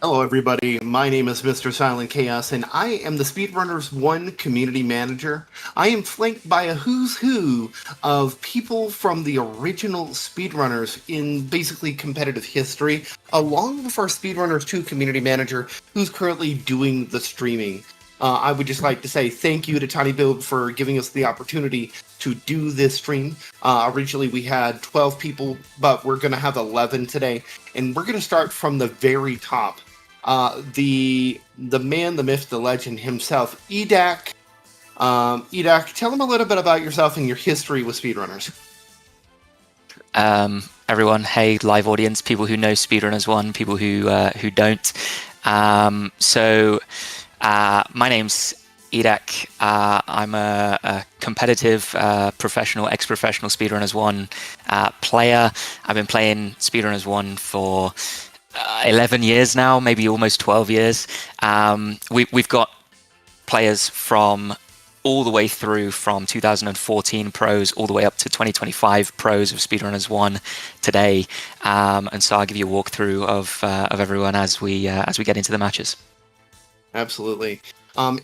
Hello, everybody. My name is Mr. Silent Chaos, and I am the SpeedRunners 1 community manager. I am flanked by a who's who of people from the original speedrunners in basically competitive history, along with our SpeedRunners 2 community manager, who's currently doing the streaming. I would just like to say thank you to Tiny Build for giving us the opportunity to do this stream. Originally, we had 12 people, but we're going to have 11 today, and we're going to start from the very top. The man, the myth, the legend himself, Edak. Edak, tell him a little bit about yourself and your history with speedrunners. Everyone, hey, live audience, people who know SpeedRunners 1, people who don't. My name's Edak. I'm a competitive, professional, ex-professional SpeedRunners 1 player. I've been playing SpeedRunners 1 for 11 years now, maybe almost 12 years. We've got players from all the way through from 2014 pros all the way up to 2025 pros of SpeedRunners 1 today. And so I'll give you a walkthrough of everyone as we get into the matches. Absolutely.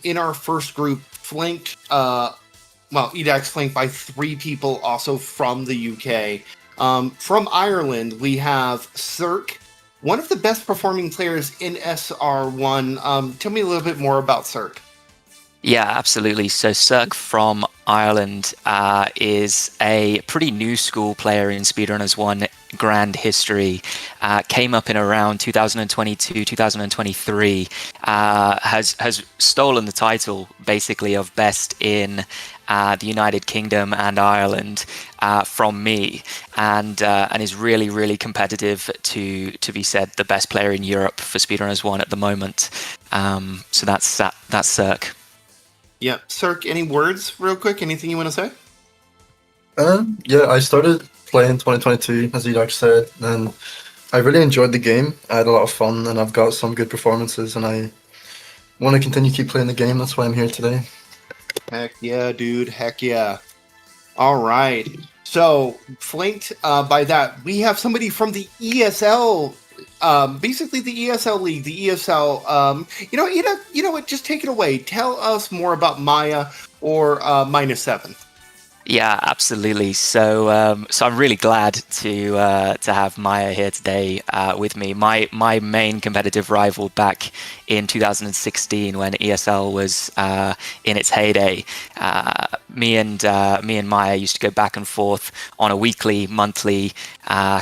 In our first group, flanked, Edak's flanked by 3 people also from the UK. From Ireland, we have Cirque, one of the best performing players in SR1. Tell me a little bit more about Cirque. Yeah, absolutely. So Cirque from Ireland is a pretty new school player in SpeedRunners 1 grand history. Came up in around 2022, 2023. Has stolen the title basically of best in the United Kingdom and Ireland from me, and is really, really competitive to be said the best player in Europe for SpeedRunners 1 at the moment. So that's Cirque. Yeah, Cirque, any words real quick? Anything you want to say? Yeah, I started playing 2022, as Edak said, and I really enjoyed the game. I had a lot of fun, and I've got some good performances, and I want to continue keep playing the game. That's why I'm here today. Heck yeah, dude. Heck yeah. All right. So, flanked by that, we have somebody from the ESL, basically the ESL League, the ESL. You know what? Just take it away. Tell us more about Maya or -7. Yeah, absolutely. So I'm really glad to have Maya here today with me. My main competitive rival back in 2016 when ESL was in its heyday. Me and Maya used to go back and forth on a weekly, monthly,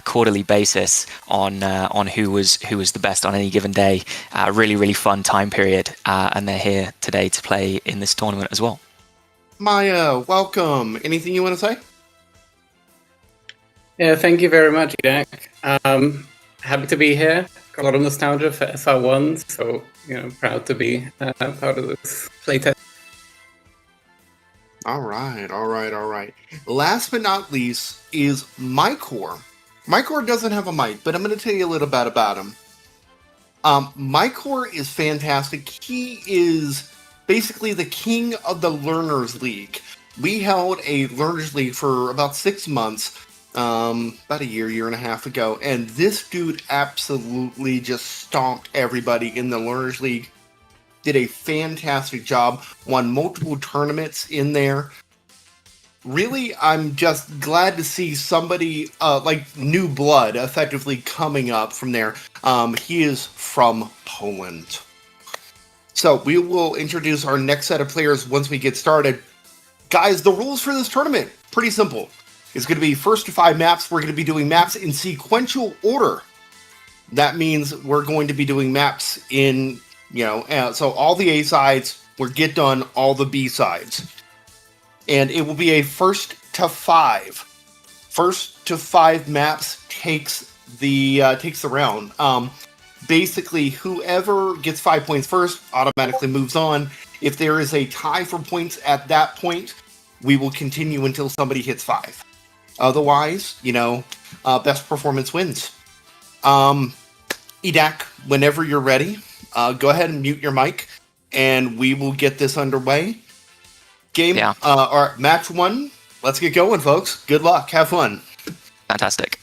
quarterly basis on who was the best on any given day. Really, really fun time period, and they're here today to play in this tournament as well. Maya, welcome. Anything you want to say? Yeah, thank you very much, Edak. Happy to be here. Got a lot of nostalgia for SR1, so proud to be part of this playtest. All right. Last but not least is Mycor. Mycor doesn't have a mic, but I'm going to tell you a little bit about him. Mycor is fantastic. He is basically the king of the Learners League. We held a Learners League for about 6 months, about a year and a half ago, and this dude absolutely just stomped everybody in the Learners League. Did a fantastic job, won multiple tournaments in there. Really, I'm just glad to see somebody like new blood effectively coming up from there. He is from Poland. So we will introduce our next set of players once we get started. Guys, the rules for this tournament, pretty simple. It's going to be first to 5 maps. We're going to be doing maps in sequential order. That means we're going to be doing maps in, so all the A sides will get done, all the B sides. And it will be a first to 5. First to 5 maps takes the round. Basically, whoever gets 5 points first automatically moves on. If there is a tie for points at that point, we will continue until somebody hits 5. Otherwise, best performance wins. Edak, whenever you're ready, go ahead and mute your mic, and we will get this underway. Match 1. Let's get going, folks. Good luck. Have fun. Fantastic.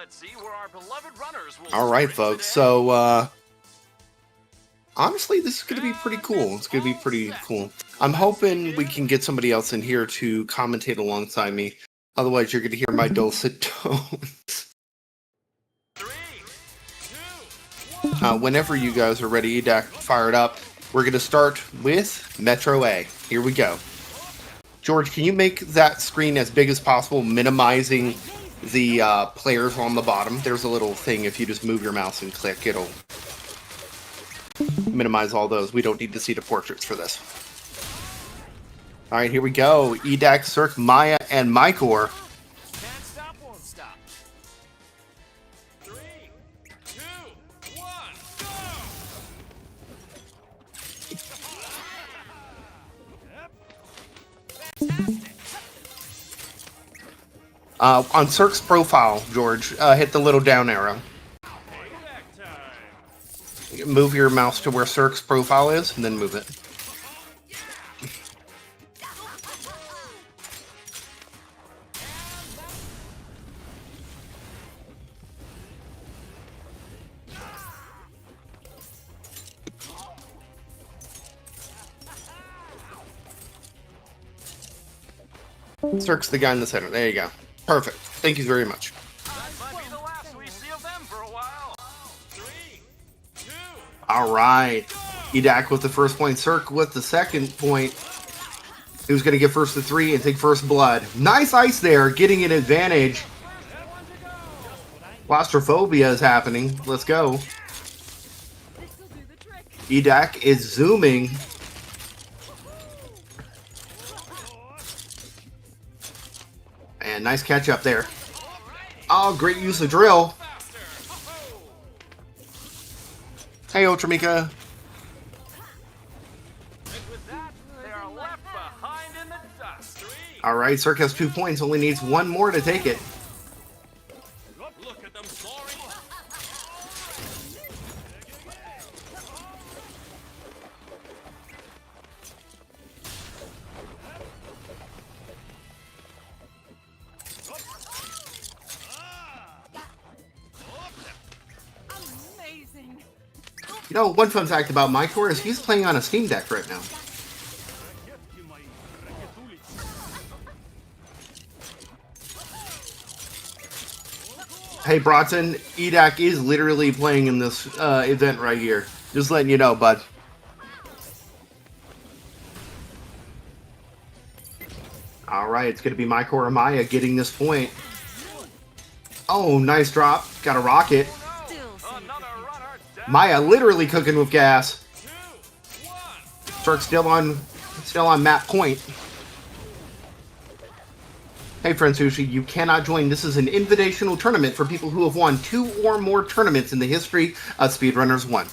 Let's see All right, folks. So, honestly, this is going to be pretty cool. It's going to be pretty cool. I'm hoping we can get somebody else in here to commentate alongside me. Otherwise, you're going to hear my dulcet tones. Whenever you guys are ready, Dak, fire it up. We're going to start with Metro A. Here we go. George, can you make that screen as big as possible, minimizing the players on the bottom? There's a little thing, if you just move your mouse and click, it'll minimize all those. We don't need to see the portraits for this. All right, here we go. Edac, Cirque, Maya, and Mycor. Can't stop, won't stop. 3, 2, 1, go! On Cirque's profile, George, hit the little down arrow. Move your mouse to where Cirque's profile is, and then move it. Cirque's the guy in the center. There you go. Perfect. Thank you very much. All right. Edac with the first point. Cirque with the second point. Who's going to get first to 3 and take first blood? Nice ice there, getting an advantage. Claustrophobia is happening. Let's go. Edac is zooming. And nice catch up there. Oh, great use of drill. Hey, Ultramika. All right, Cirque has 2 points. Only needs 1 more to take it. look at them soaring. Amazing. You know, one fun fact about Mycor is he's playing on a Steam Deck right now. Hey, Bronson, Edac is literally playing in this event right here. Just letting you know, bud. All right, it's going to be Mycor or Maya getting this point. Oh, nice drop. Got a rocket. Maya literally cooking with gas. Cirque still on map point. Hey, friend Sushi, you cannot join. This is an invitational tournament for people who have won 2 or more tournaments in the history of SpeedRunners 1.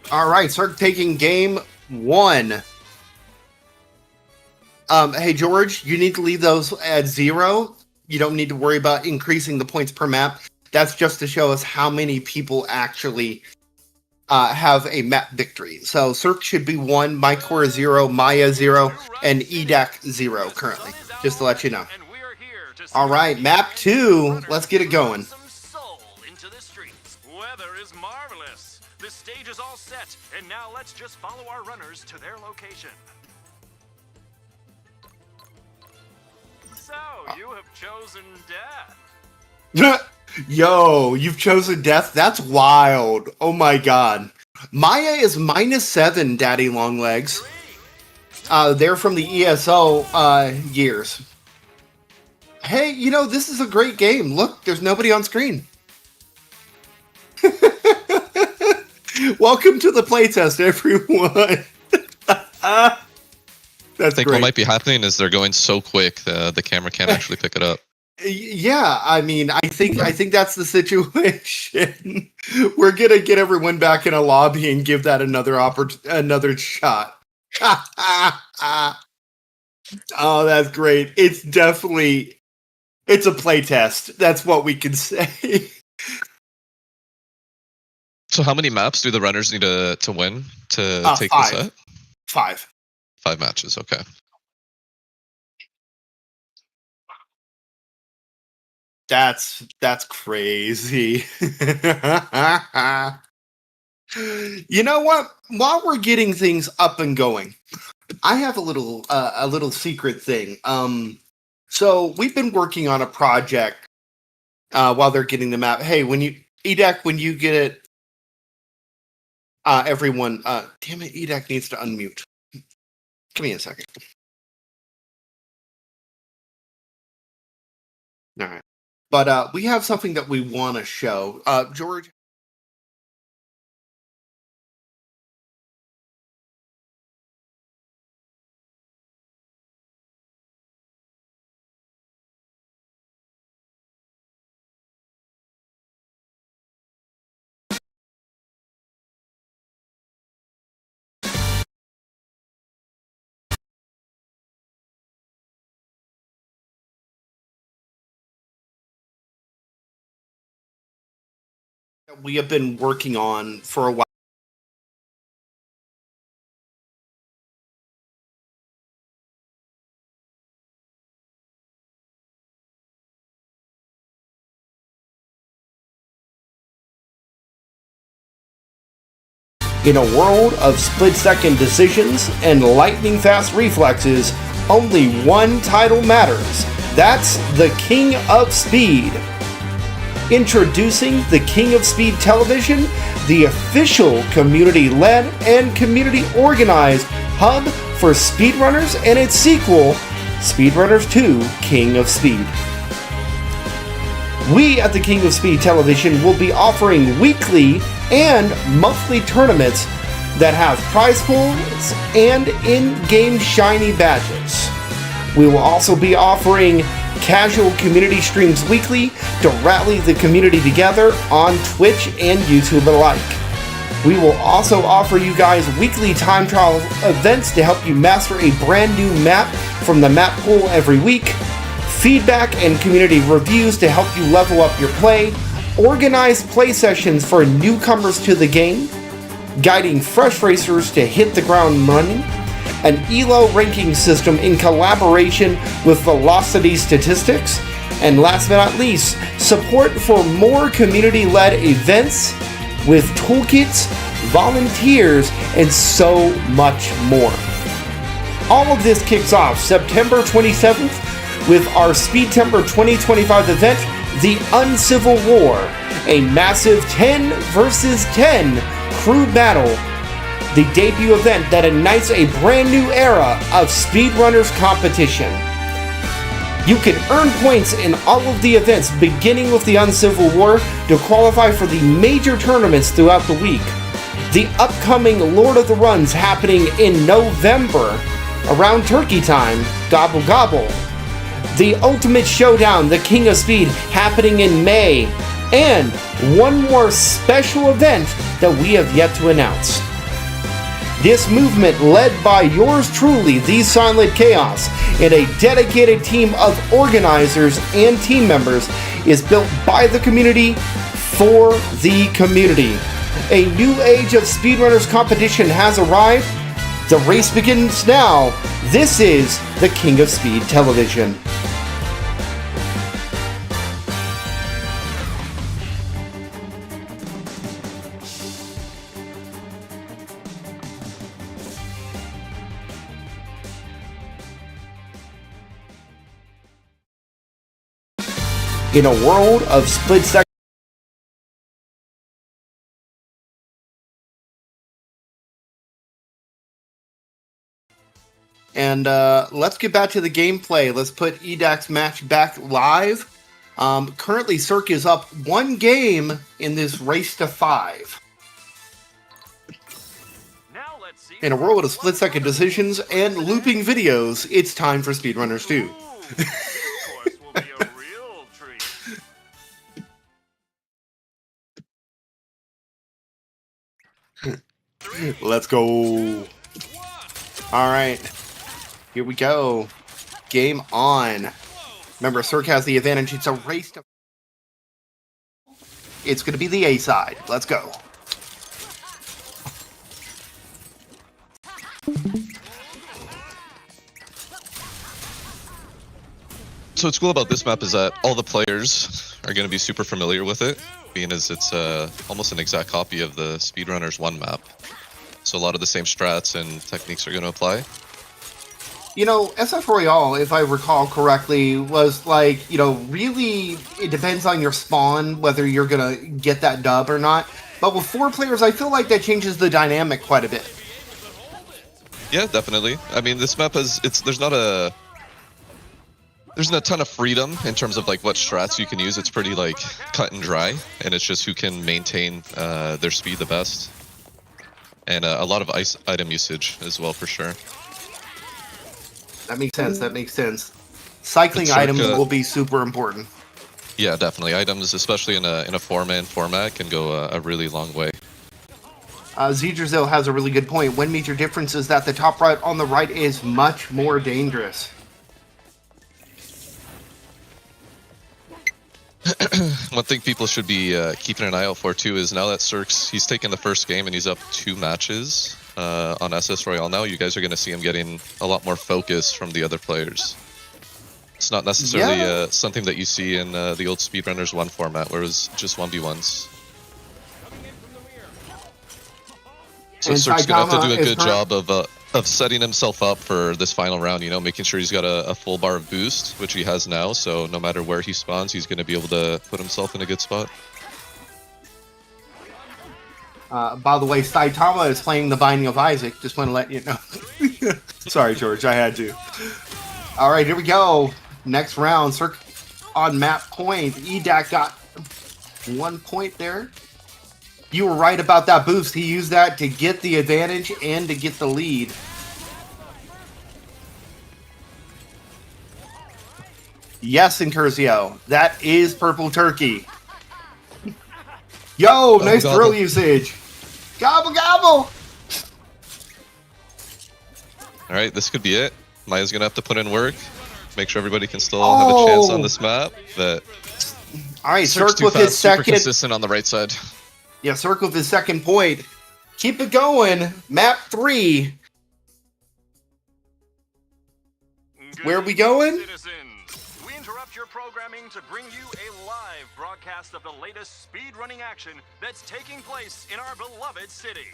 All right, Cirque taking game 1. Hey, George, you need to leave those at 0. You don't need to worry about increasing the points per map. That's just to show us how many people actually have a map victory. So Cirque should be 1, Mycor 0, Maya 0, and Edac 0 currently, just to let you know. All right, map 2. Let's get it going. Weather is marvelous. The stage is all set, and now let's just follow our runners to their location. So, you have chosen death. Yo, you've chosen death? That's wild. Oh my god. Maya is -7, Daddy Longlegs. They're from the ESO years. Hey, you know, this is a great game. Look, there's nobody on screen. Welcome to the playtest, everyone. That's I think great. what might be happening is they're going so quick the camera can't actually pick it up. Yeah, I mean, I think that's the situation. We're gonna get everyone back in a lobby and give that another shot. Oh, that's great. It's a playtest. That's what we can say. So how many maps do the runners need to win to take the 5. set? 5. 5 matches, okay. That's crazy. You know what? While we're getting things up and going, I have a little secret thing. So we've been working on a project while they're getting the map. Hey, when you get it, everyone. Damn it, EDAC needs to unmute. Give me a second. All right, but we have something that we want to show. George. We have been working on for a while. In a world of split-second decisions and lightning-fast reflexes, only one title matters. That's the King of Speed. Introducing the King of Speed Television, the official community-led and community-organized hub for SpeedRunners and its sequel, SpeedRunners 2 King of Speed. We at the King of Speed Television will be offering weekly and monthly tournaments that have prize pools and in-game shiny badges. We will also be offering casual community streams weekly to rally the community together on Twitch and YouTube alike. We will also offer you guys weekly time trial events to help you master a brand new map from the map pool every week, feedback and community reviews to help you level up your play, organized play sessions for newcomers to the game, guiding fresh racers to hit the ground running, an ELO ranking system in collaboration with Velocity Statistics, and last but not least, support for more community-led events with toolkits, volunteers, and so much more. All of this kicks off September 27th with our Speedtember 2025 event, The Uncivil War, a massive 10 versus 10 crew battle, the debut event that ignites a brand new era of SpeedRunners competition. You can earn points in all of the events beginning with the Uncivil War to qualify for the major tournaments throughout the week. The upcoming Lord of the Runs happening in November, around turkey time, gobble gobble. The Ultimate Showdown, the King of Speed, happening in May, and one more special event that we have yet to announce. This movement, led by yours truly, the Silent Chaos, and a dedicated team of organizers and team members, is built by the community for the community. A new age of SpeedRunners competition has arrived. The race begins now. This is the King of Speed Television. In a world of split-second and let's get back to the gameplay. Let's put EDAC's match back live. Currently, Cirque is up 1 game in this race to 5. Now let's see. In a world of split-second decisions and looping videos, it's time for SpeedRunners 2. Ooh, this course will be a real Let's go. All right. Here we go. Game on. Remember, Cirque has the advantage. It's a race to... It's going to be the A side. Let's go. So what's cool about this map is that all the players are going to be super familiar with it, being as it's almost an exact copy of the SpeedRunners 1 map. So a lot of the same strats and techniques are going to apply. You know, SF Royale, if I recall correctly, was like, you know, really, it depends on your spawn, whether you're going to get that dub or not. But with 4 players, I feel like that changes the dynamic quite a bit. Yeah, definitely. I mean, this map has, there's not a ton of freedom in terms of like what strats you can use. It's pretty like cut and dry, and it's just who can maintain their speed the best. And a lot of item usage as well, for sure. That makes sense. That makes sense. Cycling items will be super important. Yeah, definitely. Items, especially in a 4-man format, can go a really long way. Zedrazil has a really good point. One major difference is that the top right on the right is much more dangerous. One thing people should be keeping an eye out for too is now that Cirque's, he's taken the first game and he's up 2 matches on SS Royale now, you guys are going to see him getting a lot more focus from the other players. It's not necessarily something that you see in the old SpeedRunners 1 format where it was just 1v1s. So And Cirque's going to have to do a Saitama good job of setting himself up for this final round, you know, making sure he's got a full bar of boost, which he has now, so no matter where he spawns, he's going to be able to put himself in a good spot. By the way, Saitama is playing the Binding of Isaac. Just want to let you know. Sorry, George, I had to. All right, here we go. Next round, Cirque on map point. EDAC got 1 point there. You were right about that boost. He used that to get the advantage and to get the lead. Yes, Incursio. That is Purple Turkey. Yo, nice thrill usage. Gobble, gobble. All right, this could be it. Maya's going to have to put in work. Make sure everybody can still have a chance on this map. But all right, Cirque's Cirque with his super second. consistent on the right side. Yeah, Cirque with his second point. Keep it going. Map 3. Where are we going? Citizens, we interrupt your programming to bring you a live broadcast of the latest speedrunning action that's taking place in our beloved city.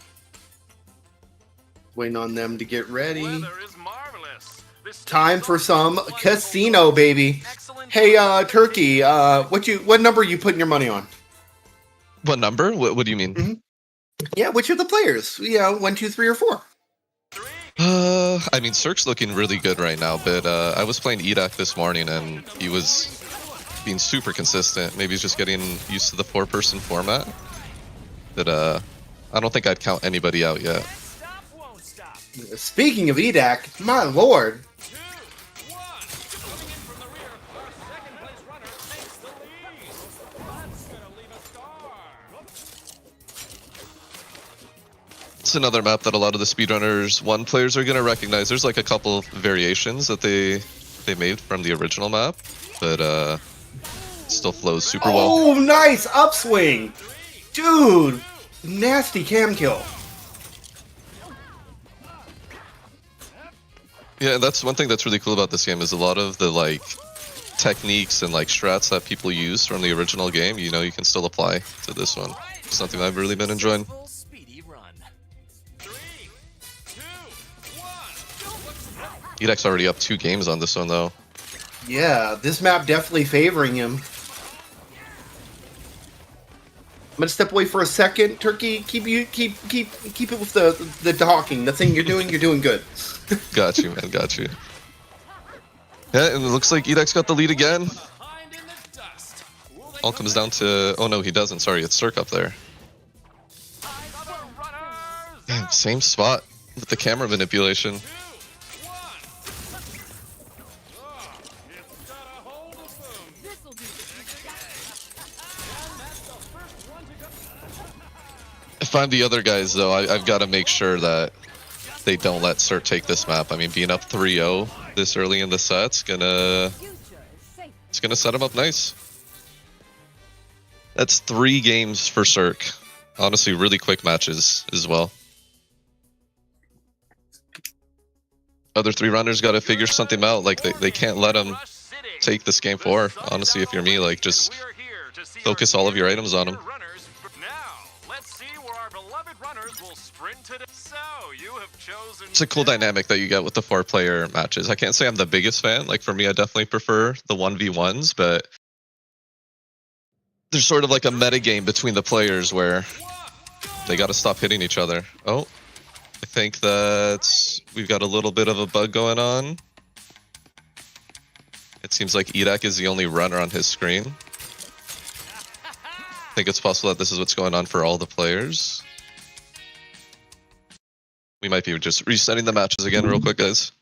Waiting on them to get ready. Weather is marvelous. This Time for some casino, baby. Hey, Turkey, what number you putting your money on? What number? What do you mean? Mm-hmm. Yeah, which are the players? Yeah, 1, 2, 3, or 4. I mean, Cirque's looking really good right now, but I was playing EDAC this morning and he was being super consistent. Maybe he's just getting used to the 4-person format. But I don't think I'd count anybody out yet. Speaking of EDAC, my lord. It's another map that a lot of the SpeedRunners 1 players are going to recognize. There's like a couple variations that they made from the original map, but it still flows super well. Oh, nice upswing. Dude, nasty cam kill. Yeah, that's one thing that's really cool about this game is a lot of the like techniques and like strats that people use from the original game, you know, you can still apply to this one. It's something I've really been enjoying. EDAC's already up 2 games on this one though. Yeah, this map definitely favoring him. I'm gonna step away for a second. Turkey, keep it with the talking. The thing you're doing good. Got you, man, got you. Yeah, and it looks like EDAC's got the lead again. All comes down to... Oh no, he doesn't. Sorry, it's Cirque up there. Damn, same spot with the camera manipulation. if I'm the other guys, though, I've got to make sure that they don't let Cirque take this map. I mean, being up 3-0 this early in the set's gonna set them up nice. That's 3 games for Cirque. Honestly, really quick matches as well. Other 3 runners got to figure something out. Like, they can't let them take this game 4. Honestly, if you're me, like, just focus all of your items on them. It's a cool dynamic that you get with the 4-player matches. I can't say I'm the biggest fan. Like, for me, I definitely prefer the 1v1s, but there's sort of like a meta game between the players where they got to stop hitting each other. Oh, I think that we've got a little bit of a bug going on. It seems like Edak is the only runner on his screen. I think it's possible that this is what's going on for all the players. We might be just resetting the matches again real quick, guys.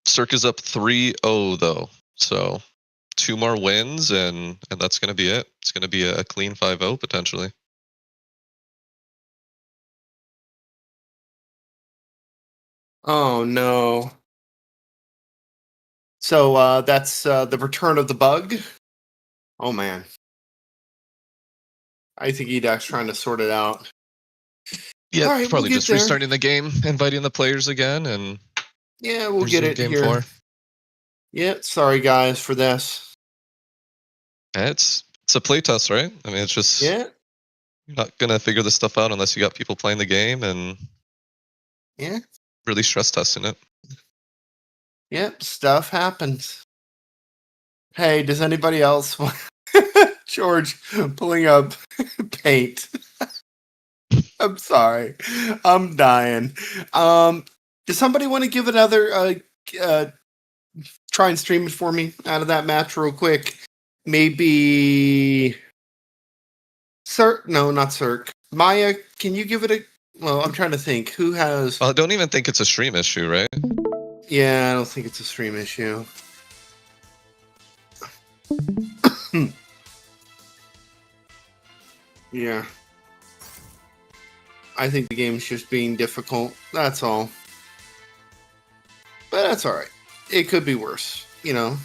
Cirque is up 3-0 though, so 2 more wins and that's going to be it. It's going to be a clean 5-0 potentially. Oh no. So that's the return of the bug. Oh man. I think Edak's trying to sort it out. Yeah, right, probably we'll just there. restarting the game, inviting the players again, and yeah, we'll get it game here. 4. Yeah, sorry guys for this. It's a playtest, right? I mean, it's just Yeah, you're not gonna figure this stuff out unless you got people playing the game and yeah, really stress testing it. yep. Stuff happens. Hey, does anybody else want George pulling up paint? I'm sorry, I'm dying. Does somebody want to give another try and stream it for me out of that match real quick? Maybe Cirque? No, not Cirque. Maya, can you give it a? Well, I'm trying to think. Who has? Well, I don't even think it's a stream issue, right? Yeah, I don't think it's a stream issue. Yeah. I think the game's just being difficult. That's all. But that's alright. It could be worse. You know.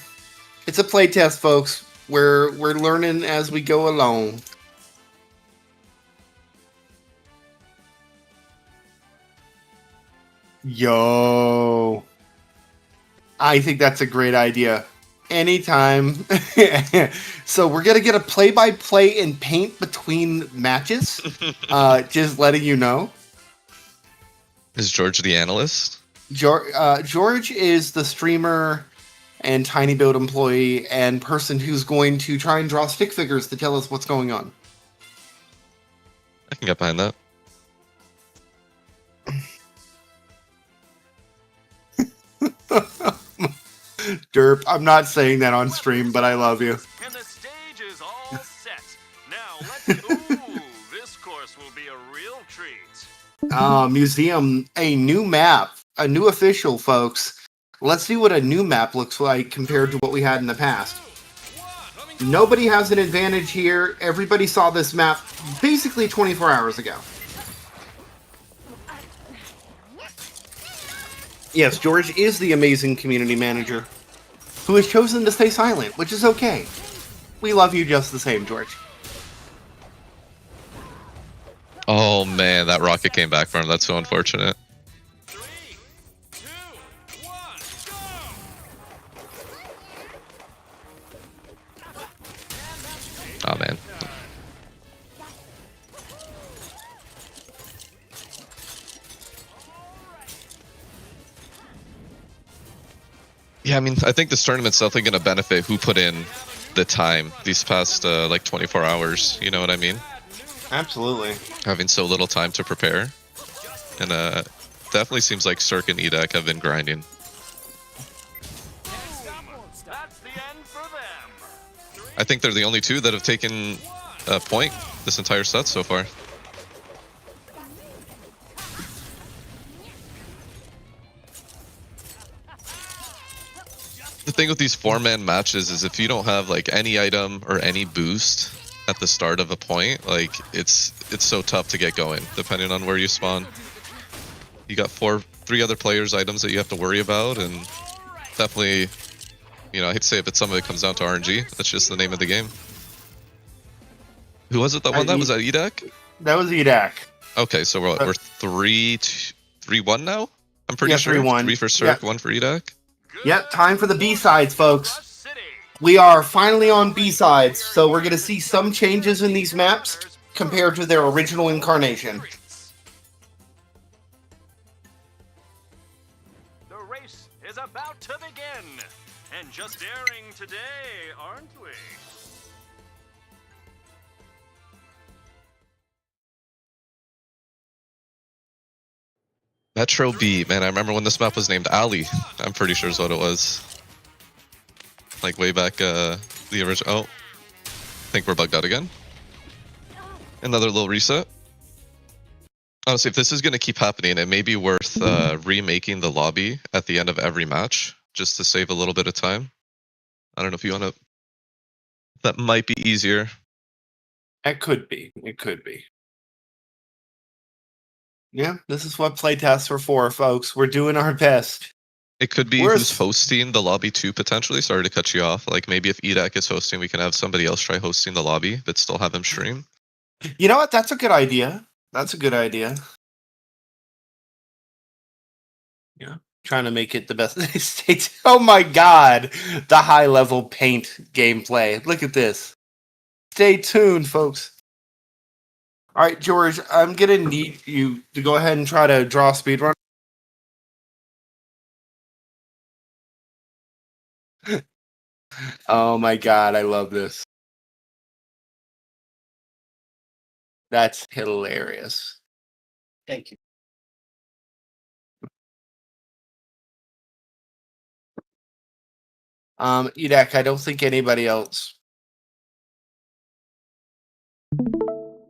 It's a playtest, folks. We're learning as we go along. Yo. I think that's a great idea. Anytime. So we're going to get a play-by-play in paint between matches. Just letting you know. Is George the analyst? George is the streamer and Tiny Build employee and person who's going to try and draw stick figures to tell us what's going on. I can get behind that. Derp, I'm not saying that on stream, but I love you. And the stage is all set. Now let's. Ooh, this course will be a real treat. Museum, a new map, a new official, folks. Let's see what a new map looks like compared to what we had in the past. Nobody has an advantage here. Everybody saw this map basically 24 hours ago. Yes, George is the amazing community manager who has chosen to stay silent, which is okay. We love you just the same, George. Oh man, that rocket came back for him. That's so unfortunate. 3, 2, 1, go! Oh man. Yeah, I mean, I think this tournament's definitely going to benefit who put in the time these past, like, 24 hours. You know what I mean? Absolutely. Having so little time to prepare. And definitely seems like Cirque and Edak have been grinding. That's the end for them. I think they're the only 2 that have taken a point this entire set so far. The thing with these 4-man matches is if you don't have like any item or any boost at the start of a point, like it's so tough to get going depending on where you spawn. You got 3 other players' items that you have to worry about, and definitely, you know, I hate to say it, but some of it comes down to RNG. That's just the name of the game. Who was it that won that? Was that EDAC? That was EDAC. Okay, so we're 3-1 now? I'm pretty Yeah, sure. 3-1. 3 for Cirque, Yeah. 1 for EDAC. Yep, time for the B-sides, folks. We are finally on B-sides, so we're going to see some changes in these maps compared to their original incarnation. The race is about to begin. And just daring today, aren't we? Metro B, man, I remember when this map was named Alley. I'm pretty sure is what it was. Like way back, the original. Oh, I think we're bugged out again. Another little reset. Honestly, if this is going to keep happening, it may be worth remaking the lobby at the end of every match, just to save a little bit of time. I don't know if you want to... That might be easier. It could be. It could be. Yeah, this is what playtests are for, folks. We're doing our best. It could be Where's- who's hosting the lobby too, potentially. Sorry to cut you off. Like, maybe if EDAC is hosting, we can have somebody else try hosting the lobby, but still have him stream. You know what? That's a good idea. That's a good idea. Yeah. Trying to make it the best state. Oh my god. The high level paint gameplay. Look at this. Stay tuned, folks. All right, George, I'm going to need you to go ahead and try to draw speedrun. Oh my god, I love this. That's hilarious. Thank you. Edek, I don't think anybody else.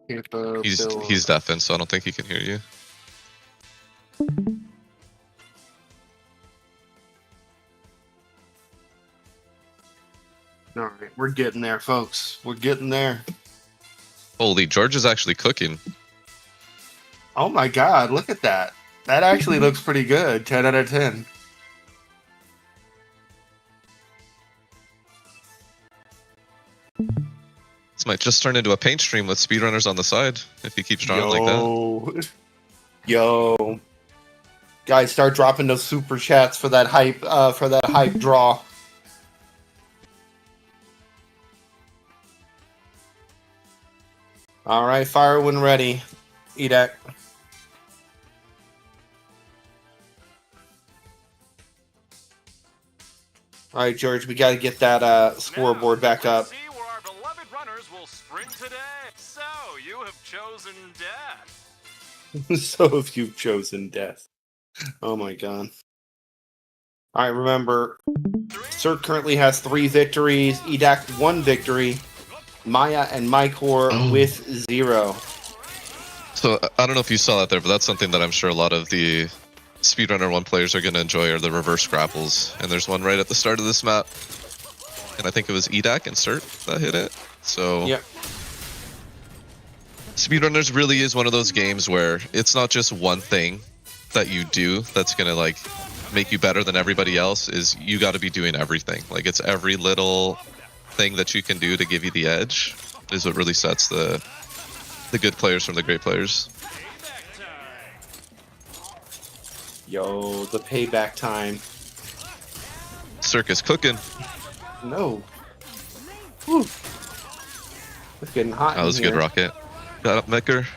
He's deafened, so I don't think he can hear you. All right, we're getting there, folks. We're getting there. Holy, George is actually cooking. Oh my god, look at that. That actually looks pretty good. 10 out of 10. This might just turn into a paint stream with speedrunners on the side if he keeps drawing like that. Yo. Guys, start dropping those super chats for that hype draw. All right, fire when ready. Edek. All right, George, we got to get that scoreboard back up. See where our beloved runners will sprint today. So, you have chosen death. So if you've chosen death. Oh my god. All right, remember, Cirque currently has 3 victories, Edac 1 victory, Maya and Mycor with 0. So I don't know if you saw that there, but that's something that I'm sure a lot of the Speedrunner 1 players are going to enjoy are the reverse grapples. And there's one right at the start of this map. And I think it was Edac and Cert that hit it. So Yep. Speedrunners really is one of those games where it's not just one thing that you do that's going to like make you better than everybody else. Is you got to be doing everything. Like it's every little thing that you can do to give you the edge is what really sets the good players from the great players. Yo, the payback time. Circus cooking. No. Whew. It's getting hot. That was a good rocket. Got up, Mecker.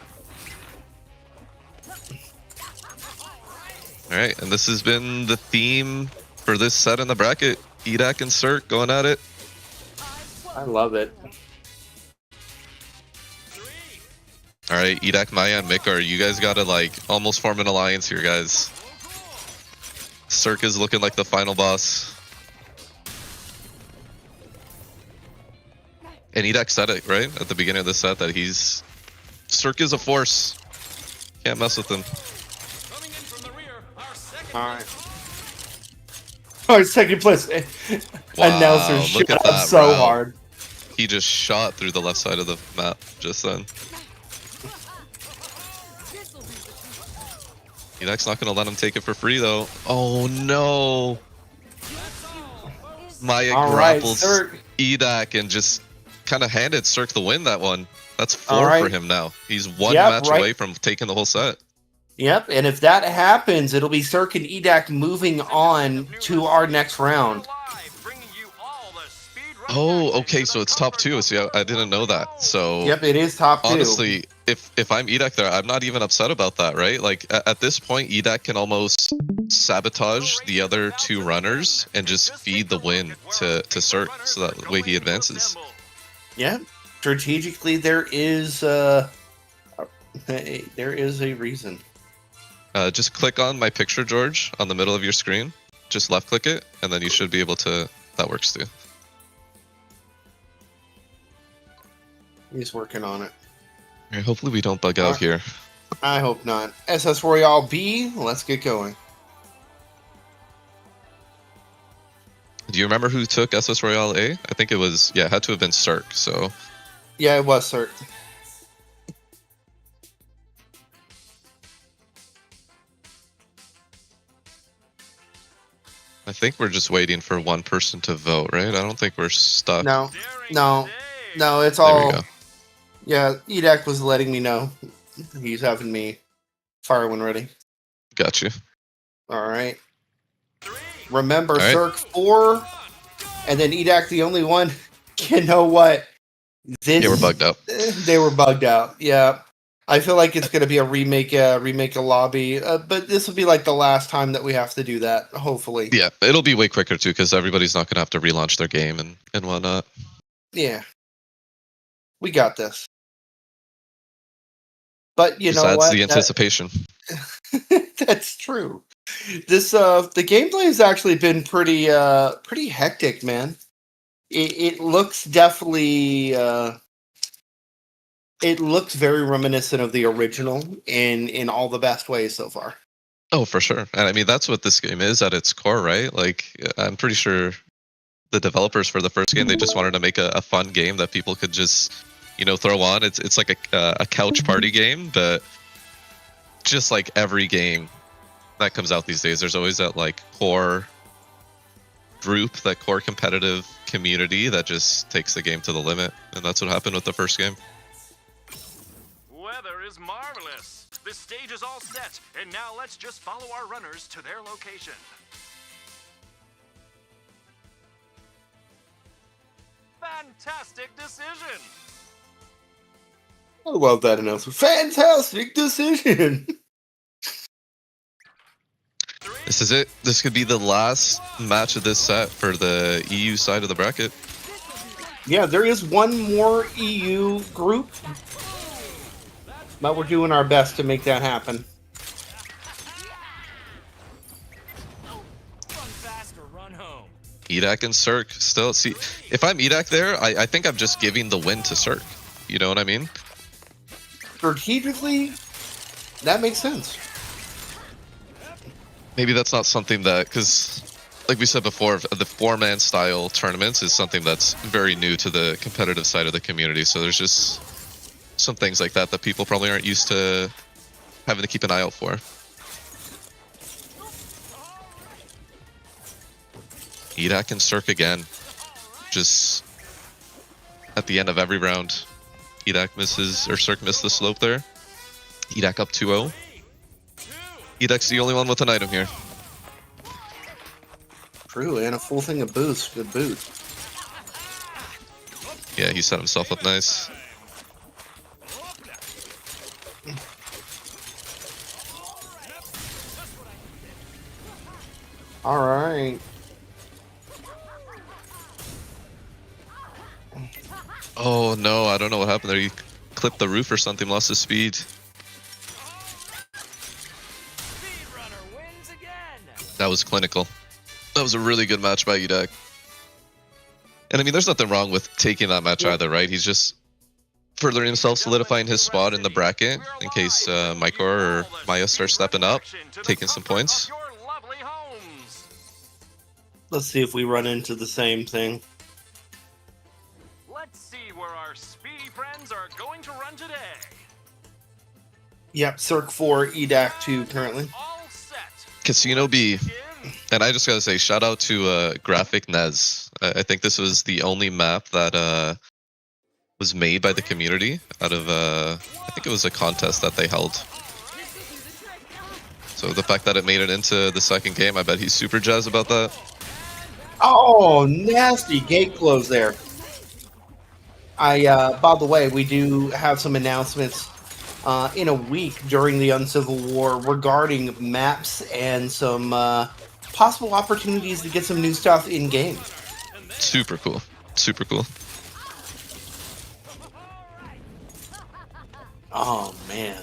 Alright, and this has been the theme for this set in the bracket. Edac and Cirque going at it. I love it. Alright, Edac, Maya, and Mikar, you guys gotta like almost form an alliance here, guys. Cirque is looking like the final boss. And Edac said it, right? At the beginning of the set that he's... Cirque is a force. Can't mess with him. Alright. Alright, second place. Wow, Announcer look shit at up that so route. hard. he just shot through the left side of the map just then. Edak's not going to let him take it for free, though. Oh, no. Maya grapples Edak and just kind of handed Cirque the win that one. That's 4 for him now. He's one match away from taking the whole set. Yep, and if that happens, it'll be Cirque and Edak moving on to our next round. Oh, okay, so it's top 2. See, I didn't know that. So yep, it is top 2. Honestly, if I'm Edak there, I'm not even upset about that, right? Like, at this point, Edak can almost sabotage the other 2 runners and just feed the win to Cirque, so that way he advances. Yeah, strategically, there is a reason. Just click on my picture, George, on the middle of your screen. Just left-click it, and then you should be able to... That works, too. He's working on it. Right, hopefully we don't bug out here. I hope not. SS Royale B, let's get going. Do you remember who took SS Royale A? I think it was, yeah, it had to have been Cirque, so... Yeah, it was Cirque. I think we're just waiting for one person to vote, right? I don't think we're stuck. No, it's all... There we go. Yeah, Edak was letting me know. He's having me fire when ready. Got you. All right. Remember, Cirque 4, and then Edak the only one. You know what? They were bugged out. They were bugged out. Yeah, I feel like it's going to be a remake a lobby, but this will be like the last time that we have to do that. Hopefully. Yeah, it'll be way quicker too, because everybody's not going to have to relaunch their game and whatnot. Yeah, we got this. But you just know adds what? The anticipation. That's true. This the gameplay has actually been pretty hectic, man. It looks definitely it looks very reminiscent of the original in all the best ways so far. Oh, for sure. And I mean, that's what this game is at its core, right? Like, I'm pretty sure the developers for the first game, they just wanted to make a fun game that people could just, throw on. It's like a couch party game, but just like every game that comes out these days, there's always that like core group, that core competitive community that just takes the game to the limit, and that's what happened with the first game. Weather is marvelous. The stage is all set, and now let's just follow our runners to their location. Fantastic decision. I love that announcement. Fantastic decision. This is it. This could be the last match of this set for the EU side of the bracket. Yeah, there is one more EU group, but we're doing our best to make that happen. Edak and Cirque still. See, if I'm Edak there, I think I'm just giving the win to Cirque. You know what I mean? Strategically, that makes sense. Maybe that's not something that, because like we said before, the 4-man style tournaments is something that's very new to the competitive side of the community. So there's just some things like that that people probably aren't used to having to keep an eye out for. Edak and Cirque again. Just at the end of every round, Edak misses, or Cirque missed the slope there. Edak up 2-0. Edak's the only one with an item here. True, and a full thing of boost. Good boot. Yeah, he set himself up nice. All right. Oh no, I don't know what happened there. He clipped the roof or something, lost his speed. That was clinical. That was a really good match by Edak. And I mean, there's nothing wrong with taking that match either, right? He's just furthering himself, solidifying his spot in the bracket in case Maikor or Maya start stepping up, taking some points. Let's see if we run into the same thing. Let's see Yep, Cirque 4, EDAC 2 currently. All set. Casino B. And I just gotta say, shout out to Graphic Nez. I think this was the only map that was made by the community out of, I think it was a contest that they held. So the fact that it made it into the second game, I bet he's super jazzed about that. Oh, nasty gate close there. By the way, we do have some announcements in a week during the Uncivil War regarding maps and some possible opportunities to get some new stuff in game. Super cool. Super cool. Oh man.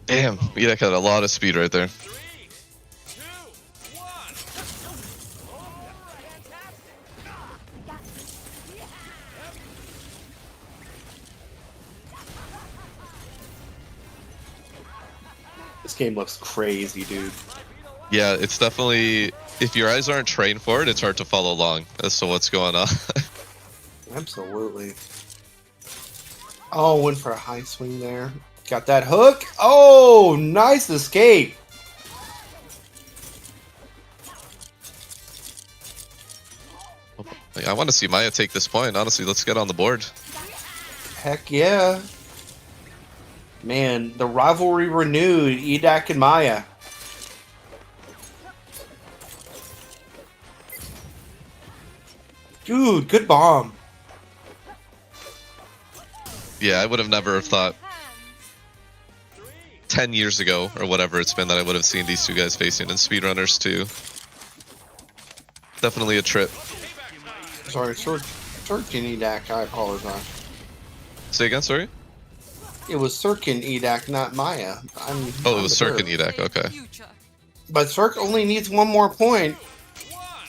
Damn, EDAC had a lot of speed right there. This game looks crazy, dude. Yeah, it's definitely, if your eyes aren't trained for it, it's hard to follow along as to what's going on. Absolutely. Oh, went for a high swing there. Got that hook. Oh, nice escape. I want to see Maya take this point. Honestly, let's get on the board. Heck yeah. Man, the rivalry renewed. EDAC and Maya. Dude, good bomb. Yeah, I would have never have thought 10 years ago or whatever it's been that I would have seen these two guys facing in SpeedRunners too. Definitely a trip. Sorry, Cirque and EDAC. I apologize. Say again, sorry? It was Cirque and EDAC, not Maya. Oh, it was Cirque and EDAC, okay. But Cirque only needs one more point.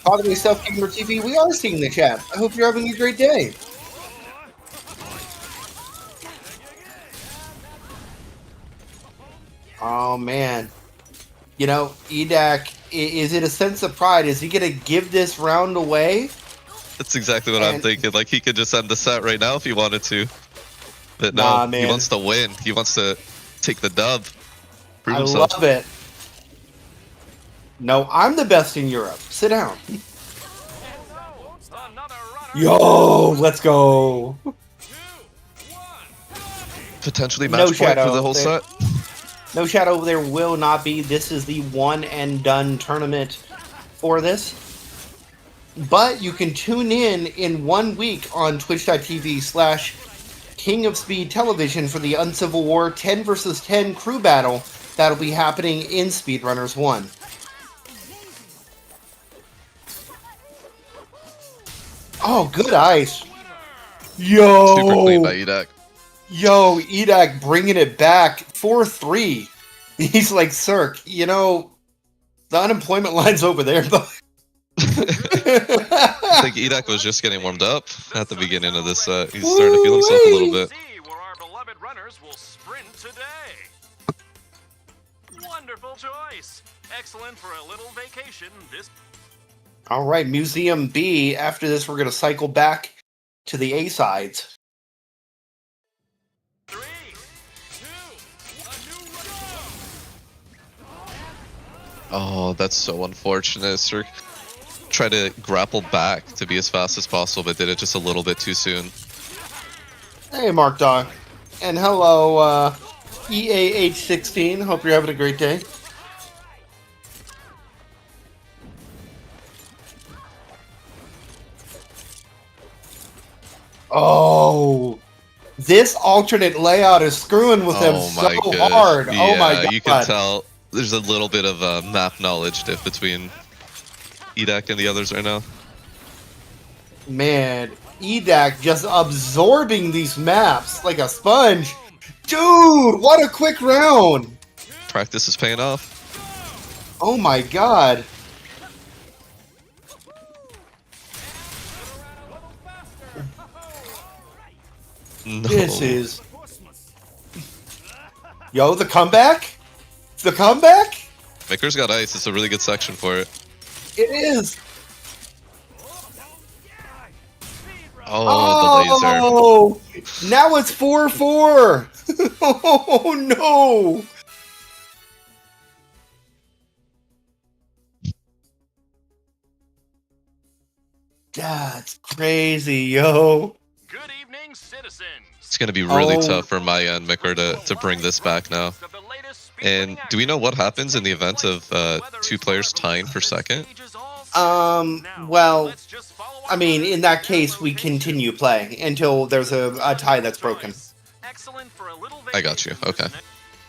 Talking to Self Gamer TV, we are seeing the chat. I hope you're having a great day. Oh man. You know, EDAC, is it a sense of pride? Is he gonna give this round away? That's exactly what I'm thinking. Like, he could just end the set right now if he wanted to. But no, Nah, man. he wants to win. He wants to take the dub. Prove I himself. love it. No, I'm the best in Europe. Sit down. Yo, let's go. Potentially No match point shadow for the whole there. set. No shadow, there will not be. This is the one and done tournament for this. But you can tune in 1 week on twitch.tv/King of Speed Television for the Uncivil War 10 vs 10 crew battle that'll be happening in SpeedRunners 1. Oh, good ice. Yo. Super clean by EDAC. Yo, EDAC bringing it back. 4-3. He's like, Cirque, you know, the unemployment line's over there, but... I think EDAC was just getting warmed up at the beginning of this set. He's starting to feel himself a little bit. See where our beloved runners will sprint today. Wonderful choice. Excellent for a little vacation this. All right, Museum B. After this, we're going to cycle back to the A-sides. 3, 2, a new run. Oh, that's so unfortunate. Cirque tried to grapple back to be as fast as possible, but did it just a little bit too soon. Hey, Mark Dog. And hello, EAH16. Hope you're having a great day. Oh, this alternate layout is screwing with them so hard. Yeah, Oh my god. you can tell there's a little bit of map knowledge diff between EDAC and the others right now. Man, EDAC just absorbing these maps like a sponge. Dude, what a quick round. Practice is paying off. Oh my god. No. This is... Yo, the comeback? The comeback? Maker's got ice. It's a really good section for it. It is. Oh, the laser. Oh, now it's 4-4. Oh no. That's crazy, yo. Good evening, citizens. It's going to be really Oh. tough for my end, Mikor, to bring this back now. And do we know what happens in the event of 2 players tying for second? Well, I mean, in that case, we continue playing until there's a tie that's broken. I got you. Okay.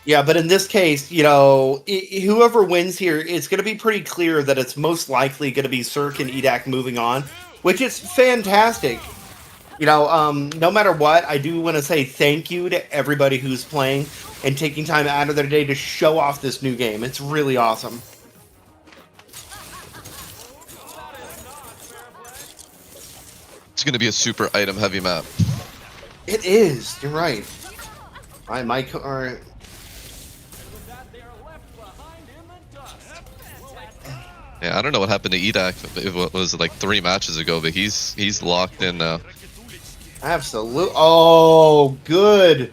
Yeah, but in this case, you know, whoever wins here, it's going to be pretty clear that it's most likely going to be Cirque and Edak moving on, which is fantastic. You know, no matter what, I do want to say thank you to everybody who's playing and taking time out of their day to show off this new game. It's really awesome. It's going to be a super item heavy map. It is. You're right. I might. Or, Yeah, I don't know what happened to Edak. It was like 3 matches ago, but he's locked in now. absolutely. Oh, good.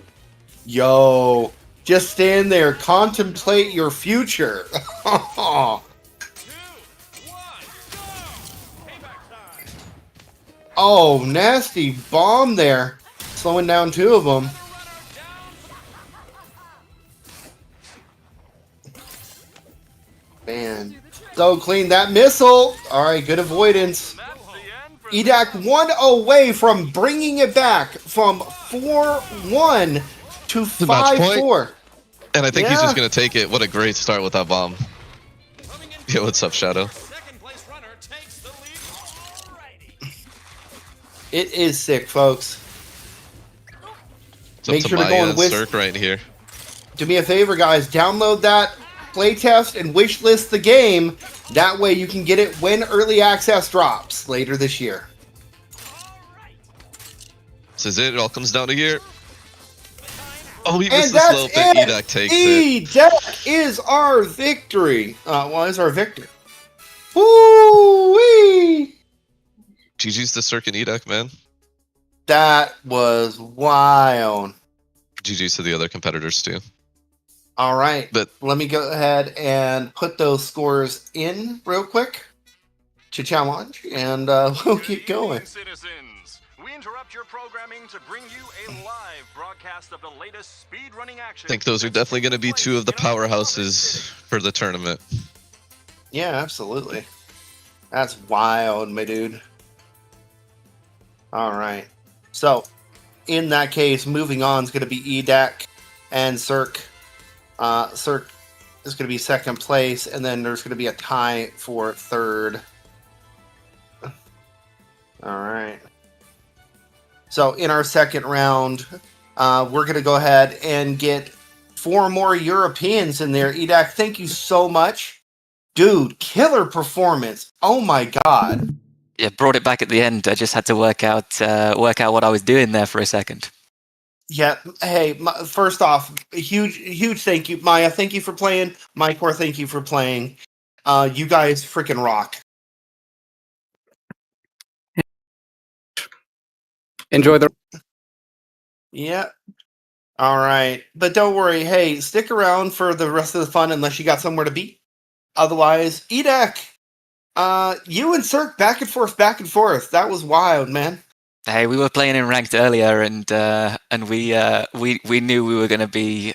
Yo, just stand there, contemplate your future. Oh, nasty bomb there, slowing down 2 of them. Man, so clean that missile. All right, good avoidance. Edak 1 away from bringing it back from 4-1 to The match point. 5-4. And I think he's Yeah. just going to take it. What a great start with that bomb. Yeah, what's up, Shadow? It is sick, folks. It's up Make to sure to my go and wish. Cirque right here. Do me a favor, guys. Download that playtest and wishlist the game. That way you can get it when early access drops later this year. This is it. It all comes down to here. Oh, he And missed the that's slope, and it. Edak takes it. Edak is our victory. Well, is our victor. Woo-wee! GG's to Cirque and Edak, man. That was wild. GG's to the other competitors, too. All right. But Let me go ahead and put those scores in real quick to challenge, and we'll keep going. Citizens, we interrupt your programming to bring you a live broadcast of the latest speedrunning action. I think those are definitely going to be 2 of the powerhouses for the tournament. Yeah, absolutely. That's wild, my dude. All right. So, in that case, moving on is going to be Edak and Cirque. Cirque is going to be second place, and then there's going to be a tie for third. All right. So, in our second round, we're going to go ahead and get 4 more Europeans in there. Edak, thank you so much. Dude, killer performance. Oh my god. Yeah, brought it back at the end. I just had to work out what I was doing there for a second. Yeah, hey, first off, a huge thank you. Maya, thank you for playing. Mykor, thank you for playing. You guys freaking rock. Enjoy the. Yeah. All right. But don't worry. Hey, stick around for the rest of the fun unless you got somewhere to be. Otherwise, Edak, you and Cirque back and forth. That was wild, man. Hey, we were playing in ranked earlier, and we knew we were going to be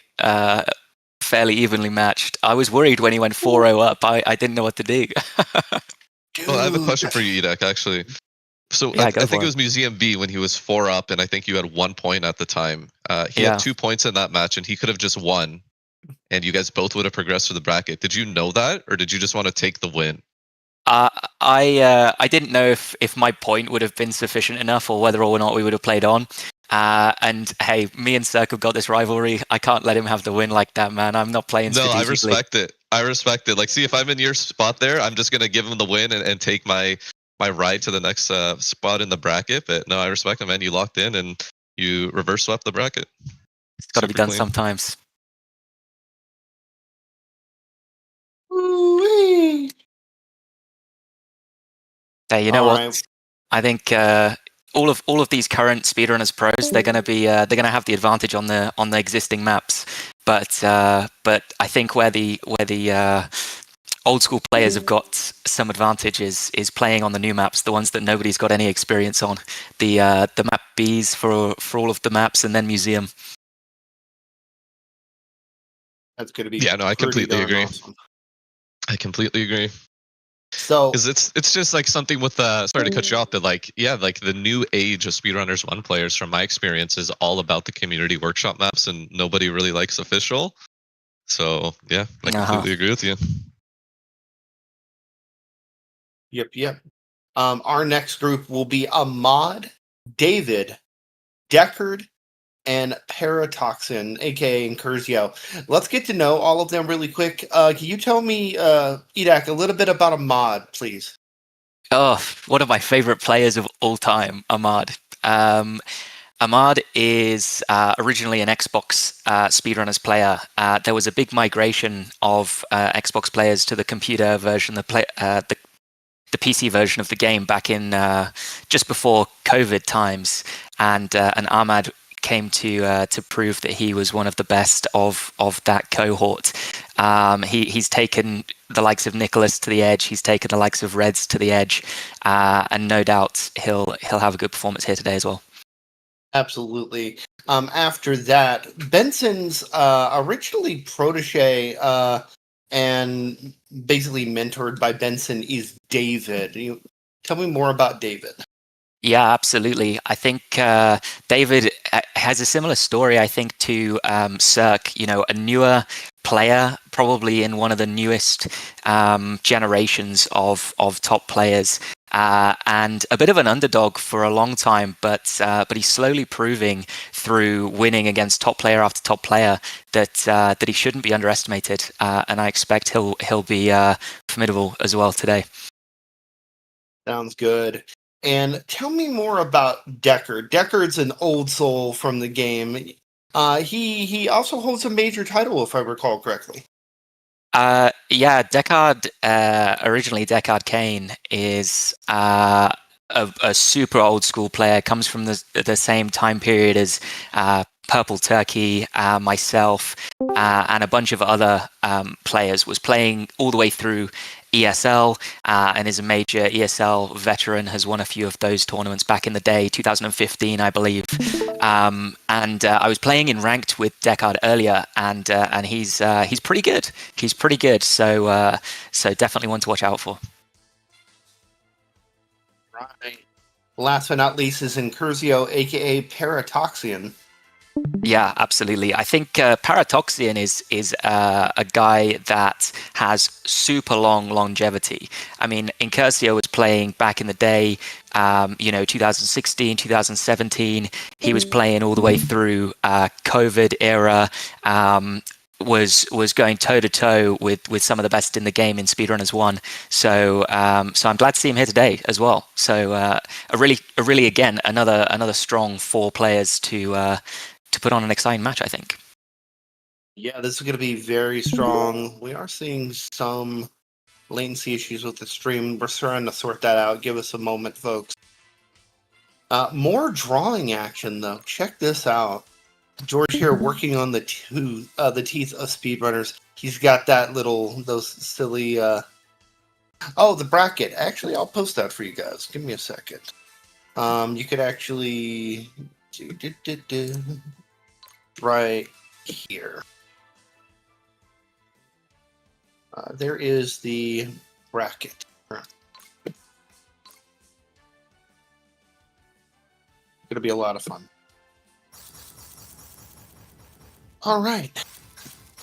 fairly evenly matched. I was worried when he went 4-0 up. I didn't know what to do. Well, I have a question for you, Edak, actually. So Yeah, I go for think it. it was Museum B when he was 4 up, and I think you had 1 point at the time. He Yeah. had 2 points in that match, and he could have just won, and you guys both would have progressed to the bracket. Did you know that, or did you just want to take the win? I didn't know if my point would have been sufficient enough, or whether or not we would have played on. And hey, me and Cirque have got this rivalry. I can't let him have the win like that, man. I'm not playing No, I strategically. respect it. I respect it. Like, see, if I'm in your spot there, I'm just gonna give him the win and take my ride to the next spot in the bracket. But no, I respect it, man. You locked in and you reverse swept the bracket. It's got to be Super done clean. sometimes. Woo-wee. Hey, you know All what? right. I think all of these current speedrunners pros, they're going to be they're going to have the advantage on the existing maps. But I think where the old school players have got some advantage is playing on the new maps, the ones that nobody's got any experience on. The map Bs for all of the maps, and then museum. That's going to be I completely agree. Awesome. I completely agree. So because it's just like something with sorry to cut you off, but like like the new age of SpeedRunners 1 players, from my experience, is all about the community workshop maps, and nobody really likes official. So yeah, I completely agree with you. Yep. Our next group will be Ahmad, David, Deckard, and Paratoxin, aka Incursio. Let's get to know all of them really quick. Can you tell me, Edak, a little bit about Ahmad, please? Oh, one of my favorite players of all time, Ahmad. Ahmad is originally an Xbox speedrunners player. There was a big migration of Xbox players to the computer version, the PC version of the game back in just before COVID times, and Ahmad came to prove that he was one of the best of that cohort. He's taken the likes of Nicholas to the edge. He's taken the likes of Reds to the edge, and no doubt he'll have a good performance here today as well. Absolutely. After that, Benson's originally protege and basically mentored by Benson is David. Tell me more about David. Yeah, absolutely. I think David has a similar story, I think, to Cirque. A newer player, probably in one of the newest generations of top players, and a bit of an underdog for a long time. But he's slowly proving through winning against top player after top player that he shouldn't be underestimated. And I expect he'll be formidable as well today. Sounds good. And tell me more about Deckard. Deckard's an old soul from the game. He also holds a major title, if I recall correctly. Yeah, Deckard, originally Deckard Kane, is a super old school player, comes from the same time period as Purple Turkey, myself, and a bunch of other players. Was playing all the way through ESL, and is a major ESL veteran, has won a few of those tournaments back in the day, 2015, I believe. And I was playing in ranked with Deckard earlier, and he's pretty good. He's pretty good. So definitely one to watch out for. Right. Last but not least is Incursio, aka Paratoxian. Yeah, absolutely. I think Paratoxian is a guy that has super long longevity. I mean, Incursio was playing back in the day, 2016, 2017. He was playing all the way through COVID era. Was going toe to toe with some of the best in the game in SpeedRunners 1. So I'm glad to see him here today as well. So a really again another strong 4 players to put on an exciting match, I think. Yeah, this is going to be very strong. We are seeing some latency issues with the stream. We're trying to sort that out. Give us a moment, folks. More drawing action, though. Check this out. George here working on the teeth of speedrunners. He's got those silly. The bracket. Actually, I'll post that for you guys. Give me a second. You could actually right here. There is the bracket. It's gonna be a lot of fun. All right.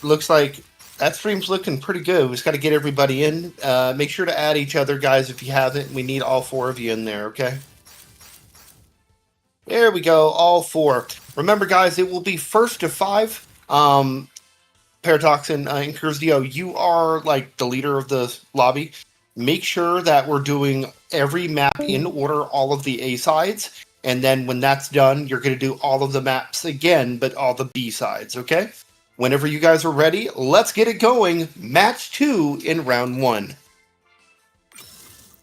Looks like that stream's looking pretty good. We just got to get everybody in. Make sure to add each other, guys, if you haven't. We need all 4 of you in there, okay? There we go, all 4. Remember, guys, it will be first to 5. Paratoxin, Incursio, you are like the leader of the lobby. Make sure that we're doing every map in order, all of the A sides. And then when that's done, you're going to do all of the maps again, but all the B sides, okay? Whenever you guys are ready, let's get it going. Match 2 in round 1.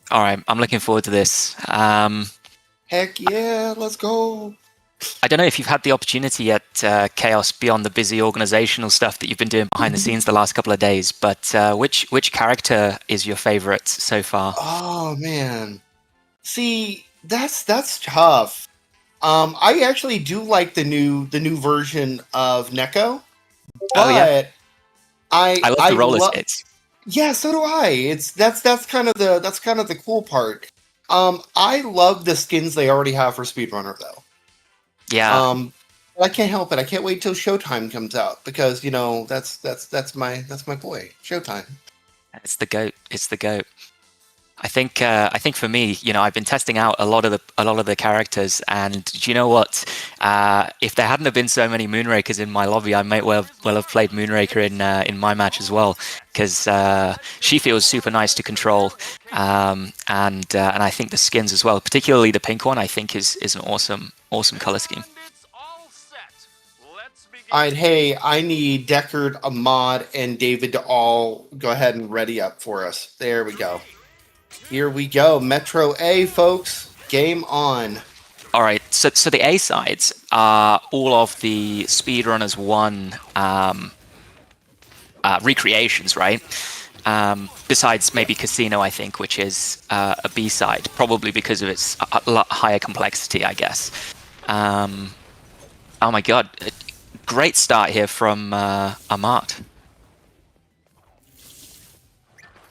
All right, I'm looking forward to this. Head Heck yeah, let's go. I don't know if you've had the opportunity at Chaos beyond the busy organizational stuff that you've been doing behind the scenes the last couple of days, but which character is your favorite so far? Oh man. See, that's tough. I actually do like the new version of Neko, Oh yeah, but I love I the roller love. skates. Yeah, so do I. That's kind of the cool part. I love the skins they already have for Speedrunner though. Yeah, But I can't help it. I can't wait till Showtime comes out because that's my boy, Showtime. it's the goat. It's the goat. I think for me, I've been testing out a lot of the characters, and do you know what? If there hadn't have been so many Moonrakers in my lobby, I might well have played Moonraker in my match as well, because she feels super nice to control, and I think the skins as well, particularly the pink one, I think is an awesome color scheme. And it's all set. Let's begin. All right, hey, I need Deckard, Ahmad, and David to all go ahead and ready up for us. There we go. Here we go. Metro A, folks. Game on. All right, so the A sides are all of the Speedrunners 1 recreations, right? Besides maybe Casino, I think, which is a B side, probably because of its a lot higher complexity, I guess. Oh my god, great start here from Ahmad.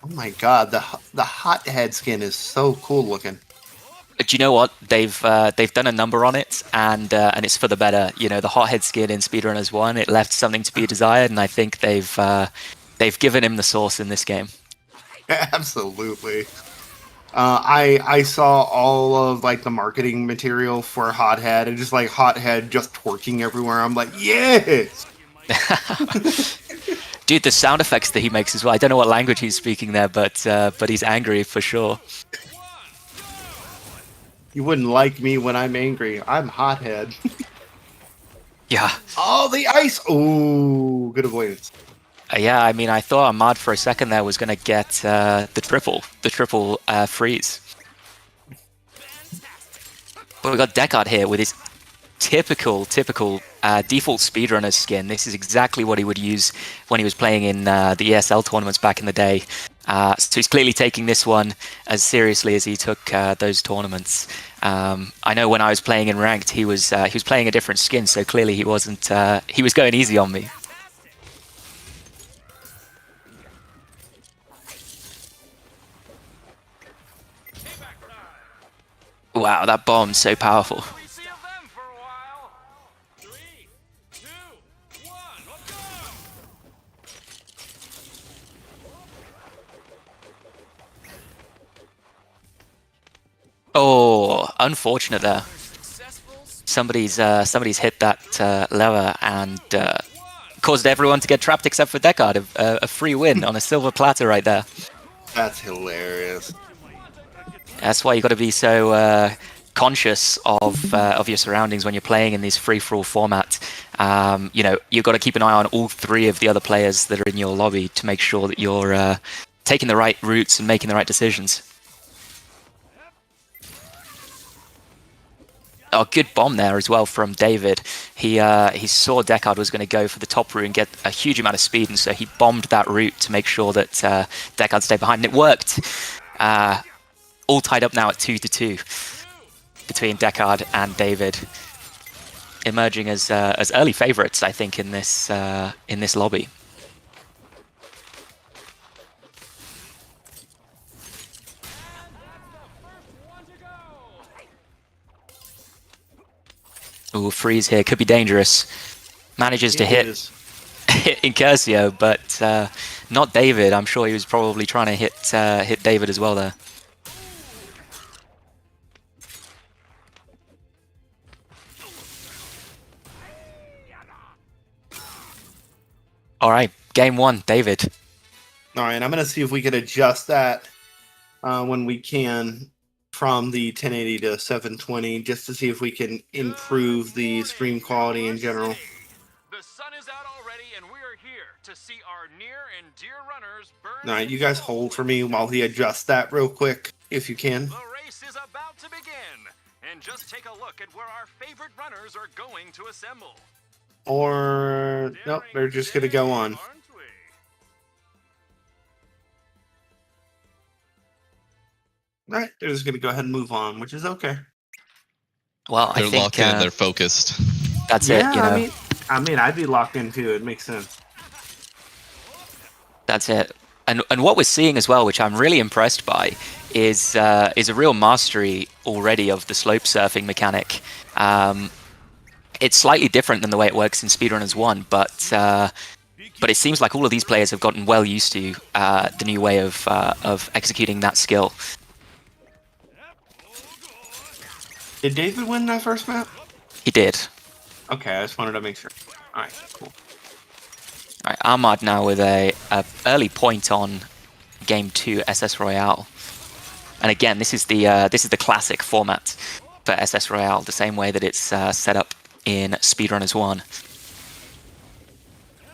Oh my god, the hot head skin is so cool looking. Do you know what? They've done a number on it, and it's for the better. The hothead skin in Speedrunners 1, it left something to be desired, and I think they've given him the sauce in this game. Absolutely. I saw all of like the marketing material for Hothead and just like Hothead just twerking everywhere. I'm like, yes. Dude, the sound effects that he makes as well. I don't know what language he's speaking there, but he's angry for sure. You wouldn't like me when I'm angry. I'm Hothead. Yeah. Oh, the ice. Oh, good avoidance. Yeah, I mean, I thought Ahmad for a second there was going to get the triple freeze. But we got Deckard here with his typical default speedrunner skin. This is exactly what he would use when he was playing in the ESL tournaments back in the day. So he's clearly taking this one as seriously as he took those tournaments. I know when I was playing in ranked, he was playing a different skin, so clearly he wasn't. He was going easy on me. Wow, that bomb's so powerful. We see of them for a while. 3, 2, 1, let's go. Oh, unfortunate there. Somebody's hit that lever and caused everyone to get trapped except for Deckard. A free win on a silver platter right there. That's hilarious. That's why you got to be so conscious of your surroundings when you're playing in these free-for-all format. You've got to keep an eye on all three of the other players that are in your lobby to make sure that you're taking the right routes and making the right decisions. Oh, good bomb there as well from David. He saw Deckard was going to go for the top route and get a huge amount of speed, and so he bombed that route to make sure that Deckard stayed behind, and it worked. All tied up now at 2-2 between Deckard and David, emerging as early favourites, I think, in this lobby. Ooh, freeze here could be dangerous. Manages to hit Incursio, but not David. I'm sure he was probably trying to hit David as well there. All right, game one, David. All right, I'm gonna see if we can adjust that when we can from the 1080 to 720, just to see if we can improve the stream quality in general. The sun is out already, and we are here to see our near and dear runners burn. All right, you guys hold for me while he adjusts that real quick, if you can. The race is about to begin, and just take a look at where our favorite runners are going to assemble. Or nope, they're just gonna go on. Aren't we? Right, they're just gonna go ahead and move on, which is okay. Well, They're I think locked in. They're focused. that's Yeah, it. You know, I mean, I'd be locked in too. It makes sense. that's it. And what we're seeing as well, which I'm really impressed by, is a real mastery already of the slope surfing mechanic. It's slightly different than the way it works in SpeedRunners 1, but it seems like all of these players have gotten well used to the new way of executing that skill. Did David win that first map? He did. Okay, I just wanted to make sure. All right, cool. All right, Ahmad now with a early point on Game 2 SS Royale, and again, this is the classic format for SS Royale, the same way that it's set up in SpeedRunners 1.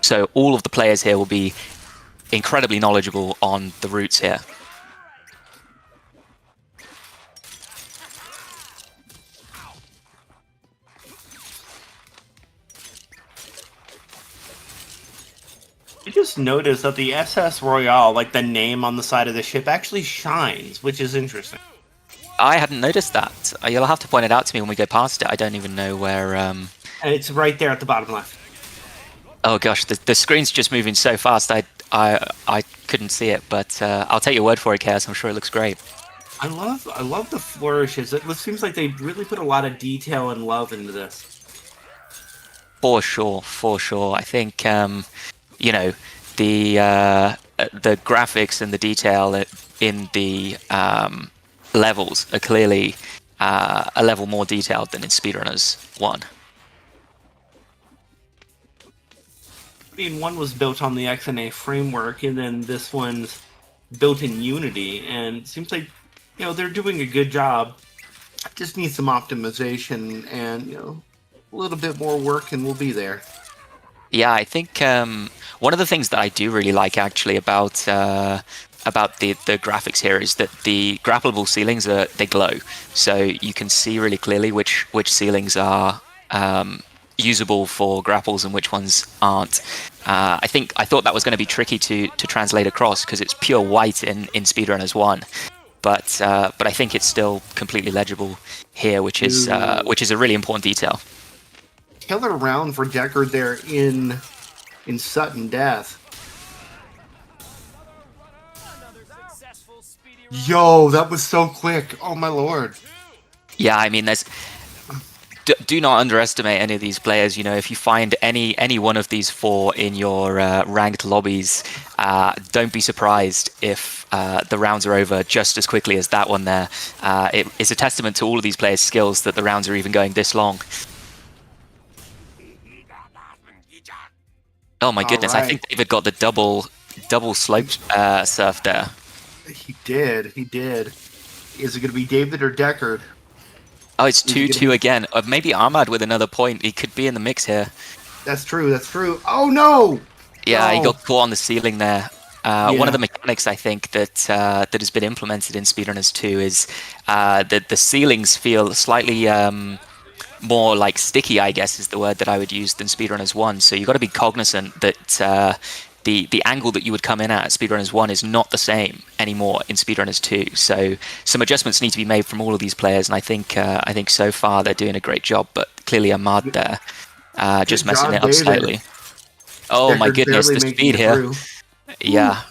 So all of the players here will be incredibly knowledgeable on the routes here. I just noticed that the SS Royale, like the name on the side of the ship, actually shines, which is interesting. I hadn't noticed that. You'll have to point it out to me when we go past it. I don't even know where... And it's right there at the bottom left. Oh gosh, the screen's just moving so fast, I couldn't see it, but I'll take your word for it, Chaos. I'm sure it looks great. I love the flourishes. It seems like they really put a lot of detail and love into this. For sure, for sure. I think you know, the graphics and the detail in the levels are clearly a level more detailed than in SpeedRunners 1. I mean, one was built on the XNA framework, and then this one's built in Unity, and it seems like, you know, they're doing a good job. Just need some optimization and, you know, a little bit more work, and we'll be there. Yeah, I think one of the things that I do really like actually about the graphics here is that the grappleable ceilings they glow, so you can see really clearly which ceilings are usable for grapples and which ones aren't. I thought that was going to be tricky to translate across because it's pure white in SpeedRunners 1, but I think it's still completely legible here, which is a really important detail. Killer round for Deckard there in sudden death. Yo, that was so quick. Oh my lord. Yeah, I mean, do not underestimate any of these players. You know, if you find any one of these four in your ranked lobbies, don't be surprised if the rounds are over just as quickly as that one there. It is a testament to all of these players' skills that the rounds are even going this long. Oh my goodness, right. I think David got the double slope surf there. He did. Is it going to be David or Deckard? Oh, it's 2-2 again. Maybe Ahmad with another point. He could be in the mix here. That's true. Oh no! Yeah, No. he got caught on the ceiling there. Yeah. One of the mechanics I think that has been implemented in SpeedRunners 2 is that the ceilings feel slightly more like sticky, I guess is the word that I would use, than SpeedRunners 1. So you've got to be cognizant that the angle that you would come in at SpeedRunners 1 is not the same anymore in SpeedRunners 2. So some adjustments need to be made from all of these players, and I think so far they're doing a great job. But clearly Ahmad there just Good messing job, it up David. slightly. Oh my Deckard goodness, barely the making speed it here. through. Yeah.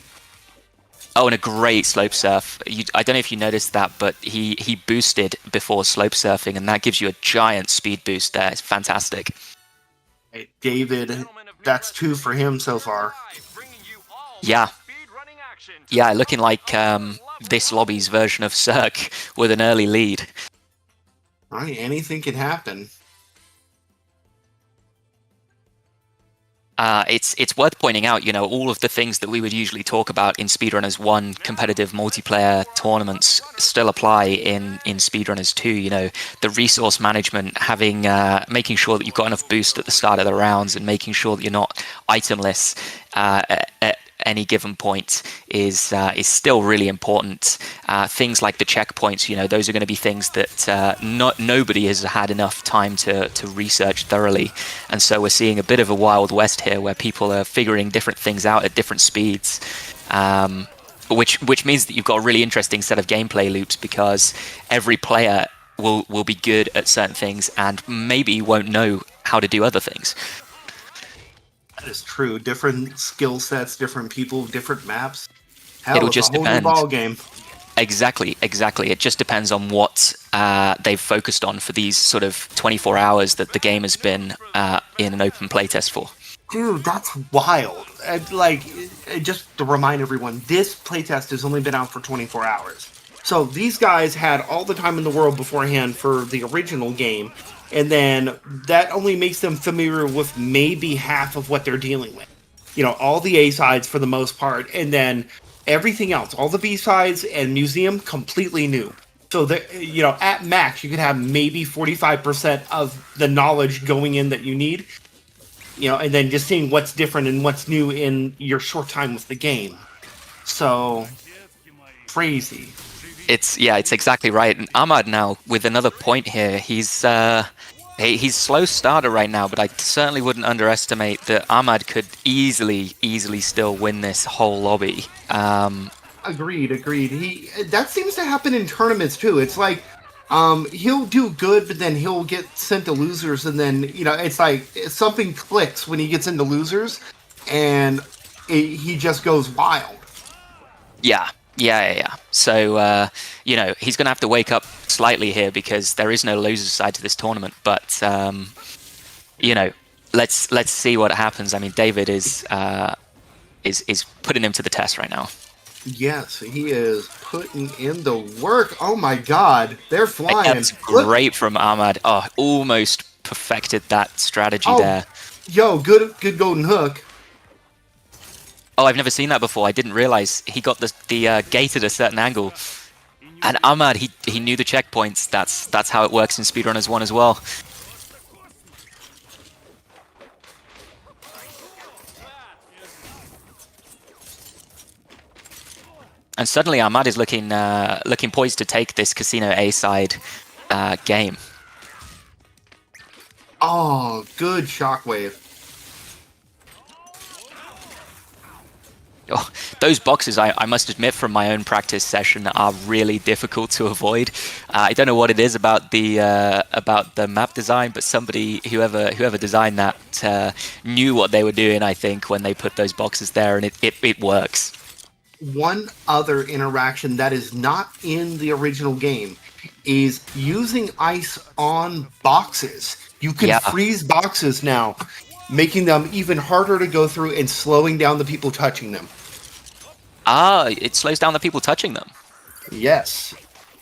Oh, and a great slope surf. I don't know if you noticed that, but he boosted before slope surfing, and that gives you a giant speed boost there. It's fantastic. Hey, David, that's 2 for him so far. Yeah. Yeah, looking like this lobby's version of Cirque with an early lead. All right, anything can happen. It's worth pointing out, you know, all of the things that we would usually talk about in SpeedRunners 1 competitive multiplayer tournaments still apply in SpeedRunners 2. You know, the resource management, making sure that you've got enough boost at the start of the rounds, and making sure that you're not itemless any given point is still really important. Things like the checkpoints, those are going to be things that nobody has had enough time to research thoroughly, and so we're seeing a bit of a wild west here where people are figuring different things out at different speeds. Which means that you've got a really interesting set of gameplay loops, because every player will be good at certain things and maybe won't know how to do other things. That is true. Different skill sets, different people, different maps. Hell, It'll it's just a whole depend. new ball game. Exactly. It just depends on what they've focused on for these sort of 24 hours that the game has been in an open playtest for. Dude, that's wild. Just to remind everyone, this playtest has only been out for 24 hours. So these guys had all the time in the world beforehand for the original game, and then that only makes them familiar with maybe half of what they're dealing with. All the A-sides for the most part, and then everything else, all the B-sides and museum, completely new. So that, at max, you could have maybe 45% of the knowledge going in that you need. And then just seeing what's different and what's new in your short time with the game. So, crazy. It's exactly right. And Ahmad now, with another point here, he's slow starter right now, but I certainly wouldn't underestimate that Ahmad could easily still win this whole lobby. Agreed. That seems to happen in tournaments too. It's like, he'll do good, but then he'll get sent to losers, and then it's like something clicks when he gets into losers, and he just goes wild. Yeah. So he's going to have to wake up slightly here, because there is no loser side to this tournament. But let's see what happens. I mean, David is putting him to the test right now. Yes, he is putting in the work. Oh my God, they're flying. That's great from Ahmad. Oh, almost perfected that strategy there. Yo, good golden hook. Oh, I've never seen that before. I didn't realize he got the gate at a certain angle. And Ahmad, he knew the checkpoints. That's how it works in SpeedRunners 1 as well. And suddenly Ahmad is looking poised to take this Casino A side game. Oh, good shockwave. Oh, those boxes, I must admit, from my own practice session, are really difficult to avoid. I don't know what it is about the map design, but whoever designed that knew what they were doing, I think, when they put those boxes there, and it works. One other interaction that is not in the original game is using ice on boxes. You can freeze boxes now, making them even harder to go through and slowing down the people touching them. It slows down the people touching them. Yes.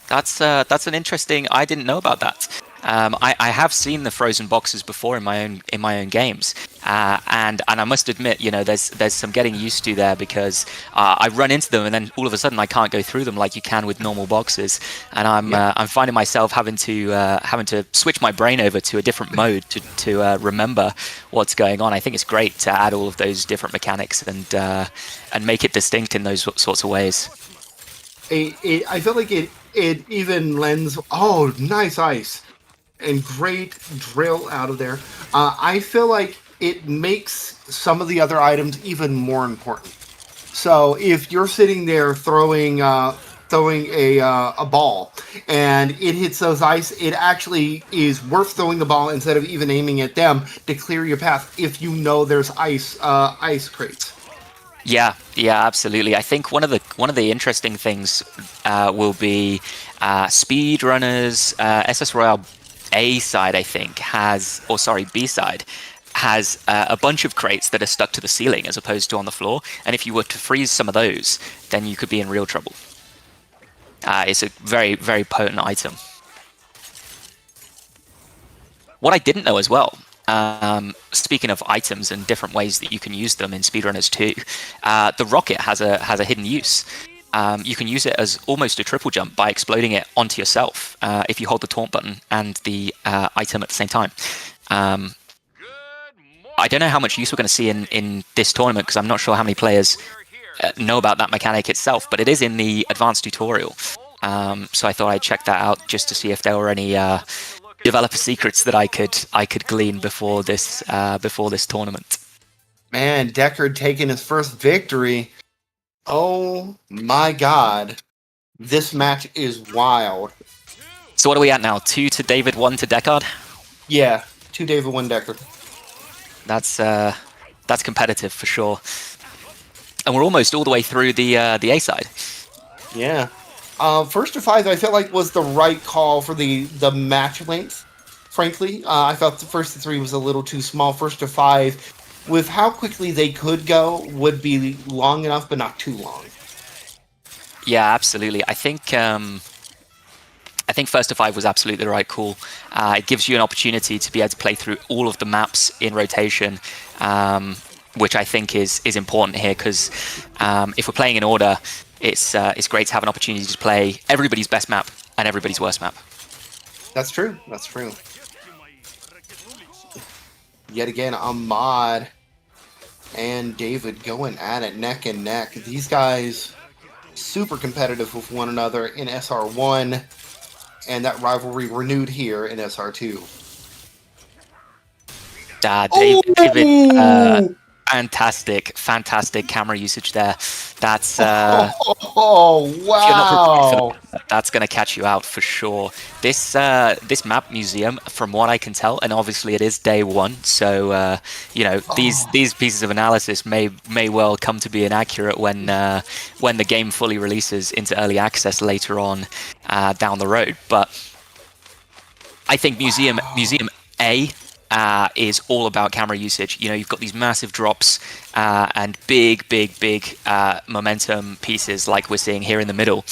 That's an interesting. I didn't know about that. I have seen the frozen boxes before in my own games, and I must admit, there's some getting used to there, because I run into them and then all of a sudden I can't go through them like you can with normal boxes, and I'm finding myself having to switch my brain over to a different mode to remember what's going on. I think it's great to add all of those different mechanics and make it distinct in those sorts of ways. I feel like it even lends. Oh, nice ice. And great drill out of there. I feel like it makes some of the other items even more important. So if you're sitting there throwing a ball and it hits those ice, it actually is worth throwing the ball instead of even aiming at them to clear your path if you know there's ice crates. Yeah, absolutely. I think one of the interesting things will be SpeedRunners SS Royale A side, I think, B side has a bunch of crates that are stuck to the ceiling as opposed to on the floor. And if you were to freeze some of those, then you could be in real trouble. It's a very, very potent item. What I didn't know as well, speaking of items and different ways that you can use them in SpeedRunners 2, the rocket has a hidden use. You can use it as almost a triple jump by exploding it onto yourself if you hold the taunt button and the item at the same time. I don't know how much use we're going to see in this tournament, because I'm not sure how many players know about that mechanic itself, but it is in the advanced tutorial. So I thought I'd check that out just to see if there were any developer secrets that I could glean before this tournament. Man, Deckard taking his first victory. Oh my god. This match is wild. So what are we at now? 2 to David, 1 to Deckard? Yeah, 2 David, 1 Deckard. That's competitive for sure. And we're almost all the way through the A side. Yeah. First to 5, I felt like was the right call for the match length. Frankly, I felt the first to 3 was a little too small. First to 5, with how quickly they could go, would be long enough, but not too long. Yeah, absolutely. I think first to 5 was absolutely the right call. It gives you an opportunity to be able to play through all of the maps in rotation, which I think is important here, because if we're playing in order, it's great to have an opportunity to play everybody's best map and everybody's worst map. That's true. That's true. Yet again, Ahmad and David going at it neck and neck. These guys super competitive with one another in SR1, and that rivalry renewed here in SR2. David, fantastic camera usage there. That's oh wow! That's going to catch you out for sure. This map museum, from what I can tell, and obviously it is day 1, so these pieces of analysis may well come to be inaccurate when the game fully releases into early access later on down the road. But I think Museum A is all about camera usage. You've got these massive drops and big momentum pieces like we're seeing here in the middle.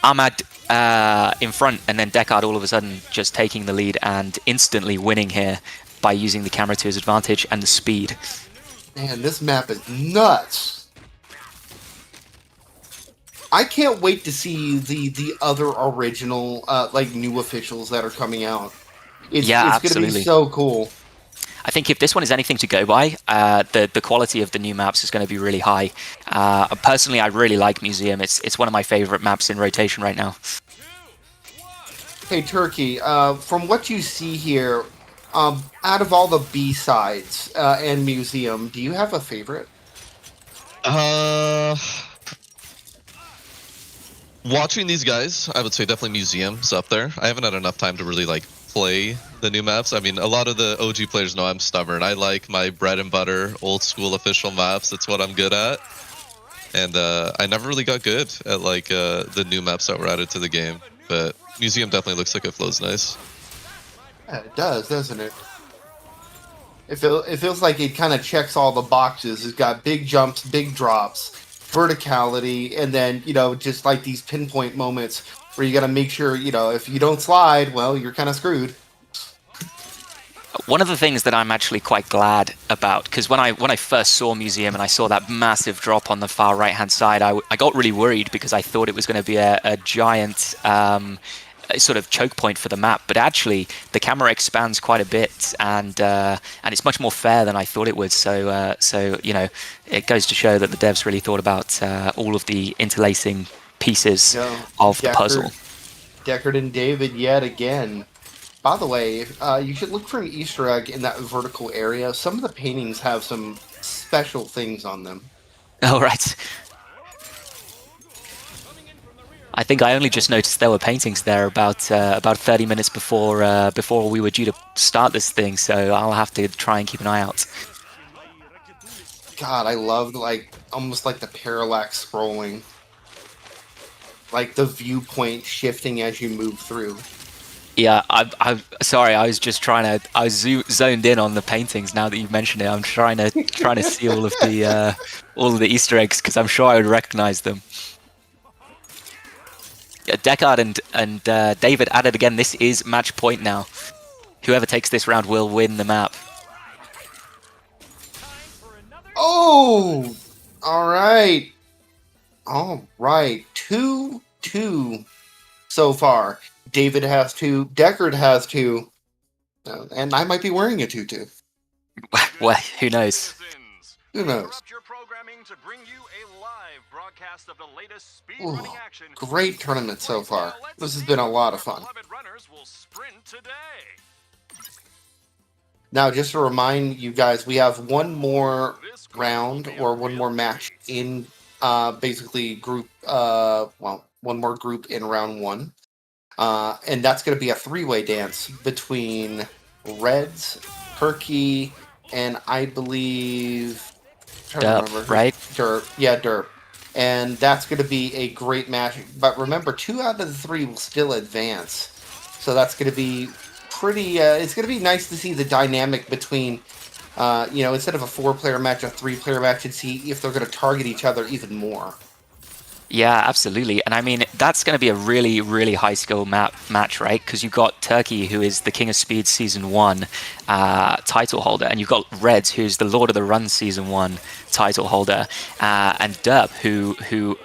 Ahmad in front, and then Deckard all of a sudden just taking the lead and instantly winning here by using the camera to his advantage and the speed. Man, this map is nuts. I can't wait to see the other original new officials that are coming out. It's going to be so cool. I think if this one is anything to go by, the quality of the new maps is going to be really high. Personally, I really like Museum. It's one of my favorite maps in rotation right now. Hey, Turkey, from what you see here, out of all the B-sides and Museum, do you have a favorite? Watching these guys, I would say definitely Museum's up there. I haven't had enough time to really play the new maps. I mean, a lot of the OG players know I'm stubborn. I like my bread and butter, old school official maps. That's what I'm good at. And I never really got good at the new maps that were added to the game. But Museum definitely looks like it flows nice. Yeah, it does, doesn't it? It feels like it kind of checks all the boxes. It's got big jumps, big drops, verticality, and then, just like these pinpoint moments where you got to make sure, if you don't slide, well, you're kind of screwed. One of the things that I'm actually quite glad about, because when I first saw Museum and I saw that massive drop on the far right-hand side, I got really worried because I thought it was going to be a giant sort of choke point for the map. But actually, the camera expands quite a bit, and it's much more fair than I thought it would. So it goes to show that the devs really thought about all of the interlacing pieces of the puzzle. Deckard and David yet again. By the way, you should look for an Easter egg in that vertical area. Some of the paintings have some special things on them. All right. I think I only just noticed there were paintings there about 30 minutes before we were due to start this thing, so I'll have to try and keep an eye out. God, I loved almost like the parallax scrolling. Like the viewpoint shifting as you move through. Yeah, I'm sorry. I was just I was zoned in on the paintings. Now that you've mentioned it, I'm trying to see all of the Easter eggs because I'm sure I would recognize them. Yeah, Deckard and David at it again. This is match point now. Whoever takes this round will win the map. Oh, all right. 2-2 so far. David has 2, Deckard has 2, and I might be wearing a tutu. Well, who knows? Who knows? Interrupt your programming to bring you a live broadcast of the latest Ooh, speedrunning action. great tournament so far. Now let's This has see been a if lot of our fun. beloved runners will sprint today. Now, just to remind you guys, we have one more round or one more match in basically group, one more group in round one. And that's going to be a three-way dance between Reds, Perky, and I believe... Derp, right? Derp. Yeah, Derp. And that's going to be a great match. But remember, 2 out of the 3 will still advance. So that's going to be pretty... it's going to be nice to see the dynamic between, instead of a 4-player match, a 3-player match, and see if they're going to target each other even more. Yeah, absolutely. And I mean, that's going to be a really, really high skill match, right? Because you've got Turkey, who is the King of Speed Season 1 title holder, and you've got Reds, who's the Lord of the Run Season 1 title holder, and Derp, who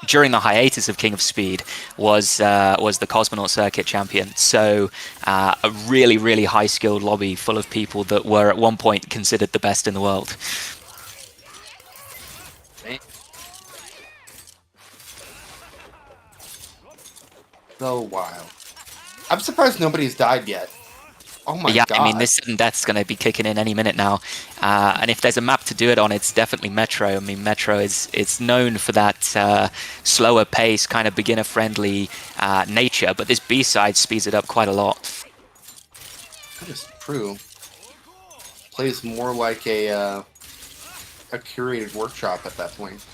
during the hiatus of King of Speed was the Cosmonaut Circuit champion. So a really, really high skilled lobby full of people that were at one point considered the best in the world. So wild. I'm surprised nobody's died yet. Oh my god. I mean, this sudden death's going to be kicking in any minute now. And if there's a map to do it on, it's definitely Metro. I mean, Metro it's known for that slower pace, kind of beginner-friendly nature, but this B-side speeds it up quite a lot. That is true. Plays more like a curated workshop at that point.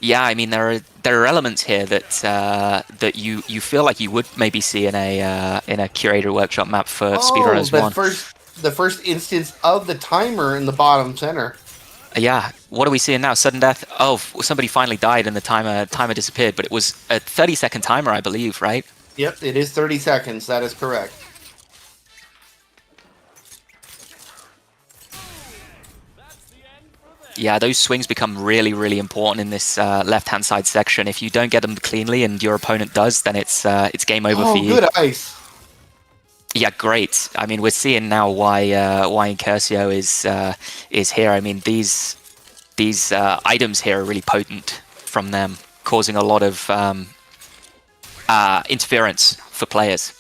Yeah, I mean, there are elements here that you feel like you would maybe see in a curator workshop map for SpeedRunners 1. The first instance of the timer in the bottom center. Yeah, what are we seeing now? Sudden death. Oh, somebody finally died and the timer disappeared, but it was a 30-second timer, I believe, right? Yep, it is 30 seconds. That is correct. Yeah, those swings become really, really important in this left-hand side section. If you don't get them cleanly and your opponent does, then it's game over for you. Oh, good ice. Yeah, great. I mean, we're seeing now why Incursio is here. I mean, these items here are really potent from them, causing a lot of interference for players.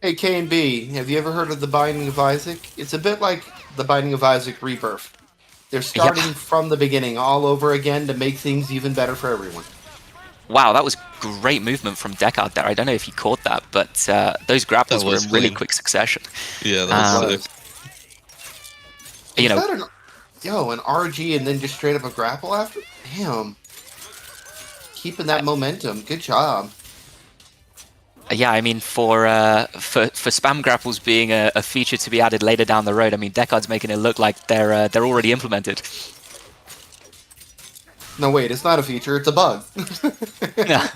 Hey, K and B, have you ever heard of the Binding of Isaac? It's a bit like the Binding of Isaac Rebirth. They're starting from the beginning all over again to make things even better for everyone. Wow, that was great movement from Deckard there. I don't know if you caught that, but those grapples were in really quick succession. Yeah, that was sick. You know, an RG and then just straight up a grapple after? Damn. Keeping that momentum. Good job. Yeah, I mean, for spam grapples being a feature to be added later down the road, I mean, Deckard's making it look like they're already implemented. No, wait, it's not a feature, it's a bug. Yeah.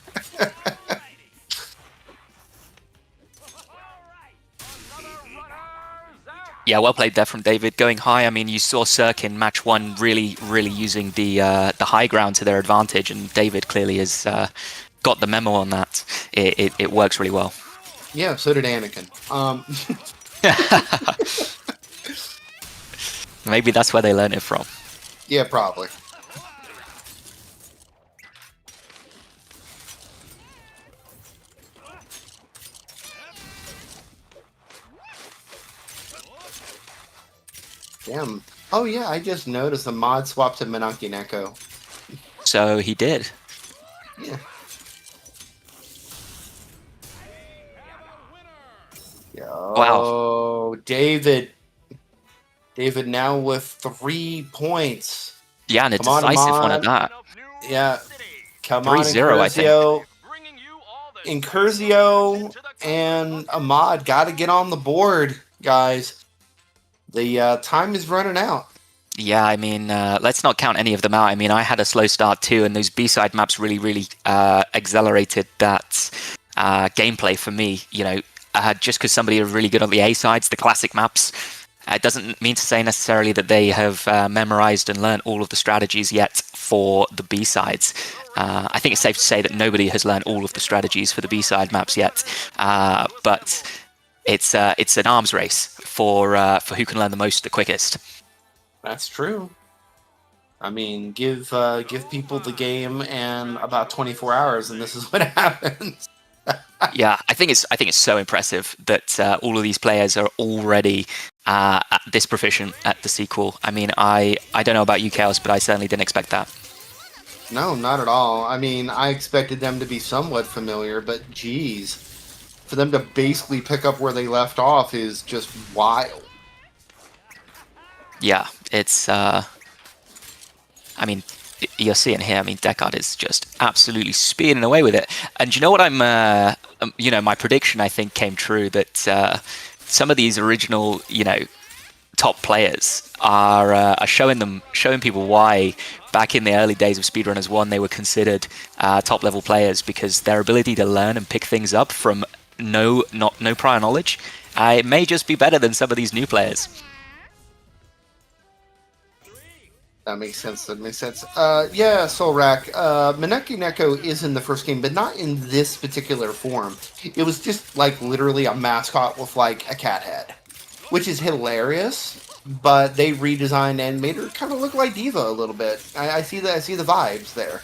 Yeah, well played there from David. Going high, I mean, you saw Cirque in match 1 really, really using the high ground to their advantage, and David clearly has got the memo on that. It works really well. Yeah, so did Anakin. Maybe that's where they learned it from. Yeah, probably. Damn. Oh yeah, I just noticed the mod swapped to Menaki Neko. So he did. Yeah. Yo, Wow. David. David now with 3 points. Yeah, and a Come on, decisive one at Ahmad. that. Yeah. Come on, 3-0, I think. Incursio and Ahmad got to get on the board, guys. The time is running out. Yeah, I mean, let's not count any of them out. I mean, I had a slow start too, and those B-side maps really, really accelerated that gameplay for me. You know, just because somebody is really good on the A-sides, the classic maps, it doesn't mean to say necessarily that they have memorized and learned all of the strategies yet for the B-sides. I think it's safe to say that nobody has learned all of the strategies for the B-side maps yet, but it's an arms race for who can learn the most the quickest. That's true. I mean, give people the game and about 24 hours, and this is what happens. Yeah, I think it's so impressive that all of these players are already this proficient at the sequel. I mean, I don't know about you, Chaos, but I certainly didn't expect that. No, not at all. I mean, I expected them to be somewhat familiar, but geez, for them to basically pick up where they left off is just wild. Yeah, it's. I mean, you're seeing here. I mean, Deckard is just absolutely speeding away with it. And you know what? My prediction I think came true that some of these original, top players are showing people why back in the early days of SpeedRunners 1 they were considered top level players, because their ability to learn and pick things up from no prior knowledge, it may just be better than some of these new players. That makes sense. Yeah, Solrak. Mineki Neko is in the first game, but not in this particular form. It was just like literally a mascot with like a cat head, which is hilarious. But they redesigned and made her kind of look like Diva a little bit. I see that. I see the vibes there.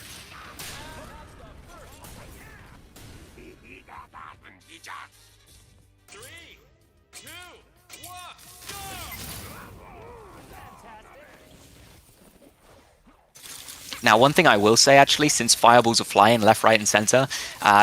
Now, one thing I will say, actually, since fireballs are flying left, right, and center,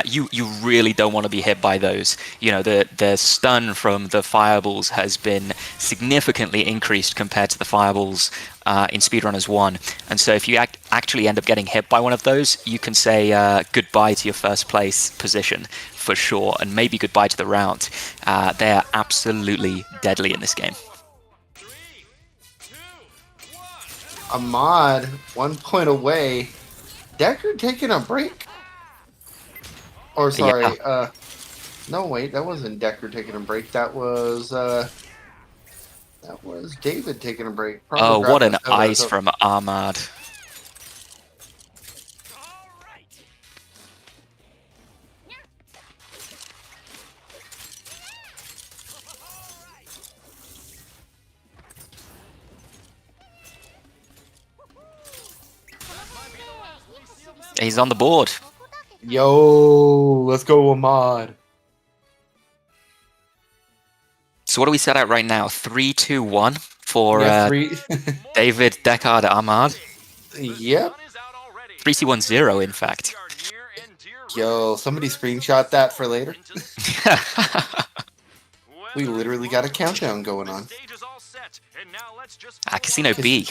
you really don't want to be hit by those. The stun from the fireballs has been significantly increased compared to the fireballs in SpeedRunners 1. And so if you actually end up getting hit by one of those, you can say goodbye to your first place position for sure, and maybe goodbye to the round. They are absolutely deadly in this game. Ahmad, 1 point away. Deckard taking a break? Or sorry, Yeah. No, wait, that wasn't Deckard taking a break. That was David taking a break. Probably what an ice from Ahmad. He's on the board. Yo, let's go, Ahmad. So what do we set out right now? 3-2-1 for David, Deckard, Ahmad. Yep. 3-2-1-0, in fact. Yo, somebody screenshot that for later. We literally got a countdown going on. Casino B.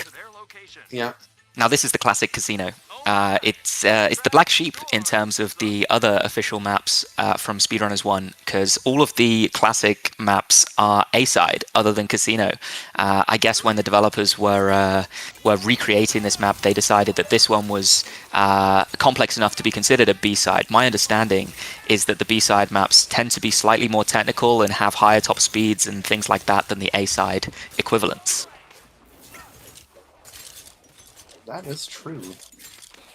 Yeah. Now this is the classic casino. It's the black sheep in terms of the other official maps from SpeedRunners 1, because all of the classic maps are A-side other than casino. I guess when the developers were recreating this map, they decided that this one was complex enough to be considered a B-side. My understanding is that the B-side maps tend to be slightly more technical and have higher top speeds and things like that than the A-side equivalents. That is true.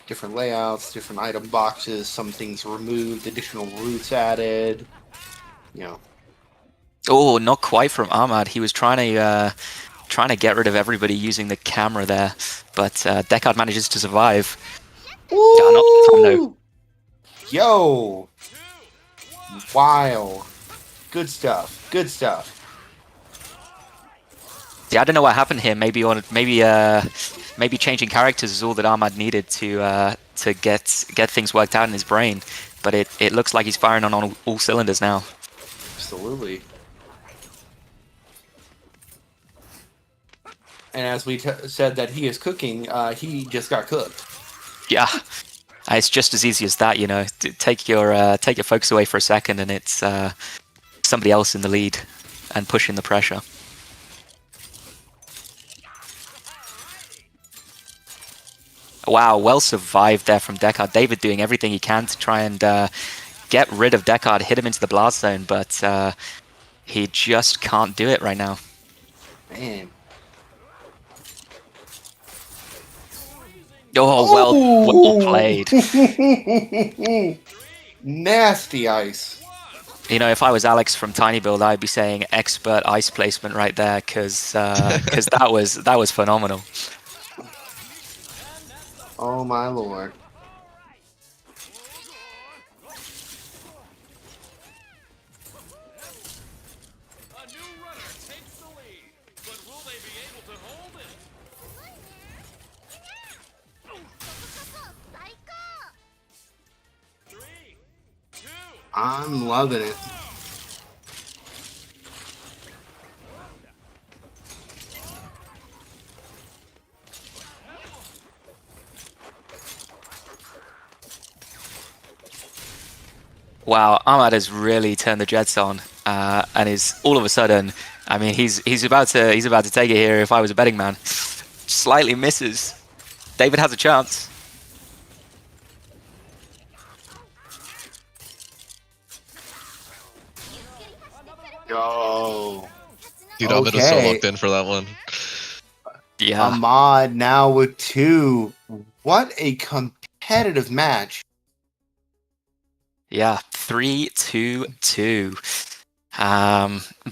Different layouts, different item boxes, some things removed, additional routes added. Oh, not quite from Ahmad. He was trying to get rid of everybody using the camera there, but Deckard manages to survive. Woo! Yo! Wow. Good stuff. Good stuff. Yeah, I don't know what happened here. Maybe changing characters is all that Ahmad needed to get things worked out in his brain. But it looks like he's firing on all cylinders now. Absolutely. And as we said that he is cooking, he just got cooked. Yeah, it's just as easy as that. Take your focus away for a second, and it's somebody else in the lead and pushing the pressure. Wow, well survived there from Deckard. David doing everything he can to try and get rid of Deckard, hit him into the blast zone, but he just can't do it right now. Man. Oh, well played. Nasty ice. You know, if I was Alex from Tiny Build, I'd be saying expert ice placement right there, because that was phenomenal. Oh my lord. I'm loving it. Wow, Ahmad has really turned the jets on, and is all of a sudden. I mean, he's about to take it here. If I was a betting man, slightly misses. David has a chance. Yo. Dude, Ahmed is so Okay. locked in for that one. Yeah, Ahmad now with 2. What a competitive match. yeah, 3-2-2.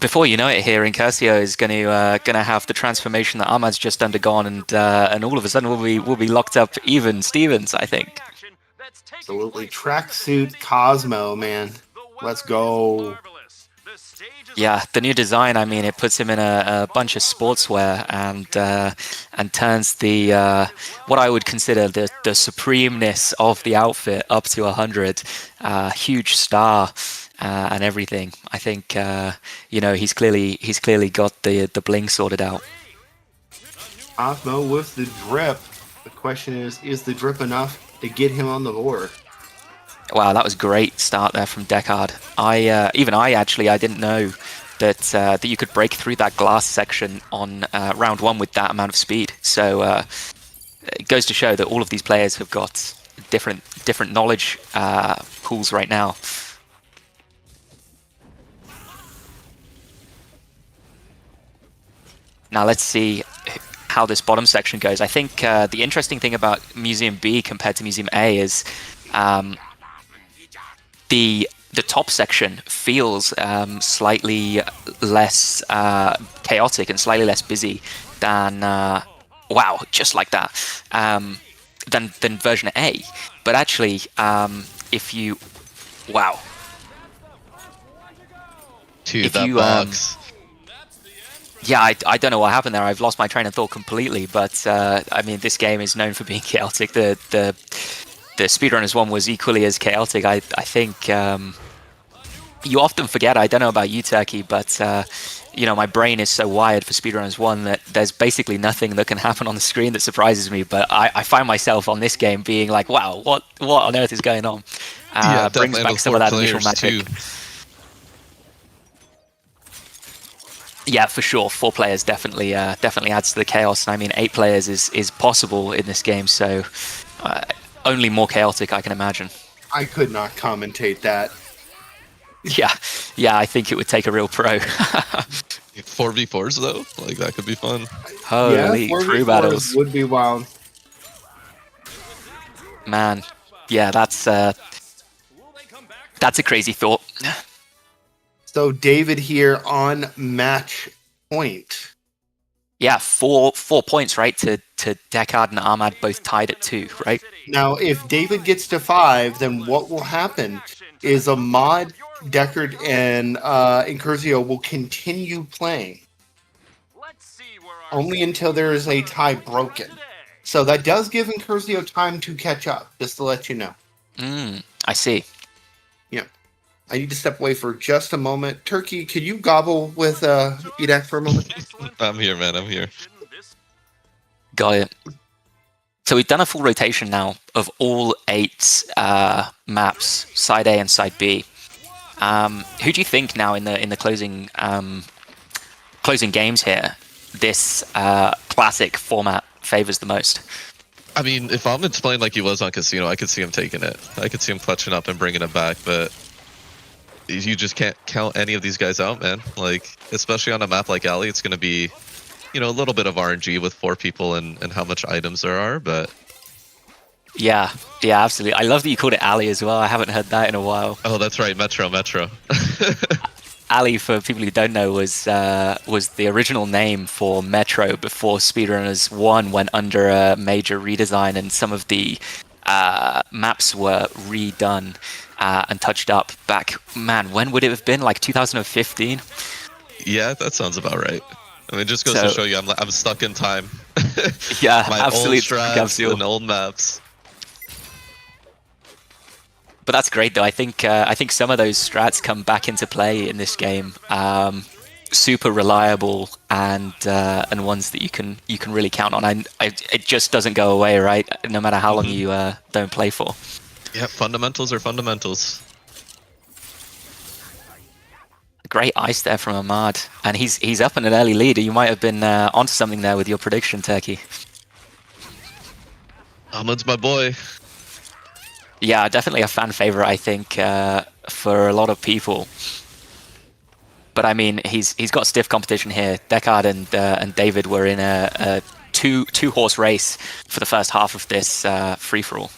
Before you know it, here Incursio is gonna have the transformation that Ahmad's just undergone, and all of a sudden we'll be locked up even Stevens, I think. Absolutely. Tracksuit Cosmo, man. Let's go. Yeah, the new design. I mean, it puts him in a bunch of sportswear and turns the what I would consider the supremeness of the outfit up to 100. Huge star and everything. I think you know, he's clearly got the bling sorted out. Cosmo with the drip. The question is the drip enough to get him on the board? Wow, that was great start there from Deckard. I didn't know that you could break through that glass section on round 1 with that amount of speed. So it goes to show that all of these players have got different knowledge pools right now. Now let's see how this bottom section goes. I think the interesting thing about Museum B compared to Museum A is the top section feels slightly less chaotic and slightly less busy than wow, just like that, than version A. But actually, if you wow, Dude, if that you box. yeah, I don't know what happened there. I've lost my train of thought completely. But I mean, this game is known for being chaotic. The SpeedRunners one was equally as chaotic. I think you often forget. I don't know about you, Turkey, but you know, my brain is so wired for SpeedRunners 1 that there's basically nothing that can happen on the screen that surprises me. But I find myself on this game being like, wow, what on earth is going on? Yeah, brings back some of that initial magic. Too. Yeah, for sure. 4 players definitely adds to the chaos. And I mean, 8 players is possible in this game, so only more chaotic, I can imagine. I could not commentate that. Yeah, I think it would take a real pro. 4v4s though, like that could be fun. Holy crew 4v4s battles, would be wild. man. Yeah, that's a crazy thought. So David here on match point. Yeah, 4 points, right? To Deckard and Ahmad both tied at 2, right? Now, if David gets to 5, then what will happen is Ahmad, Deckard, and Incursio will continue playing only until there is a tie broken. So that does give Incursio time to catch up, just to let you know. I see. Yeah. I need to step away for just a moment. Turkey, could you gobble with Edak for a moment? I'm here, man. I'm here. Got it. So we've done a full rotation now of all 8 maps, side A and side B. Who do you think now in the closing games here, this classic format favors the most? I mean, if Ahmed's playing like he was on Casino, I could see him taking it. I could see him clutching up and bringing it back, but you just can't count any of these guys out, man. Like, especially on a map like Alley, it's going to be, you know, a little bit of RNG with 4 people and how much items there are, but... Yeah, absolutely. I love that you called it Alley as well. I haven't heard that in a while. Oh, that's right, Metro. Ali, for people who don't know, was the original name for Metro before SpeedRunners 1 went under a major redesign, and some of the maps were redone and touched up back. Man, when would it have been? Like 2015? Yeah, that sounds about right. I mean, it just goes to show you I'm stuck in time. Yeah, My absolutely. old strats and old maps. But that's great, though. I think some of those strats come back into play in this game. Super reliable and ones that you can really count on. It just doesn't go away, right? No matter how long you don't play for. Yeah, fundamentals are fundamentals. Great ice there from Ahmad, and he's up in an early lead. You might have been onto something there with your prediction, Turkey. Ahmad's my boy. Yeah, definitely a fan favorite, I think, for a lot of people. But I mean, he's got stiff competition here. Deckard and David were in a two-horse race for the first half of this free-for-all.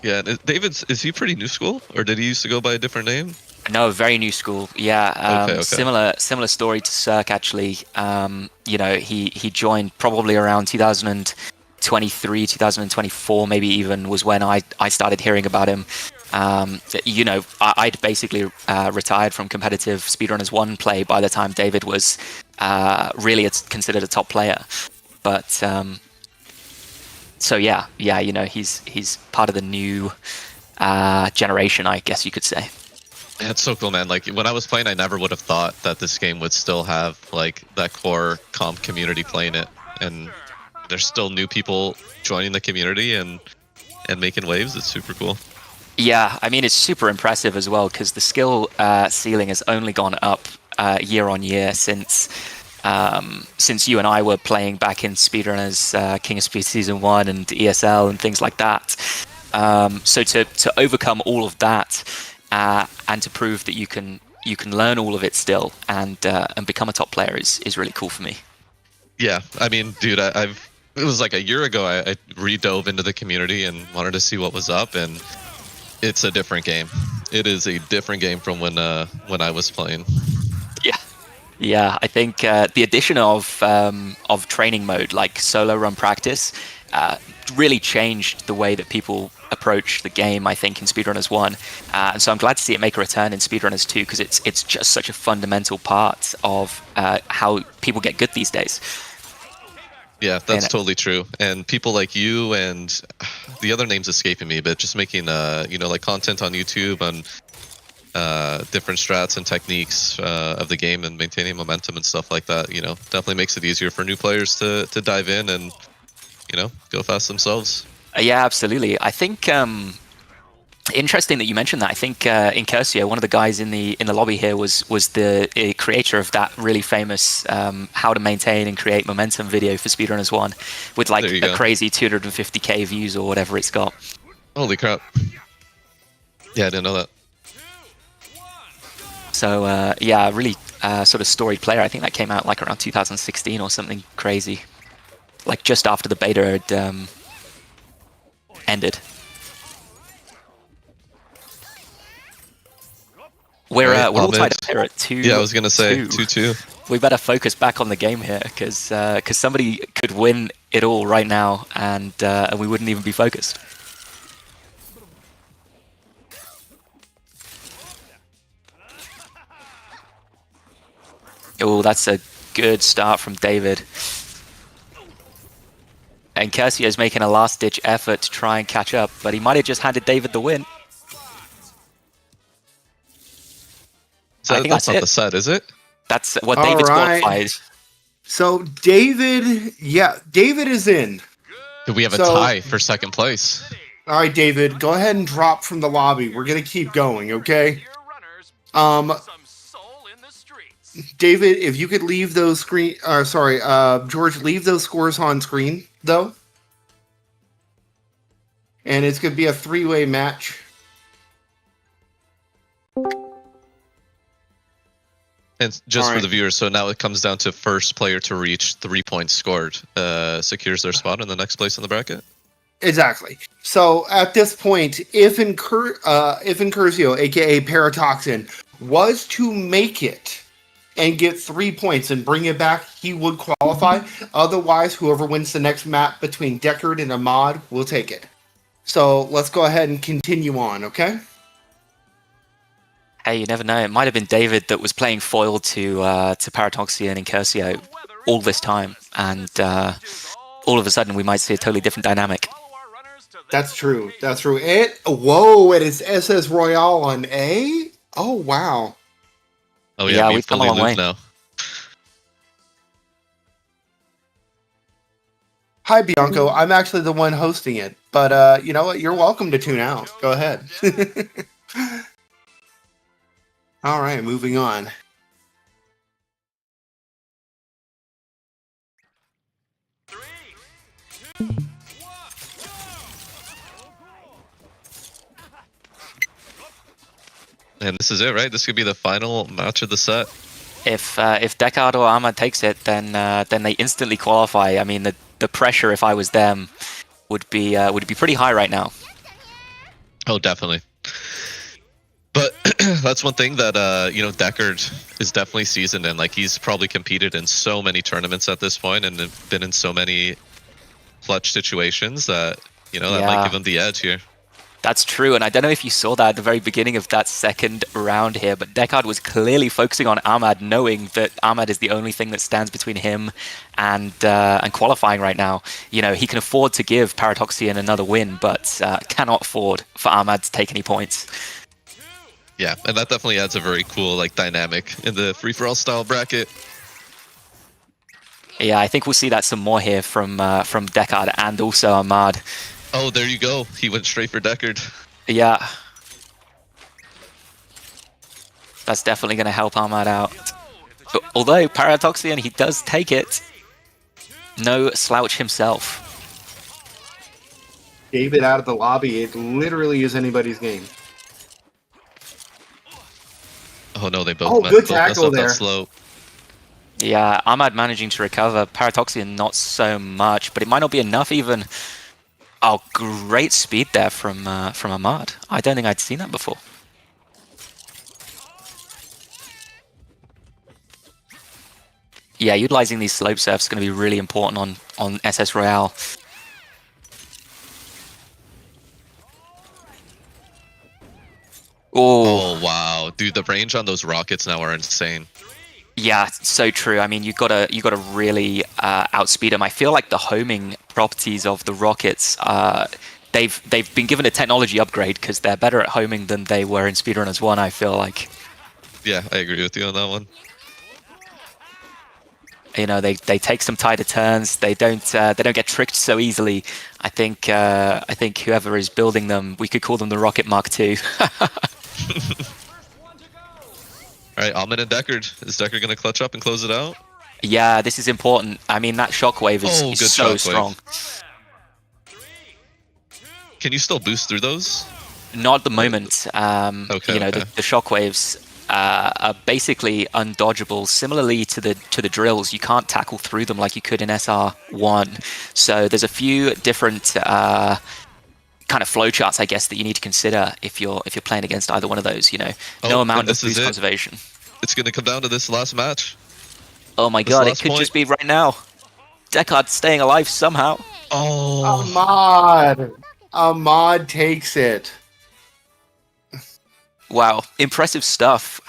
Yeah, is he pretty new school, or did he used to go by a different name? No, very new school. Yeah, okay. Similar story to Cirque, actually. You know, he joined probably around 2023, 2024, maybe even was when I started hearing about him. You know, I'd basically retired from competitive SpeedRunners 1 play by the time David was really considered a top player. But so yeah, you know, he's part of the new generation, I guess you could say. Yeah, it's so cool, man. Like, when I was playing, I never would have thought that this game would still have, like, that core comp community playing it. And there's still new people joining the community and making waves. It's super cool. Yeah, I mean, it's super impressive as well, because the skill ceiling has only gone up year on year since you and I were playing back in SpeedRunners King of Speed Season 1 and ESL and things like that. So to overcome all of that and to prove that you can learn all of it still and become a top player is really cool for me. Yeah, I mean, dude, it was like a year ago I re-dove into the community and wanted to see what was up, and it's a different game. It is a different game from when I was playing. Yeah, I think the addition of training mode, like solo run practice, really changed the way that people approach the game, I think, in SpeedRunners 1. And so I'm glad to see it make a return in SpeedRunners 2, because it's just such a fundamental part of how people get good these days. Yeah, that's totally true. And people like you and the other name's escaping me, but just making you know, like content on YouTube on different strats and techniques of the game and maintaining momentum and stuff like that, you know, definitely makes it easier for new players to dive in and, you know, go fast themselves. Yeah, absolutely. I think interesting that you mentioned that. I think Incursio, one of the guys in the lobby here, was the creator of that really famous how to maintain and create momentum video for SpeedRunners 1 with like a crazy 250k views or whatever it's got. Holy crap. Yeah, I didn't know that. So yeah, really sort of storied player. I think that came out like around 2016 or something crazy, like just after the beta had ended. We're all tied up here at 2. Yeah, I was gonna say 2-2. We better focus back on the game here, because somebody could win it all right now, and we wouldn't even be focused. Oh, that's a good start from David. And Cursio's making a last-ditch effort to try and catch up, but he might have just handed David the win. So that's not the set, is it? That's what David's qualified. So David is in. Do we have a tie for second place? All right, David, go ahead and drop from the lobby. We're gonna keep going, okay? David, if you could leave those screen, George, leave those scores on screen though. And it's gonna be a 3-way match. And just for the viewers, so now it comes down to first player to reach 3 points scored secures their spot in the next place in the bracket. Exactly. So at this point, if Incursio, aka Paratoxin, was to make it and get 3 points and bring it back, he would qualify. Otherwise, whoever wins the next map between Deckard and Ahmad will take it. So let's go ahead and continue on, okay? Hey, you never know. It might have been David that was playing foil to Paradoxian and Curcio all this time, and all of a sudden we might see a totally different dynamic. That's true. That's true. Whoa, it is SS Royale on A? Oh, wow. Oh Yeah, we we've come a fully long way. looped now. Hi, Bianco. I'm actually the one hosting it, but you know what? You're welcome to tune out. Go ahead. All right, moving on. And this is it, right? This could be the final match of the set. If Deckard or Ahmad takes it, then they instantly qualify. I mean, the pressure, if I was them, would be pretty high right now. Oh, definitely. But that's one thing that Deckard is definitely seasoned in. Like, he's probably competed in so many tournaments at this point and been in so many clutch situations that that might give him the edge here. That's true, and I don't know if you saw that at the very beginning of that second round here, but Deckard was clearly focusing on Ahmad, knowing that Ahmad is the only thing that stands between him and qualifying right now. You know, he can afford to give Paradoxian another win, but cannot afford for Ahmad to take any points. Yeah, and that definitely adds a very cool dynamic in the free-for-all style bracket. Yeah, I think we'll see that some more here from Deckard and also Ahmad. Oh, there you go. He went straight for Deckard. Yeah. That's definitely going to help Ahmad out. But although Paradoxian, he does take it. No slouch himself. David out of the lobby. It literally is anybody's game. Oh no, they both Oh, good both messed tackle up there. that slow. Yeah, Ahmad managing to recover. Paradoxian not so much, but it might not be enough even. Oh, great speed there from Ahmad. I don't think I'd seen that before. Yeah, utilizing these slope surfs is going to be really important on SS Royale. Oh wow, dude, the range on those rockets now are insane. Yeah, so true. I mean, you gotta really outspeed them. I feel like the homing properties of the rockets, they've been given a technology upgrade because they're better at homing than they were in SpeedRunners 1. I feel like. Yeah, I agree with you on that one. You know, they take some tighter turns. They don't get tricked so easily. I think whoever is building them, we could call them the Rocket Mark II. All right, Ahmad and Deckard. Is Deckard going to clutch up and close it out? Yeah, this is important. I mean, that shockwave is good so shockwave. strong. Can you still boost through those? Not at the moment. Okay, The shockwaves are basically undodgeable. Similarly to the drills, you can't tackle through them like you could in SR1. So there's a few different kind of flowcharts, I guess, that you need to consider if you're playing against either one of those. You know, no amount of boost conservation. It's going to come down to this last match. Oh my god, it could just be right now. Deckard staying alive somehow. Oh, Ahmad takes it. Wow, impressive stuff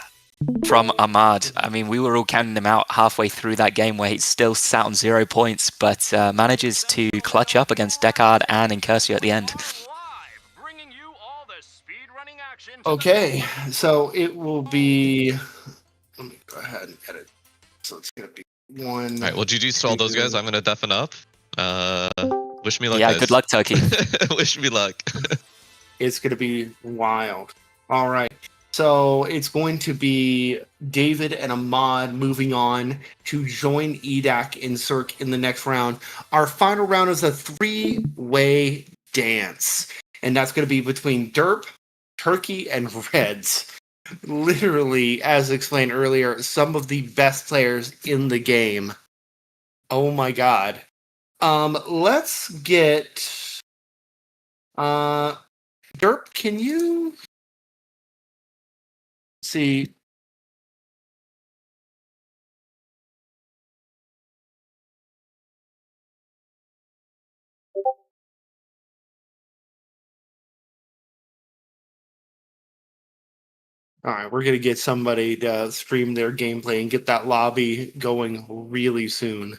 from Ahmad. I mean, we were all counting him out halfway through that game where he still sat on 0 points, but manages to clutch up against Deckard and Incursio at the end. Okay, so it will be. Let me go ahead and edit. So it's gonna be one. all right. Well, GG's to all those guys. I'm going to deafen up. Wish me luck. Yeah, guys. good luck, Turkey. Wish me luck. It's gonna be wild. All right. So it's going to be David and Ahmad moving on to join EDAC and Cirque in the next round. Our final round is a 3-way dance. And that's going to be between Derp, Turkey, and Reds. Literally, as explained earlier, some of the best players in the game. Oh my god. Let's get Derp, can you see All right, we're gonna get somebody to stream their gameplay and get that lobby going really soon.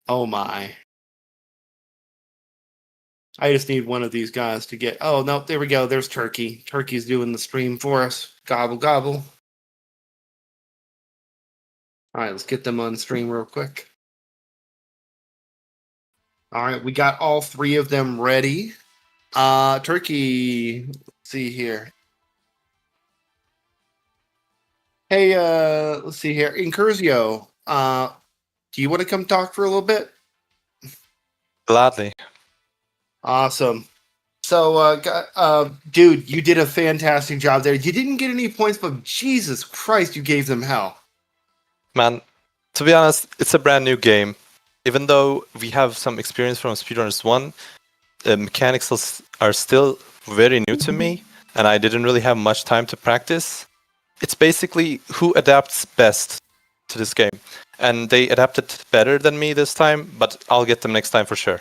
Oh my. I just need one of these guys to get... Oh, no, there we go. There's Turkey. Turkey's doing the stream for us. Gobble, gobble. All right, let's get them on stream real quick. All right, we got all three of them ready. Turkey, let's see here. Hey, let's see here. Incursio, do you want to come talk for a little bit? Gladly. Awesome. So, dude, you did a fantastic job there. You didn't get any points, but Jesus Christ, you gave them hell. Man, to be honest, it's a brand new game. Even though we have some experience from SpeedRunners 1, the mechanics are still very new to me, and I didn't really have much time to practice. It's basically who adapts best to this game. And they adapted better than me this time, but I'll get them next time for sure.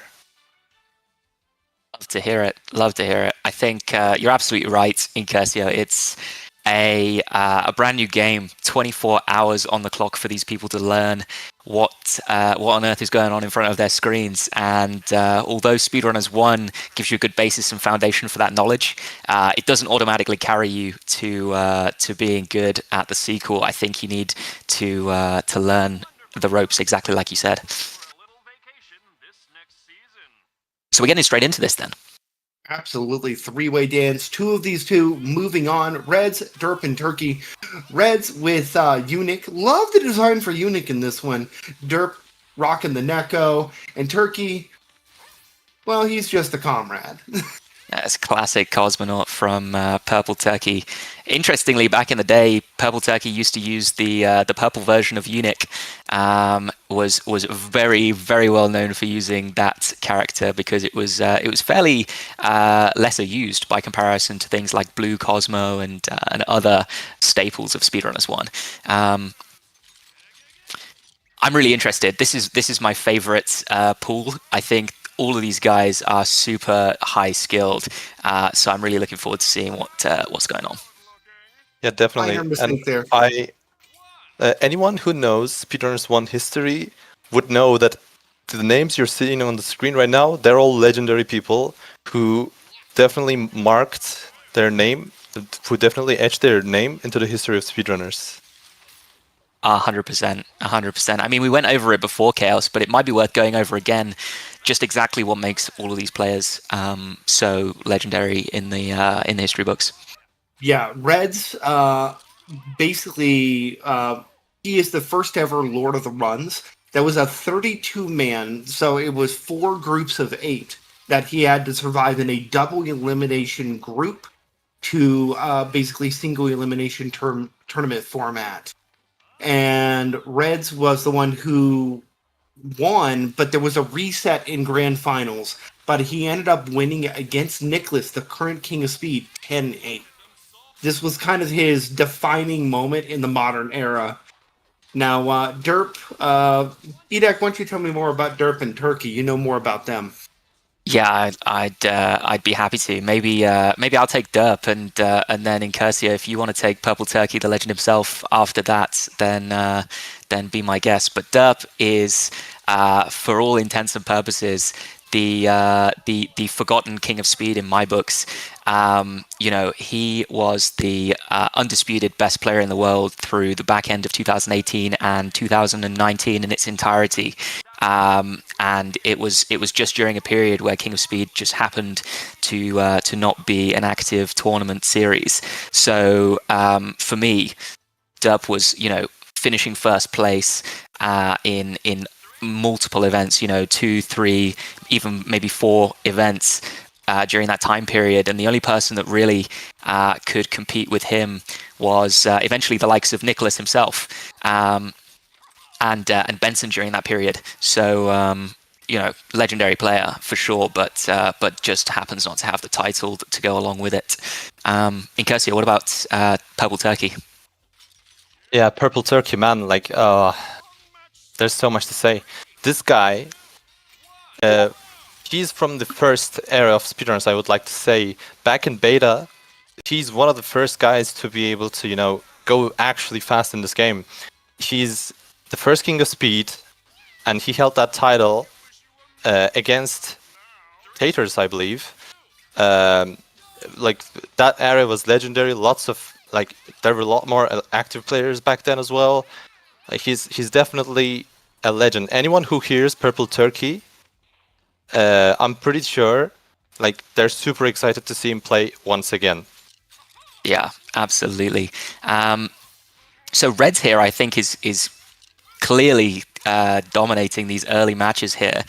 Love to hear it. Love to hear it. I think you're absolutely right, Incursio. It's a brand new game, 24 hours on the clock for these people to learn what on earth is going on in front of their screens. And although SpeedRunners 1 gives you a good basis and foundation for that knowledge, it doesn't automatically carry you to being good at the sequel. I think you need to learn the ropes exactly like you said. So we're getting straight into this then. Absolutely. Three-way dance. Two of these two moving on. Reds, Derp, and Turkey. Reds with Eunuch. Love the design for Eunuch in this one. Derp rocking the Neko. And Turkey, well, he's just a comrade. That's a classic cosmonaut from Purple Turkey. Interestingly, back in the day, Purple Turkey used to use the purple version of Eunuch. Was very, very well known for using that character because it was fairly lesser used by comparison to things like Blue Cosmo and other staples of SpeedRunners 1. I'm really interested. This is my favorite pool. I think all of these guys are super high skilled, so I'm really looking forward to seeing what's going on. Yeah, definitely. Minor mistake there. Anyone who knows SpeedRunners 1 history would know that the names you're seeing on the screen right now, they're all legendary people who definitely marked their name, who definitely etched their name into the history of speedrunners. 100%. I mean, we went over it before Chaos, but it might be worth going over again. Just exactly what makes all of these players so legendary in the history books. Yeah, Reds, basically, he is the first ever Lord of the Runs. That was a 32-man, so it was 4 groups of 8 that he had to survive in a double elimination group to basically single elimination tournament format. And Reds was the one who won, but there was a reset in grand finals. But he ended up winning against Nicholas, the current King of Speed, 10-8. This was kind of his defining moment in the modern era. Now, Derp, Edek, why don't you tell me more about Derp and Turkey? You know more about them. Yeah, I'd be happy to. Maybe I'll take Derp, and then Incursio, if you want to take Purple Turkey, the legend himself, after that, then be my guest. But Derp is, for all intents and purposes, the forgotten King of Speed in my books. He was the undisputed best player in the world through the back end of 2018 and 2019 in its entirety. And it was just during a period where King of Speed just happened to not be an active tournament series. So for me, Derp was finishing first place in multiple events, 2, 3, even maybe 4 events during that time period, and the only person that really could compete with him was eventually the likes of Nicholas himself. And Benson during that period. So legendary player for sure, but just happens not to have the title to go along with it. Incursio, what about Purple Turkey? Yeah, Purple Turkey, man. There's so much to say. This guy, he's from the first era of speedrunners. I would like to say back in beta, he's one of the first guys to be able to, go actually fast in this game. He's the first king of speed, and he held that title against Taters, I believe. Like that area was legendary. Lots of there were a lot more active players back then as well. Like he's definitely a legend. Anyone who hears Purple Turkey, I'm pretty sure they're super excited to see him play once again. Yeah, absolutely. So Reds here, I think, is clearly dominating these early matches here.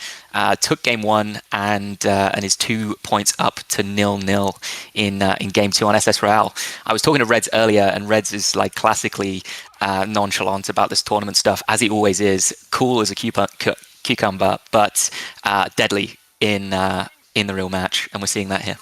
Took game 1 and is 2 points up to 0-0 in game 2 on SS Royale. I was talking to Reds earlier, and Reds is classically nonchalant about this tournament stuff, as he always is. Cool as a cucumber, but deadly in the real match, and we're seeing that here.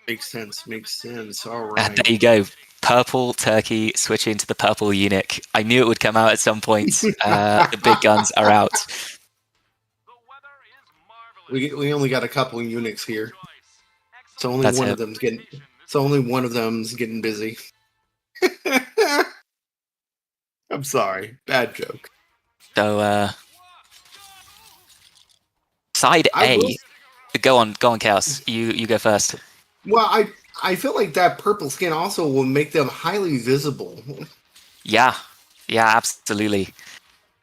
Makes sense. All right. There you go. Purple Turkey switching to the purple eunuch. I knew it would come out at some point. The big guns are out. We only got a couple of eunuchs here, so only That's one it. of them's getting. So only one of them's getting busy. I'm sorry, bad joke. So side A. Go on, Chaos. You go first. Well, I feel like that purple skin also will make them highly visible. Yeah, absolutely.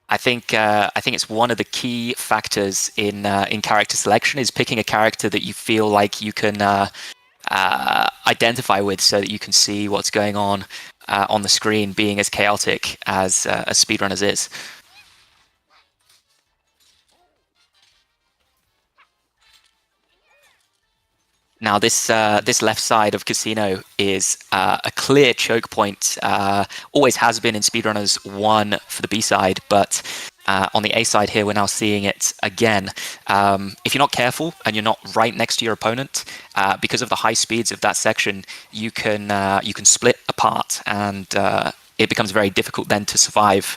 I think it's one of the key factors in character selection is picking a character that you feel like you can identify with, so that you can see what's going on the screen, being as chaotic as SpeedRunners is. Now, this left side of Casino is a clear choke point. Always has been in Speedrunners 1 for the B side, but on the A side here, we're now seeing it again. If you're not careful and you're not right next to your opponent, because of the high speeds of that section, you can split apart, and it becomes very difficult then to survive.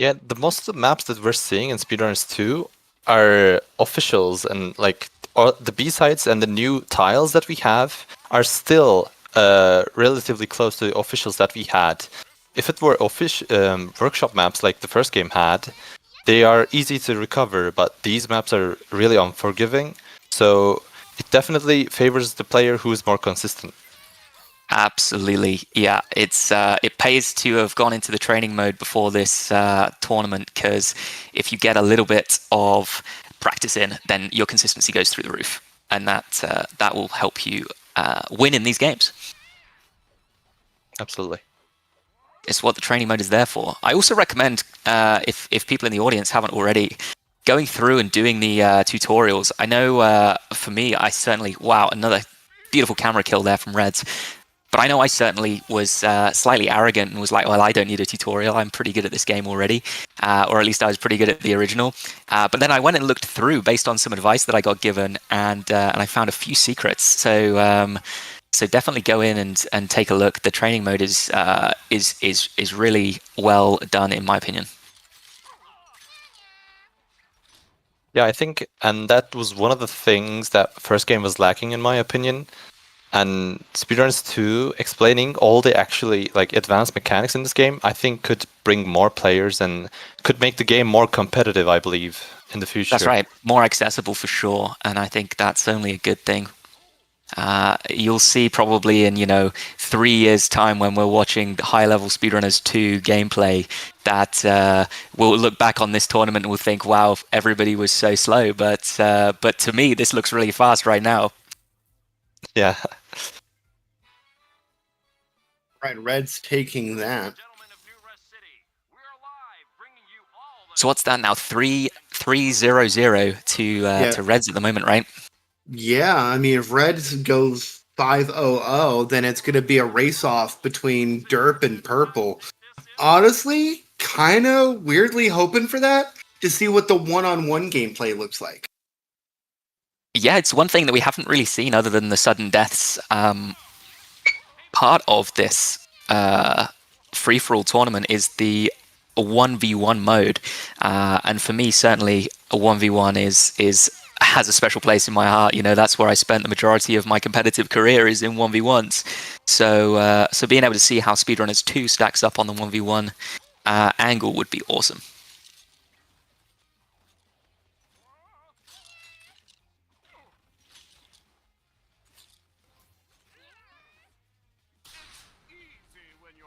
Yeah, most of the maps that we're seeing in Speedrunners 2 are officials, and the B-sides and the new tiles that we have are still relatively close to the officials that we had. If it were workshop maps like the first game had, they are easy to recover, but these maps are really unforgiving, so it definitely favors the player who is more consistent. Absolutely, yeah. It pays to have gone into the training mode before this tournament, because if you get a little bit of practice in, then your consistency goes through the roof, and that will help you win in these games. Absolutely, it's what the training mode is there for. I also recommend, if people in the audience haven't already, going through and doing the tutorials. I know for me, I certainly another beautiful camera kill there from Reds. But I know I certainly was slightly arrogant and was like, well, I don't need a tutorial. I'm pretty good at this game already. Or at least I was pretty good at the original. But then I went and looked through based on some advice that I got given, and I found a few secrets. So definitely go in and take a look. The training mode is really well done, in my opinion. Yeah, I think, and that was one of the things that first game was lacking, in my opinion. And Speedrunners 2 explaining all the actually advanced mechanics in this game, I think could bring more players and could make the game more competitive, I believe, in the future. That's right, more accessible for sure, and I think that's only a good thing. You'll see probably in 3 years' time, when we're watching high-level Speedrunners 2 gameplay, that we'll look back on this tournament and we'll think, wow, everybody was so slow. But to me, this looks really fast right now. Yeah. Right, Red's taking that. So what's that now? 3-0-0 to Reds at the moment, right? Yeah, I mean, if Reds goes 5-0-0, then it's going to be a race-off between Derp and Purple. Honestly, kind of weirdly hoping for that, to see what the one-on-one gameplay looks like. Yeah, it's one thing that we haven't really seen other than the sudden deaths part of this free-for-all tournament is the a 1v1 mode. And for me, certainly a 1v1 has a special place in my heart. You know, that's where I spent the majority of my competitive career, is in 1v1s. So being able to see how SpeedRunners 2 stacks up on the 1v1 angle would be awesome.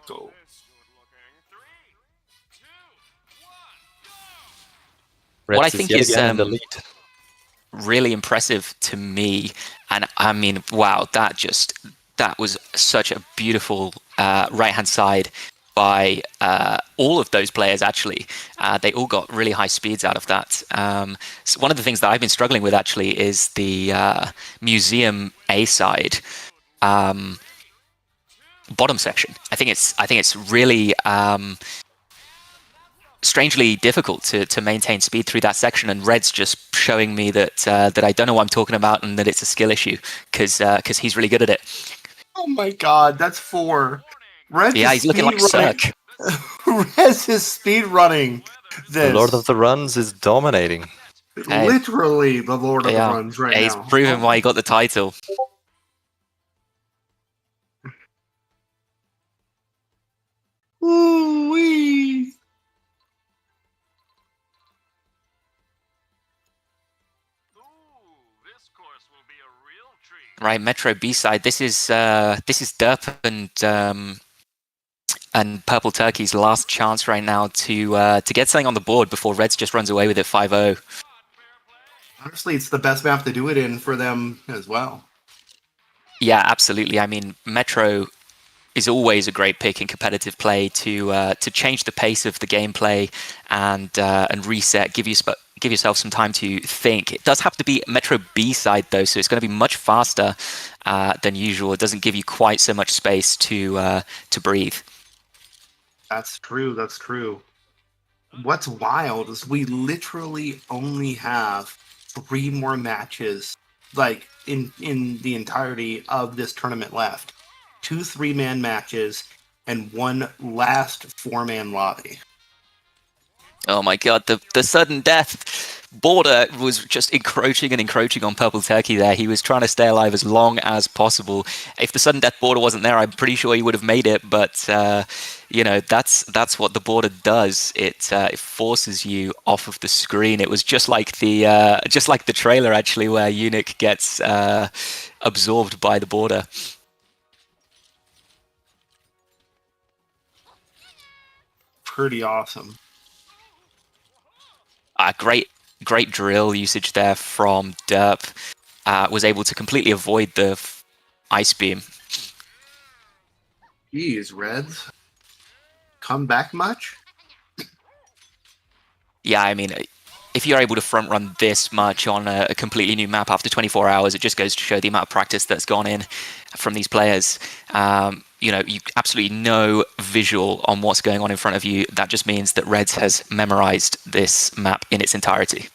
Go. What I Reds is think yet is again in the lead. really impressive to me, and I mean, wow, that was such a beautiful right-hand side by all of those players, actually. They all got really high speeds out of that. So one of the things that I've been struggling with, actually, is the museum A side bottom section. I think it's really strangely difficult to maintain speed through that section, and Red's just showing me that I don't know what I'm talking about, and that it's a skill issue, because he's really good at it. Oh my god, that's 4. Reds Yeah, is he's looking like speedrunning- Cirque. Reds is speedrunning The this. Lord of the Runs is dominating. Hey. Literally the Lord of the Runs right He's now. proven why he got the title. Ooh-wee. This course will be a real treat. Right, Metro B side. This is Derp and Purple Turkey's last chance right now to get something on the board before Reds just runs away with it 5-0. Honestly, it's the best map to do it in for them as well. Yeah, absolutely. I mean, Metro is always a great pick in competitive play to change the pace of the gameplay and reset, give yourself some time to think. It does have to be Metro B side though, so it's going to be much faster than usual. It doesn't give you quite so much space to breathe. That's true. That's true. What's wild is we literally only have 3 more matches, like in the entirety of this tournament left. 2 3-man matches and 1 last 4-man lobby. Oh my god, the sudden death border was just encroaching on Purple Turkey there. He was trying to stay alive as long as possible. If the sudden death border wasn't there, I'm pretty sure he would have made it, but you know, that's what the border does. It forces you off of the screen. It was just like the trailer, actually, where Eunuch gets absorbed by the border. Pretty awesome. Great drill usage there from Derp. Was able to completely avoid the ice beam. Jeez, Reds. Come back much? Yeah, I mean, if you're able to front run this much on a completely new map after 24 hours, it just goes to show the amount of practice that's gone in from these players. You know, you absolutely no visual on what's going on in front of you. That just means that Reds has memorized this map in its entirety.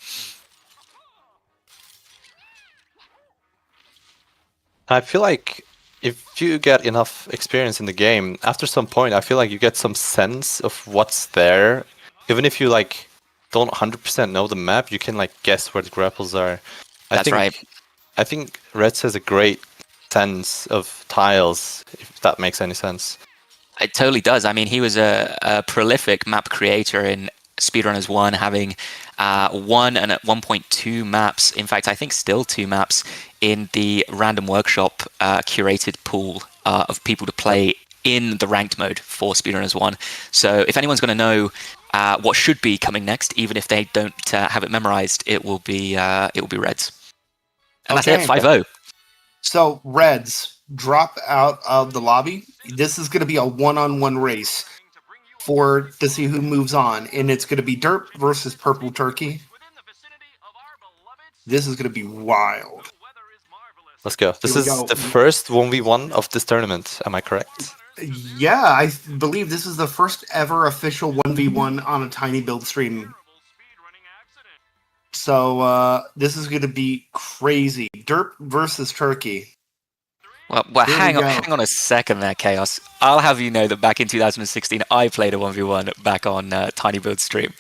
I feel like if you get enough experience in the game, after some point, I feel like you get some sense of what's there. Even if you like don't 100% know the map, you can like guess where the grapples are. That's right. I think Reds has a great sense of tiles, if that makes any sense. It totally does. I mean, he was a prolific map creator in SpeedRunners 1, having 1 and at 1.2 maps. In fact, I think still 2 maps in the random workshop curated pool of people to play in the ranked mode for SpeedRunners 1. So if anyone's going to know what should be coming next, even if they don't have it memorized, it will be Reds. And Okay. that's it, 5-0. So, Reds, drop out of the lobby. This is going to be a one-on-one race to see who moves on. And it's going to be Derp versus Purple Turkey. This is going to be wild. Let's go. This is the first 1v1 of this tournament. Am I correct? Yeah, I believe this is the first ever official 1v1 on a Tiny Build stream. So this is going to be crazy. Derp versus Turkey. Well, Here we hang go. on a second there, Chaos. I'll have you know that back in 2016, I played a 1v1 back on Tiny Build stream.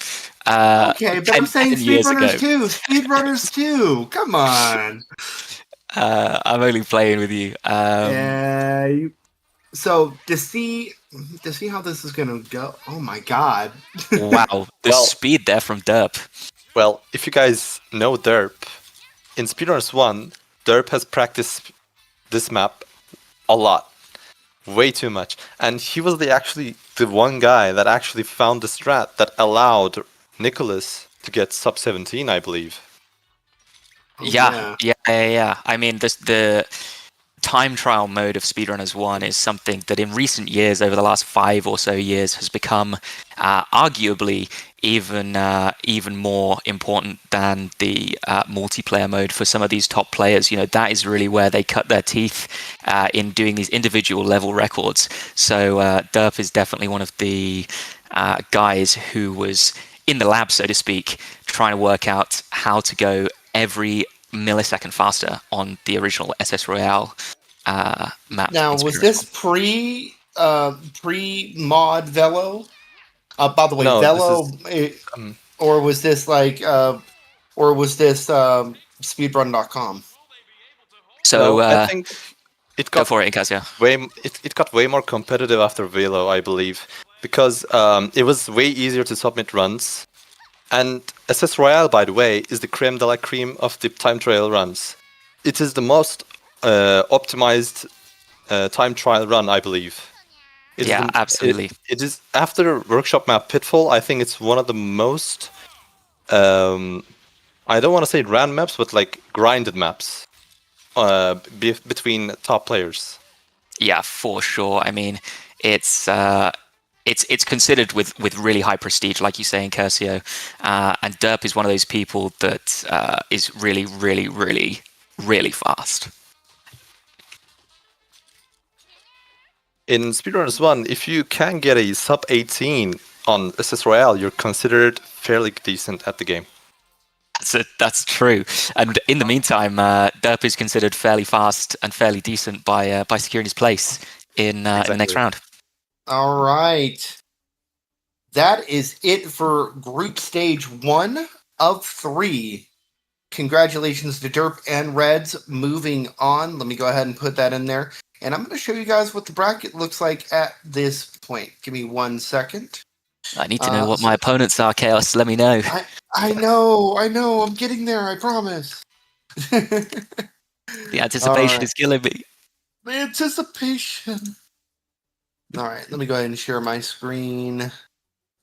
Okay, but I'm saying 10 years ago. SpeedRunners too. SpeedRunners too. Come on. I'm only playing with you. So to see how this is gonna go. Oh my god. Wow, the Well- speed there from Derp. Well, if you guys know Derp, in SpeedRunners 1, Derp has practiced this map a lot. Way too much. And he was the one guy that actually found the strat that allowed Nicholas to get sub 17, I believe. Yeah. I mean, the time trial mode of Speedrunners 1 is something that in recent years, over the last 5 or so years, has become arguably even more important than the multiplayer mode for some of these top players. You know, that is really where they cut their teeth in doing these individual level records. So Derp is definitely one of the guys who was in the lab, so to speak, trying to work out how to go every millisecond faster on the original SS Royale map. Now, in was Speedrunners this pre mod Velo? By the way, No, Velo, or was this speedrun.com? So no, I think it go got for it, Incasio. it got way more competitive after Velo, I believe, because it was way easier to submit runs. And SS Royale, by the way, is the creme de la creme of the time trial runs. It is the most optimized time trial run, I believe. It's Yeah, absolutely. It is after workshop map Pitfall. I think it's one of the most. I don't want to say random maps, but like grinded maps between top players. Yeah, for sure. I mean, it's considered with really high prestige, like you say in Curcio, and Derp is one of those people that is really, really, really, really fast. In Speedrunners 1, if you can get a sub 18 on SS Royale, you're considered fairly decent at the game. That's true. And in the meantime, Derp is considered fairly fast and fairly decent by securing his place in the next round. All right. That is it for group stage 1 of 3. Congratulations to Derp and Reds. Moving on. Let me go ahead and put that in there. And I'm going to show you guys what the bracket looks like at this point. Give me 1 second. I need to know what my opponents are, Chaos. Let me know. I know. I'm getting there, I promise. The anticipation is killing me. The anticipation. All right, let me go ahead and share my screen.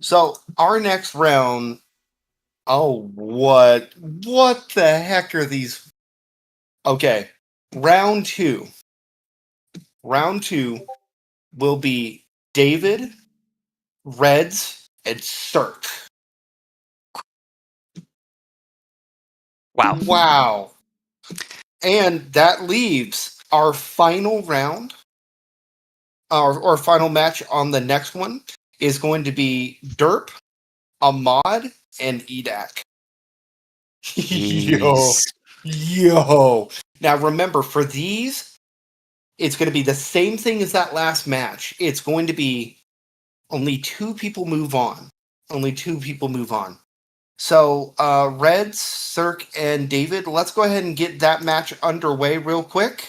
So, our next round. Oh, what the heck are these? Okay, round 2. Round 2 will be David, Reds, and Cirque. Wow. And that leaves our final round, our final match on the next one is going to be Derp, Ahmad, and Edak. Yo. Now remember, for these, it's going to be the same thing as that last match. It's going to be only 2 people move on. So, Reds, Cirque, and David, let's go ahead and get that match underway real quick.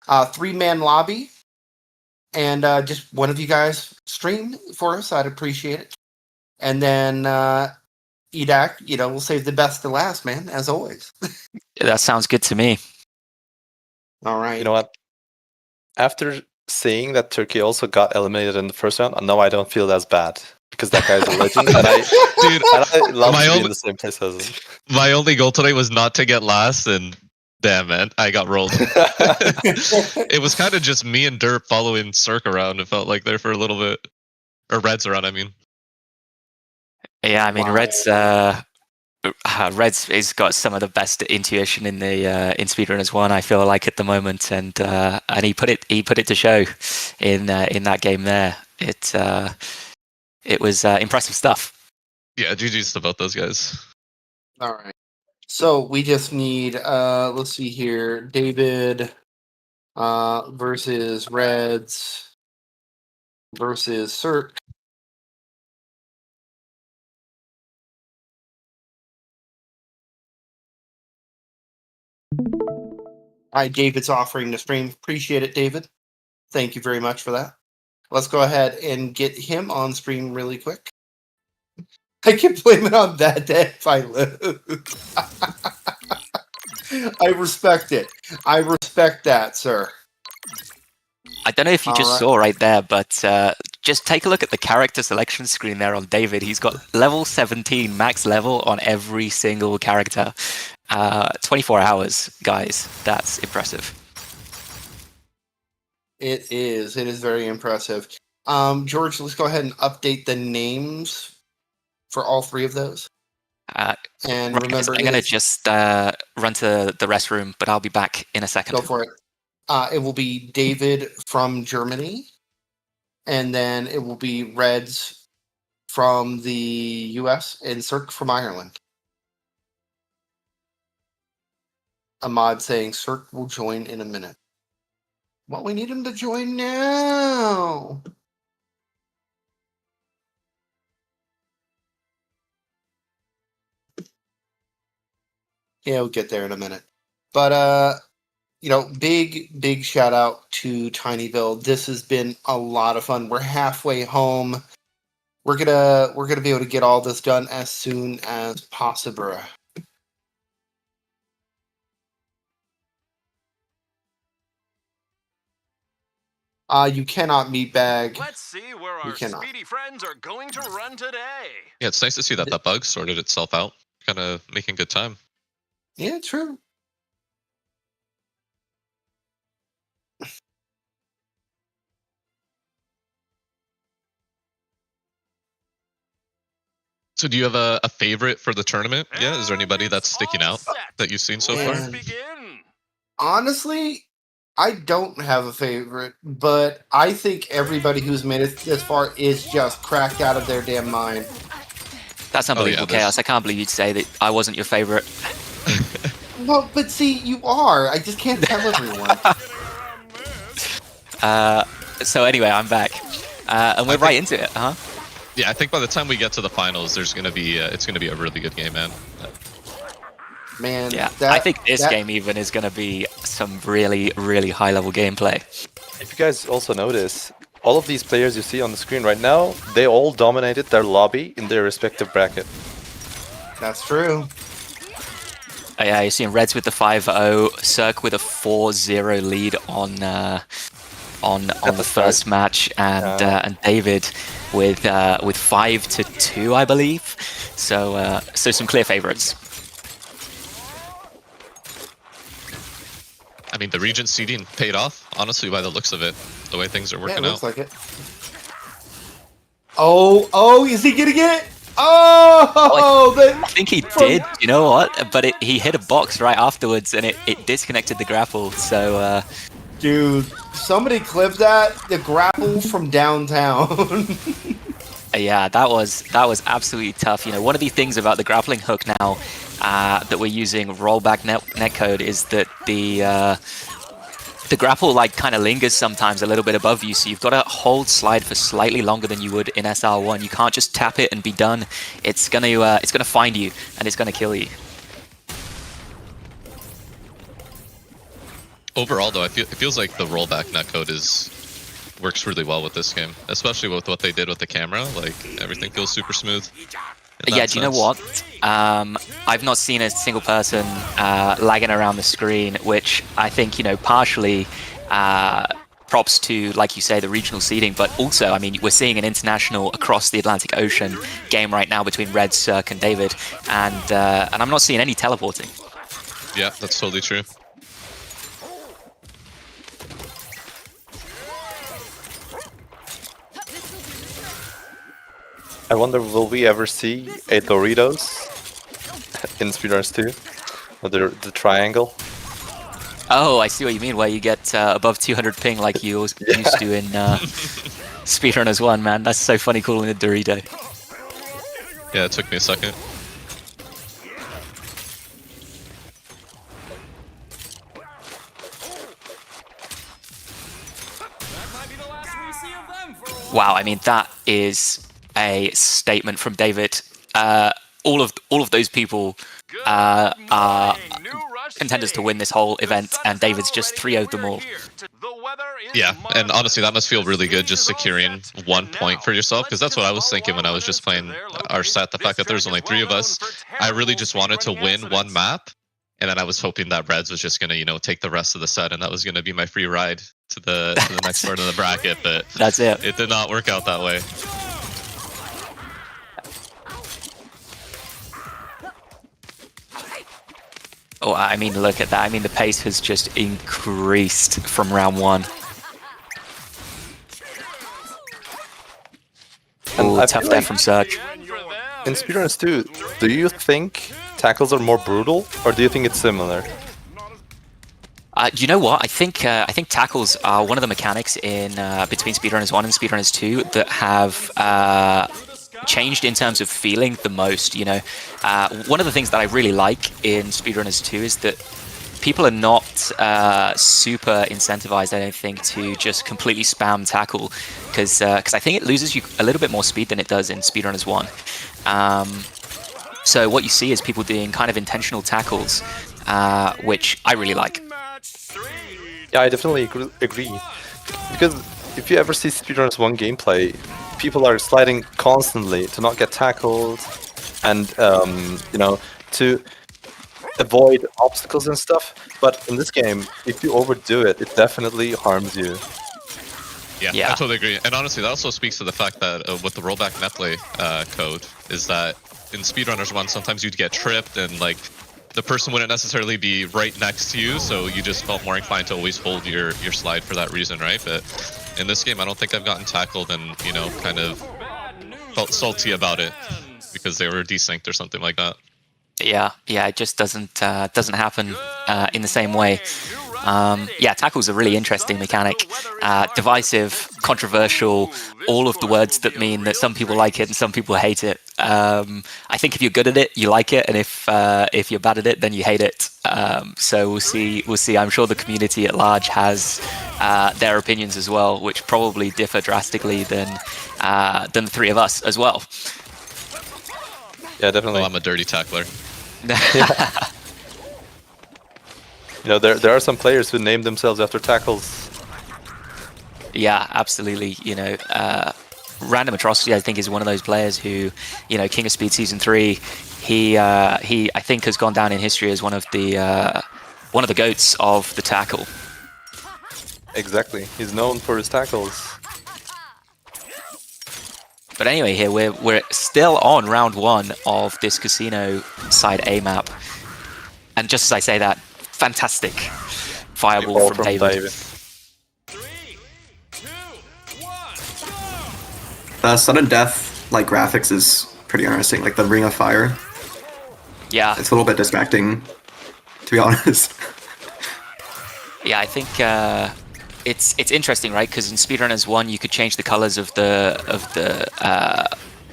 3-man lobby. And just one of you guys stream for us. I'd appreciate it. And then, Edak, we'll save the best to last, man, as always. That sounds good to me. All right. You know what? After seeing that Turkey also got eliminated in the first round, no, I don't feel as bad because that guy's a legend, and I love to be in the same place as him. My only goal today was not to get last, and damn, man, I got rolled. It was kind of just me and Derp following Cirque around. It felt like there for a little bit, or Reds around. I mean, yeah, I mean, Wow. Reds has got some of the best intuition in Speedrunners 1, I feel like, at the moment, and he put it to show in that game there. It was impressive stuff. yeah, GG's to both those guys. All right. So we just need, let's see here, David. versus Reds versus Cirque. Hi, David's offering to stream. Appreciate it, David. Thank you very much for that. Let's go ahead and get him on stream really quick. I can blame it on that day if I lose. I respect it. I respect that, sir. I don't know if you just Alright. saw right there, but just take a look at the character selection screen there on David. He's got level 17 max level on every single character. 24 hours, guys. That's impressive. It is. It is very impressive. George, let's go ahead and update the names for all three of those. Right, And so remember, I'm going to just run to the restroom, but I'll be back in a second. go for it. It will be David from Germany, and then it will be Reds from the US and Cirque from Ireland. Ahmad saying Cirque will join in a minute. Well, we need him to join now. Yeah, we'll get there in a minute. But big shout out to Tinyville. This has been a lot of fun. We're halfway home. We're gonna be able to get all this done as soon as possible. You cannot meet bag. Let's see where You our cannot. speedy friends are going to run today. Yeah, it's nice to see that that bug sorted itself out. Kind of making good time. Yeah, true. So do you have a favorite for the tournament? Yeah, is there anybody And that's it's sticking all out set. that you've seen so Let's far? begin. Honestly, I don't have a favorite, but I think everybody who's made it this far is just cracked out of their damn mind. That's unbelievable, there's- Chaos. I can't believe you'd say that I wasn't your favorite. Well, but see, you are. I just can't tell everyone. So anyway, I'm back. And we're right into it, huh? Yeah, I think by the time we get to the finals, there's gonna be it's gonna be a really good game, man. Man, Yeah, I think this game even is going to be some really, really high-level gameplay. If you guys also notice, all of these players you see on the screen right now, they all dominated their lobby in their respective bracket. That's true. Yeah, you're seeing Reds with the 5-0, Cirque with a 4-0 lead on the first match, and David with 5-2, I believe. So some clear favorites. I mean, the region seeding paid off, honestly, by the looks of it, the way things are Yeah, working it looks out. like it. Oh, is he gonna get it? Oh, I think he did, you know what? But he hit a box right afterwards, and it disconnected the grapple, so... dude, somebody clip that, the grapple from downtown. Yeah, that was absolutely tough. You know, one of the things about the grappling hook now that we're using rollback netcode is that the grapple like kind of lingers sometimes a little bit above you, so you've got to hold slide for slightly longer than you would in SR1. You can't just tap it and be done. It's gonna find you and it's gonna kill you. Overall, though, it feels like the rollback netcode works really well with this game, especially with what they did with the camera. Like, everything feels super smooth. Yeah, do you know what? I've not seen a single person lagging around the screen, which I think, you know, partially props to, like you say, the regional seeding, but also, I mean, we're seeing an international across the Atlantic Ocean game right now between Red, Cirque, and David, and I'm not seeing any teleporting. Yeah, that's totally true. I wonder, will we ever see a Doritos in SpeedRunners 2? Or the triangle? Oh, I see what you mean, where you get above 200 ping like you used to in SpeedRunners 1, man. That's so funny calling it Dorito. Yeah, it took me a second. Wow, I mean, that is a statement from David. All of those people are contenders to win this whole event, and David's just 3-0'd them all. Yeah, and honestly, that must feel really good just securing 1 point for yourself, because that's what I was thinking when I was just playing our set. The fact that there's only 3 of us, I really just wanted to win 1 map, and then I was hoping that Reds was just going to, take the rest of the set, and that was going to be my free ride to the next part of the bracket. But that's it. It did not work out that way. Oh, I mean, look at that. I mean, the pace has just increased from round 1. Oh, tough there from Surge. In SpeedRunners 2, do you think tackles are more brutal, or do you think it's similar? You know what? I think tackles are one of the mechanics in between SpeedRunners 1 and SpeedRunners 2 that have changed in terms of feeling the most. One of the things that I really like in SpeedRunners 2 is that people are not super incentivized, I don't think, to just completely spam tackle, because I think it loses you a little bit more speed than it does in SpeedRunners 1. So what you see is people doing kind of intentional tackles, which I really like. Yeah, I definitely agree. Because if you ever see SpeedRunners 1 gameplay, people are sliding constantly to not get tackled, and to avoid obstacles and stuff. But in this game, if you overdo it, it definitely harms you. Yeah, I totally agree. And honestly, that also speaks to the fact that with the rollback netplay code, is that in SpeedRunners 1, sometimes you'd get tripped and the person wouldn't necessarily be right next to you, so you just felt more inclined to always hold your slide for that reason, right? But in this game, I don't think I've gotten tackled and, kind of felt salty about it because they were desynced or something like that. Yeah, it just doesn't happen in the same way. Tackle's a really interesting mechanic. Divisive, controversial, all of the words that mean that some people like it and some people hate it. I think if you're good at it, you like it, and if you're bad at it, then you hate it. So we'll see. I'm sure the community at large has their opinions as well, which probably differ drastically than the 3 of us as well. Yeah, definitely. Well, I'm a dirty tackler. There are some players who name themselves after tackles. Yeah, absolutely. Random Atrocity, I think, is one of those players who, King of Speed Season 3, he I think has gone down in history as one of the goats of the tackle. Exactly. He's known for his tackles. But anyway, here we're still on round 1 of this casino side A map, and just as I say that, fantastic fireball from David. 3, 2, 1. Sudden death graphics is pretty interesting. The Ring of Fire. Yeah, It's a little bit distracting, to be honest. yeah, I think it's interesting, right? Because in SpeedRunners 1, you could change the colors of the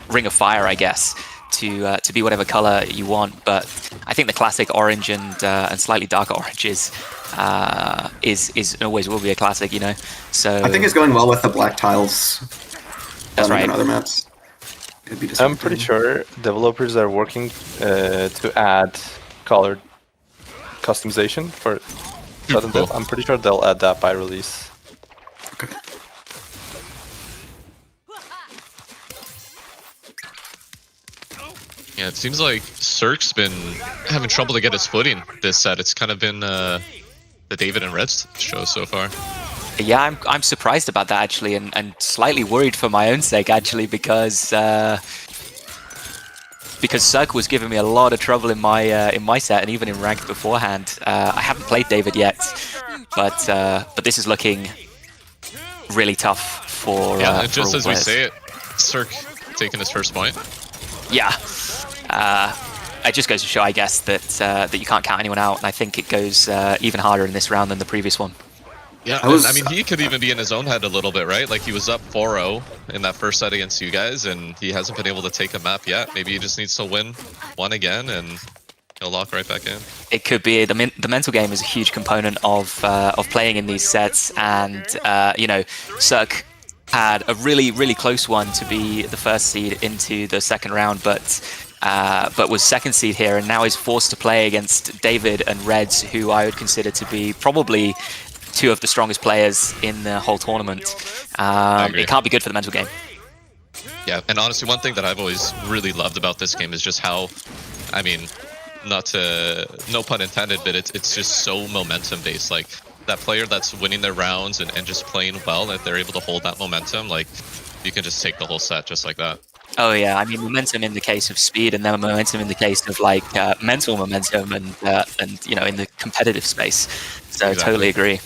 Ring of Fire, I guess, to be whatever color you want. But I think the classic orange and slightly darker oranges is always will be a classic, So I think it's going well with the black tiles. That's right. On other maps. It'd be I'm pretty sure developers are working to add colored customization for sudden death. I'm pretty sure they'll add that by release. Okay. Yeah, it seems like Cirque's been having trouble to get his footing this set. It's kind of been the David and Reds show so far. Yeah, I'm surprised about that actually, and slightly worried for my own sake actually, because Cirque was giving me a lot of trouble in my set and even in ranked beforehand. I haven't played David yet, but this is looking really tough for and just for as we say it, Cirque taking his first point. Yeah, it just goes to show, I guess, that you can't count anyone out, and I think it goes even harder in this round than the previous one. Yeah, I mean, he could even be in his own head a little bit, right? He was up 4-0 in that first set against you guys, and he hasn't been able to take a map yet. Maybe he just needs to win one again, and he'll lock right back in. It could be. The mental game is a huge component of playing in these sets, and Cirque had a really close one to be the first seed into the second round, but was second seed here, and now is forced to play against David and Reds, who I would consider to be probably two of the strongest players in the whole tournament. It can't be good for the mental game. Yeah, and honestly, one thing that I've always really loved about this game is just how, I mean, no pun intended, but it's just so momentum based. Like, that player that's winning their rounds and just playing well, if they're able to hold that momentum, like, you can just take the whole set just like that. Oh yeah, I mean, momentum in the case of speed, and then momentum in the case of like mental momentum, and you know, in the competitive space. So exactly. Totally agree.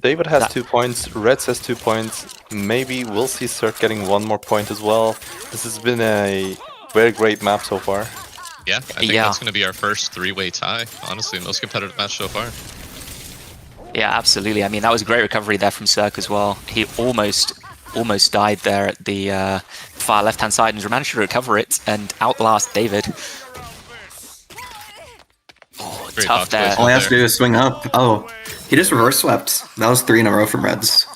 David has 2 points, Reds has 2 points. Maybe we'll see Cirque getting 1 more point as well. This has been a very great map so far. Yeah, I think that's going to be our first 3-way tie. Honestly, most competitive match so far. Yeah, absolutely. I mean, that was a great recovery there from Cirque as well. He almost died there at the far left-hand side and managed to recover it and outlast David. Oh, Great tough there. All he has to do is swing up. Oh, he just reverse swept. That was 3 in a row from Reds.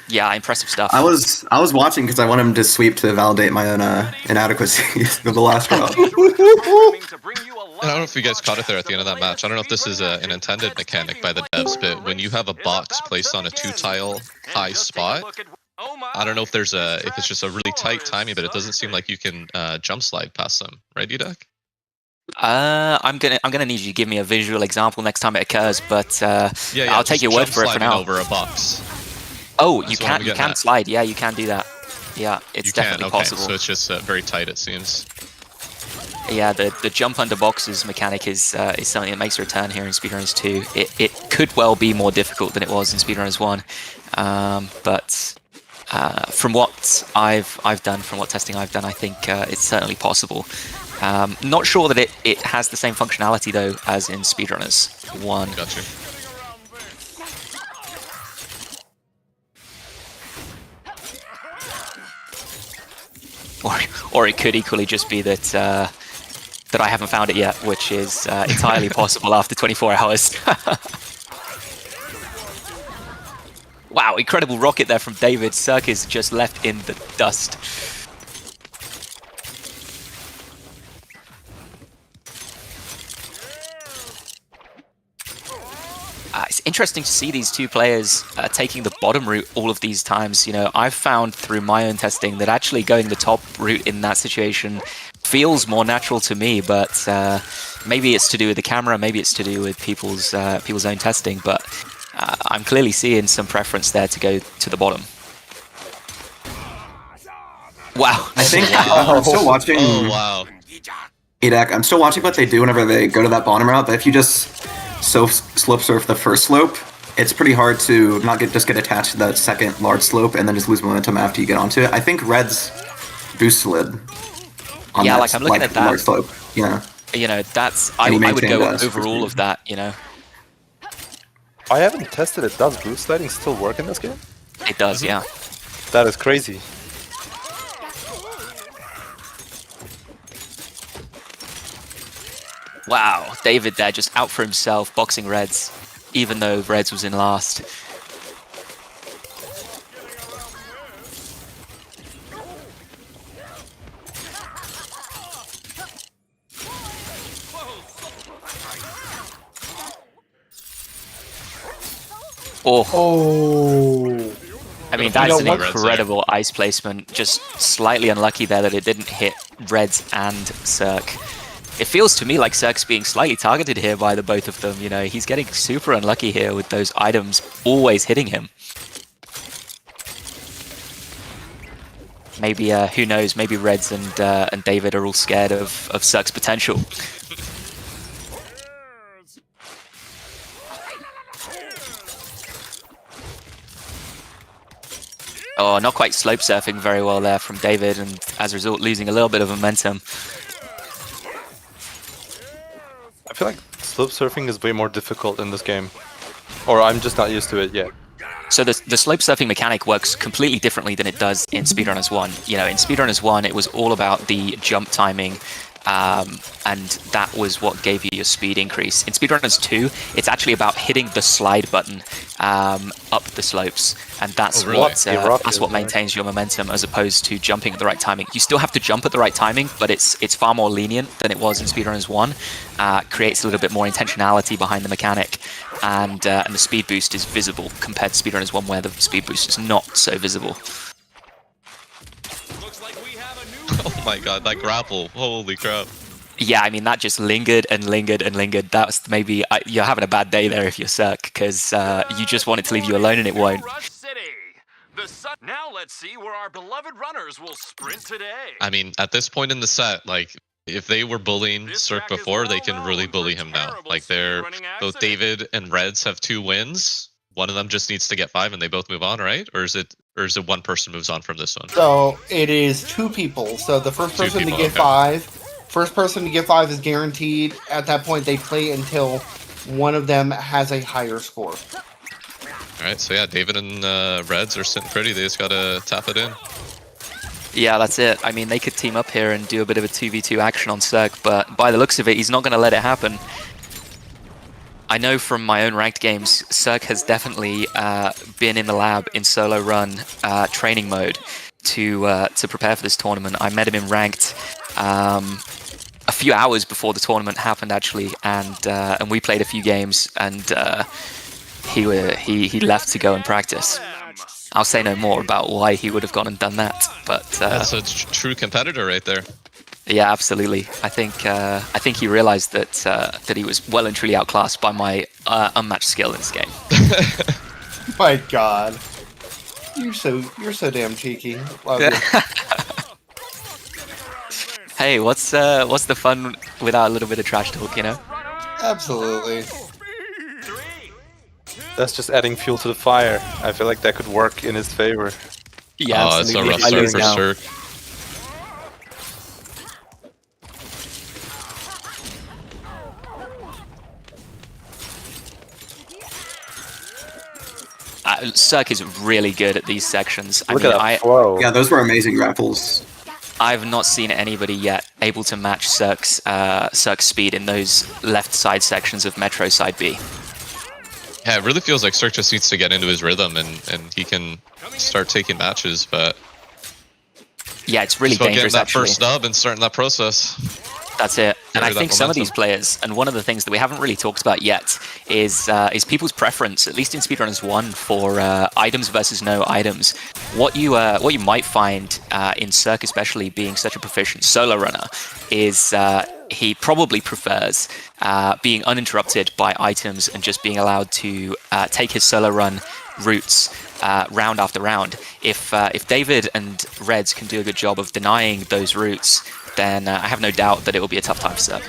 Yeah, impressive stuff. I was watching because I want him to sweep to validate my own inadequacies of the last round. I don't know if you guys caught it there at the end of that match. I don't know if this is an intended mechanic by the devs, but when you have a box placed on a 2-tile high spot, I don't know if there's if it's just a really tight timing, but it doesn't seem like you can jump slide past them, right, Udak? I'm gonna need you to give me a visual example next time it occurs, but I'll take your word for it for now. Over a box. Oh, you can slide. Yeah, you can do that. Yeah, it's definitely possible. So it's just very tight, it seems. Yeah, the jump under boxes mechanic is something that makes a return here in SpeedRunners 2. It could well be more difficult than it was in SpeedRunners 1, but from what I've done, from what testing I've done, I think it's certainly possible. Not sure that it has the same functionality though as in SpeedRunners 1. Gotcha. Or it could equally just be that that I haven't found it yet, which is entirely possible after 24 hours. Wow, incredible rocket there from David. Cirque is just left in the dust. It's interesting to see these two players taking the bottom route all of these times. You know, I've found through my own testing that actually going the top route in that situation feels more natural to me, but maybe it's to do with the camera, maybe it's to do with people's own testing, but I'm clearly seeing some preference there to go to the bottom. Wow. I think I'm still watching. Oh, wow. Edak, I'm still watching what they do whenever they go to that bottom route, but if you just slope surf the first slope, it's pretty hard to not just get attached to that second large slope and then just lose momentum after you get onto it. I think Red's boost slid on yeah, that, like I'm looking at that large slope. Yeah. You know, that's I would go over all of that, you know. I haven't tested it. Does boost sliding still work in this game? It does, yeah. That is crazy. Wow, David there just out for himself, boxing Reds, even though Reds was in last. Oh. I mean, that's an incredible ice placement. Just slightly unlucky there that it didn't hit Reds and Cirque. It feels to me like Cirque's being slightly targeted here by the both of them. You know, he's getting super unlucky here with those items always hitting him. Maybe, who knows, maybe Reds and David are all scared of Cirque's potential. Oh, not quite slope surfing very well there from David, and as a result losing a little bit of momentum. I feel like slope surfing is way more difficult in this game. Or I'm just not used to it yet. So the slope surfing mechanic works completely differently than it does in SpeedRunners 1. You know, in SpeedRunners 1, it was all about the jump timing and that was what gave you your speed increase. In SpeedRunners 2, it's actually about hitting the slide button up the slopes, and that's what maintains your momentum, as opposed to jumping at the right timing. You still have to jump at the right timing, but it's far more lenient than it was in SpeedRunners 1. Creates a little bit more intentionality behind the mechanic, and the speed boost is visible compared to SpeedRunners 1, where the speed boost is not so visible. Oh my god, that grapple. Holy crap. Yeah, I mean, that just lingered and lingered and lingered. That was maybe... you're having a bad day there if you're Cirque, because you just want it to leave you alone and it won't. Now let's see where our beloved runners will sprint today. I mean, at this point in the set, like, if they were bullying Cirque before, they can really bully him now. Like, both David and Reds have 2 wins. One of them just needs to get 5 and they both move on, right? Or is it one person moves on from this one? So it is 2 people. So the first person to get 5, first person to get 5 is guaranteed. At that point, they play until one of them has a higher score. All right, so yeah, David and Reds are sitting pretty. They just gotta tap it in. Yeah, that's it. I mean, they could team up here and do a bit of a 2v2 action on Cirque, but by the looks of it, he's not going to let it happen. I know from my own ranked games, Cirque has definitely been in the lab in solo run training mode to prepare for this tournament. I met him in ranked a few hours before the tournament happened, actually, and we played a few games, and he left to go and practice. I'll say no more about why he would have gone and done that, but that's a true competitor right there. Yeah, absolutely. I think he realized that he was well and truly outclassed by my unmatched skill in this game. My God, you're so damn cheeky. Love it. Hey, what's the fun without a little bit of trash talk, you know? Absolutely. That's just adding fuel to the fire. I feel like that could work in his favor. Yeah, oh, absolutely. it's a rough start for Cirque. Cirque is really good at these sections. Look at that flow. Yeah, those were amazing grapples. I've not seen anybody yet able to match Cirque's speed in those left side sections of Metro Side B. Yeah, it really feels like Cirque just needs to get into his rhythm and he can start taking matches, but... Yeah, it's really dangerous, getting that actually. first dub and starting that process. That's it. And I think some of these players, and one of the things that we haven't really talked about yet, is people's preference, at least in SpeedRunners 1, for items versus no items. What you might find in Cirque, especially being such a proficient solo runner, is he probably prefers being uninterrupted by items and just being allowed to take his solo run routes round after round. If David and Reds can do a good job of denying those routes, then I have no doubt that it will be a tough time for Cirque.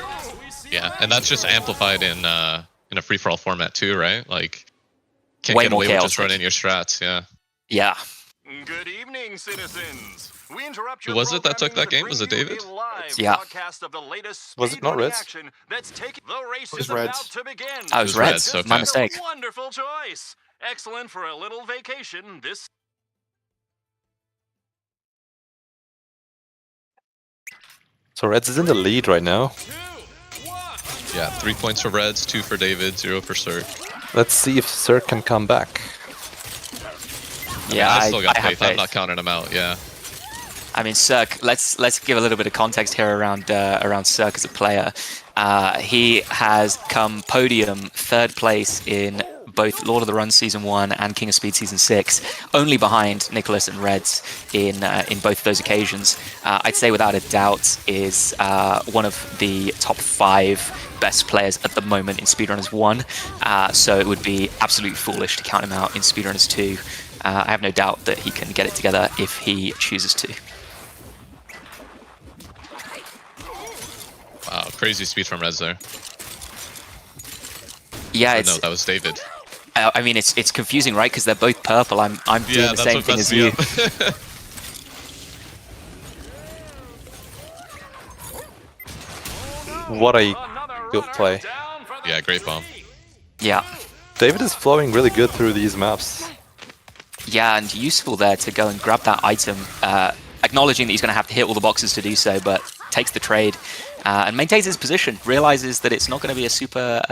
Yeah, and that's just amplified in a free-for-all format too, right? Like, can't Way get more away with chaos. just running your strats, yeah. Yeah. Good evening, citizens. We interrupt Who your was it that took that programming to game? Was it bring you David? a live Yeah. broadcast of the latest Was it not speedrunning Reds? action that's taking the race was is about Reds. to begin. Oh, it was Reds. Just Okay. My a mistake. Wonderful choice. Excellent for a little vacation. This So Reds is in the lead right now. Yeah, 3 points for Reds, 2 for David, 0 for Cirque. Let's see if Cirque can come back. Yeah, I still got I have faith. I'm faith. not counting him out, yeah. I mean, Cirque, let's give a little bit of context here around Cirque as a player. He has come podium 3rd place in both Lord of the Run Season 1 and King of Speed Season 6, only behind Nicholas and Reds in both of those occasions. I'd say without a doubt is one of the top 5 best players at the moment in SpeedRunners 1, so it would be absolutely foolish to count him out in SpeedRunners 2. I have no doubt that he can get it together if he chooses to. Wow, crazy speed from Reds there. Yeah, Oh, it's. no, that was David. I mean, it's confusing, right? Because they're both purple. I'm doing the same thing as you. What a good play. Yeah, great bomb. Yeah. David is flowing really good through these maps. Yeah, and useful there to go and grab that item, acknowledging that he's going to have to hit all the boxes to do so, but takes the trade and maintains his position. Realizes that it's not going to be a super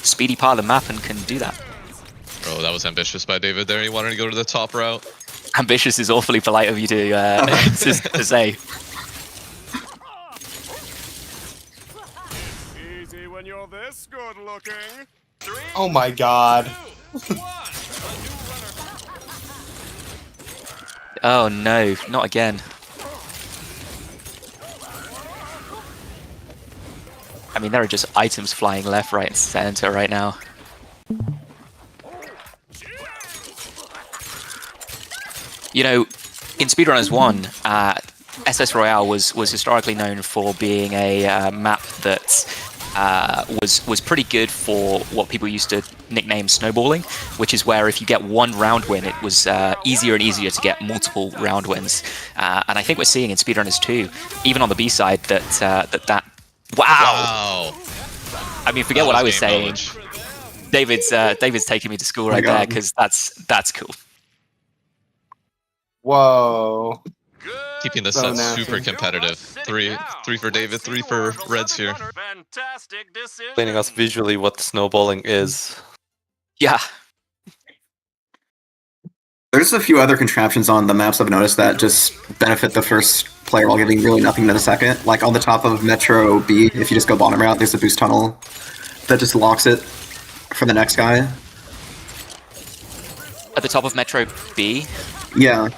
speedy part of the map and can do that. Oh, that was ambitious by David there. He wanted to go to the top route. Ambitious is awfully polite of you to to say. Easy when you're this good looking. 3, Oh my god. 2, 1. Oh no, not again. I mean, there are just items flying left, right, and center right now. You know, in SpeedRunners 1, SS Royale was historically known for being a map that was pretty good for what people used to nickname snowballing, which is where if you get one round win, it was easier and easier to get multiple round wins. And I think we're seeing in SpeedRunners 2, even on the B side, that wow! I mean, forget what I was saying. David's taking me to school right there, because that's cool. Whoa. Keeping the So set nasty. super competitive. Three for David, 3 for Reds here. Fantastic decision. Explaining us visually what snowballing is. Yeah. There's a few other contraptions on the maps I've noticed that just benefit the first player while giving really nothing to the second. Like on the top of Metro B, if you just go bottom route, there's a boost tunnel that just locks it for the next guy. At the top of Metro B. Yeah.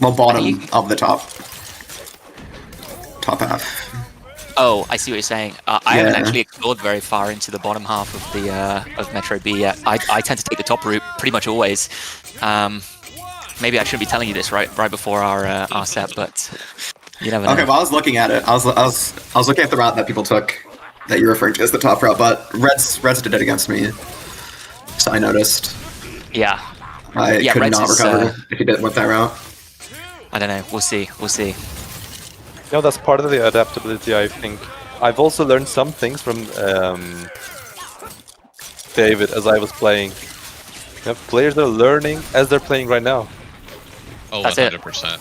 Well, bottom of the top half. Oh, I see what you're saying. I haven't Yeah. actually explored very far into the bottom half of the of Metro B yet. I tend to take the top route pretty much always. Maybe I shouldn't be telling you this right before our set, but you never know. Okay, well, I was looking at it. I was looking at the route that people took that you're referring to as the top route, but Reds did it against me, so I noticed. Yeah. I could Reds not is, recover if you went that route. I don't know. We'll see. We'll see. You know, that's part of the adaptability, I think. I've also learned some things from David as I was playing. You have players that are learning as they're playing right now. Oh, That's it. 100%.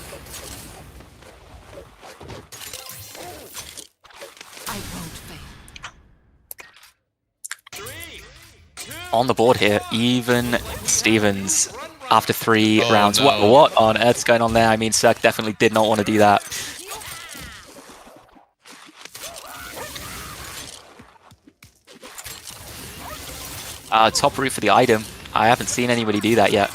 On the board here, even Stevens after 3 Oh, rounds. no. What on earth's going on there? I mean, Cirque definitely did not want to do that. Top route for the item. I haven't seen anybody do that yet.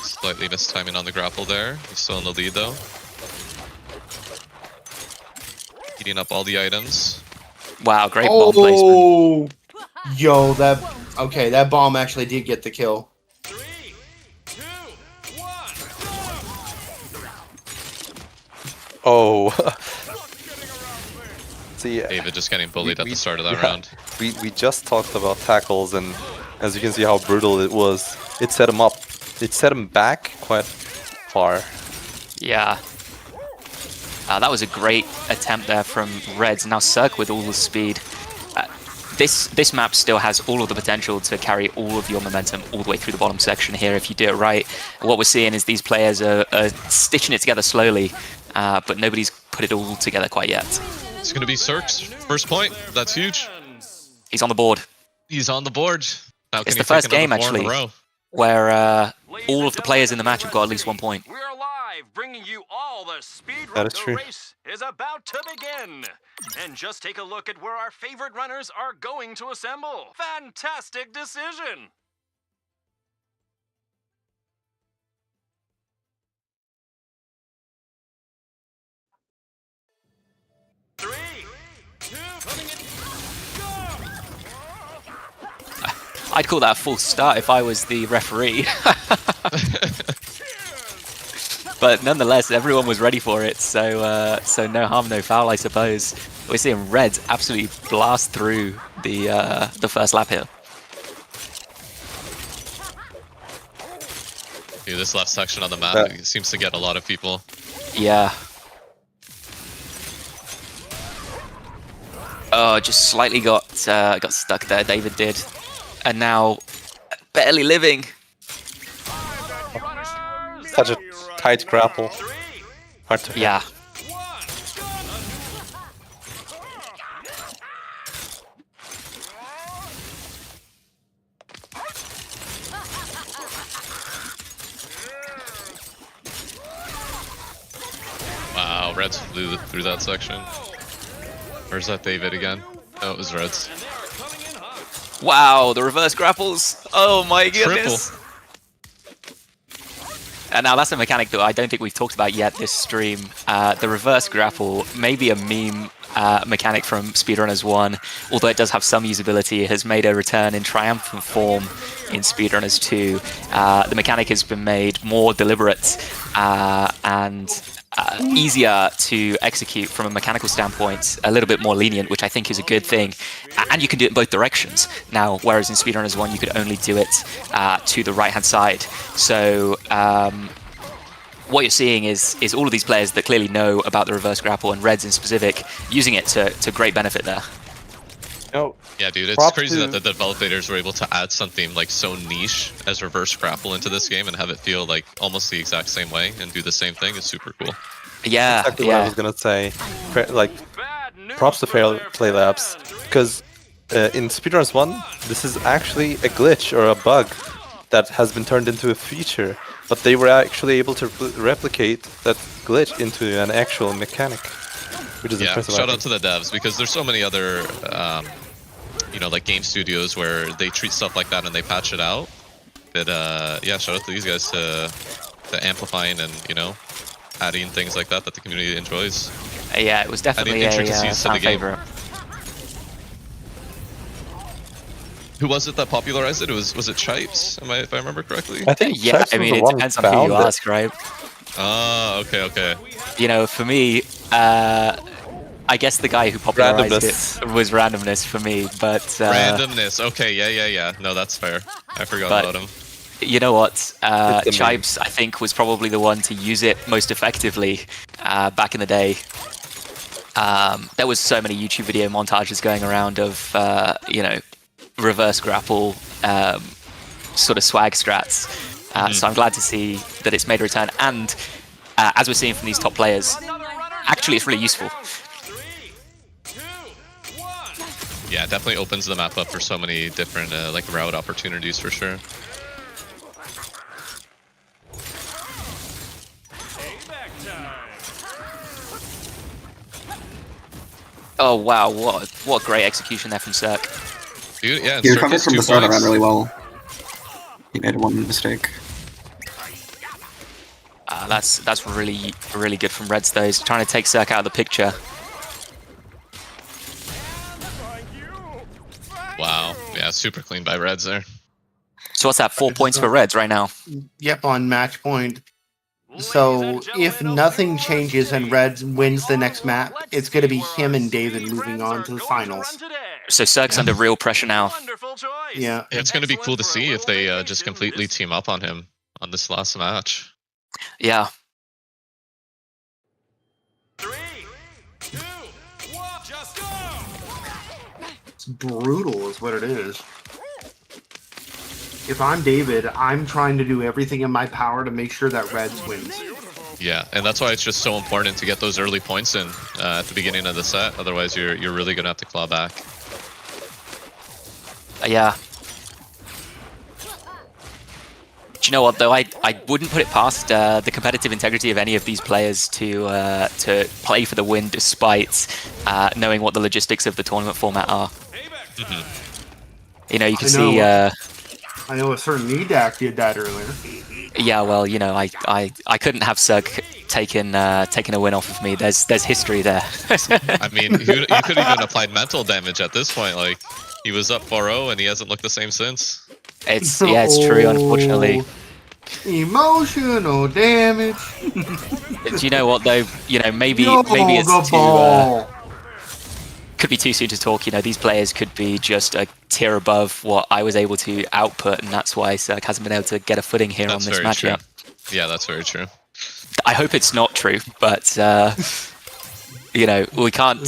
Slightly missed timing on the grapple there. He's still in the lead though. Eating up all the items. Wow, great bomb placement. Oh, yo, that bomb actually did get the kill. 3, 2, 1. Oh. See, David just getting bullied at we- the start of that yeah. round. we just talked about tackles, and as you can see how brutal it was. It set him up. It set him back quite far. Yeah. That was a great attempt there from Reds. Now Cirque with all the speed. This map still has all of the potential to carry all of your momentum all the way through the bottom section here if you do it right. What we're seeing is these players are stitching it together slowly, but nobody's put it all together quite yet. It's going to be Cirque's first point. That's huge. He's on the board. He's on the board. Now It's can the he first take game, another 4 in a actually, row? where all of the players in the match have got at least 1 point. We're live, bringing you all the speed That run. is The true. race is about to begin. And just take a look at where our favorite runners are going to assemble. Fantastic decision. Three, two, coming in. I'd call that a false start if I was the referee. But nonetheless, everyone was ready for it, so so no harm, no foul, I suppose. We're seeing Reds absolutely blast through the first lap here. Dude, this left section on the map That- it seems to get a lot of people. Yeah. Oh, just slightly got stuck there. David did. and now barely living. Such a tight grapple. Hard to hit. Yeah. Wow, Reds flew through that section. Or is that David again? No, it was Reds. Wow, the reverse grapples. Oh my goodness. Triple. And now that's a mechanic that I don't think we've talked about yet this stream. The reverse grapple, maybe a meme mechanic from SpeedRunners 1, although it does have some usability. It has made a return in triumphant form in SpeedRunners 2. The mechanic has been made more deliberate and easier to execute from a mechanical standpoint, a little bit more lenient, which I think is a good thing. And you can do it in both directions now, whereas in SpeedRunners 1 you could only do it to the right-hand side. So what you're seeing is all of these players that clearly know about the reverse grapple, and Reds in specific, using it to great benefit there. Yeah, dude, it's crazy that the developers were able to add something like so niche as reverse grapple into this game and have it feel like almost the exact same way and do the same thing. It's super cool. Yeah, exactly what I was gonna say. Like, props to Fair Play Labs, because in SpeedRunners 1, this is actually a glitch or a bug that has been turned into a feature, but they were actually able to replicate that glitch into an actual mechanic, which is impressive. Shout out to the devs, because there's so many other you know, like game studios where they treat stuff like that and they patch it out. But yeah, shout out to these guys to amplifying and, you know, adding things like that the community enjoys. Yeah, it was definitely a fan favorite. Who was it that popularized it? Was it Chipes? If I remember correctly? I think yeah. I mean, it depends on who you ask, right? Oh, okay. You know, for me, I guess the guy who popularized it was randomness for me, but randomness. Okay, yeah. No, that's fair. I forgot about him. You know what? Chipes, I think, was probably the one to use it most effectively back in the day. There was so many YouTube video montages going around of you know, reverse grapple sort of swag strats. So I'm glad to see that it's made a return, and as we're seeing from these top players, actually it's really useful. Yeah, it definitely opens the map up for so many different like route opportunities for sure. Oh wow, what great execution there from Cirque. Dude, yeah, he recovered from the start around really well. He made one mistake. That's really good from Reds though. He's trying to take Cirque out of the picture. Wow, yeah, super clean by Reds there. So what's that, 4 points for Reds right now? Yep, on match point. So if nothing changes and Reds wins the next map, it's going to be him and David moving on to the finals. So Cirque's under real pressure now. Yeah. It's going to be cool to see if they just completely team up on him on this last match. Yeah. 3, 2, 1, just go! It's brutal is what it is. If I'm David, I'm trying to do everything in my power to make sure that Reds wins. Yeah, and that's why it's just so important to get those early points in at the beginning of the set. Otherwise, you're really going to have to claw back. Yeah. Do you know what though? I wouldn't put it past the competitive integrity of any of these players to play for the win despite knowing what the logistics of the tournament format are. You know, you can see. I know a certain Nedak did that earlier. Yeah, well, you know, I couldn't have Cirque taken a win off of me. There's history there. I mean, you could even applied mental damage at this point. Like, he was up 4-0 and he hasn't looked the same since. It's true, unfortunately. Emotional damage. Do you know what though? You know, maybe it's too. Could be too soon to talk. You know, these players could be just a tier above what I was able to output, and that's why Cirque hasn't been able to get a footing here on this matchup. Yeah, that's very true. I hope it's not true, but you know, we can't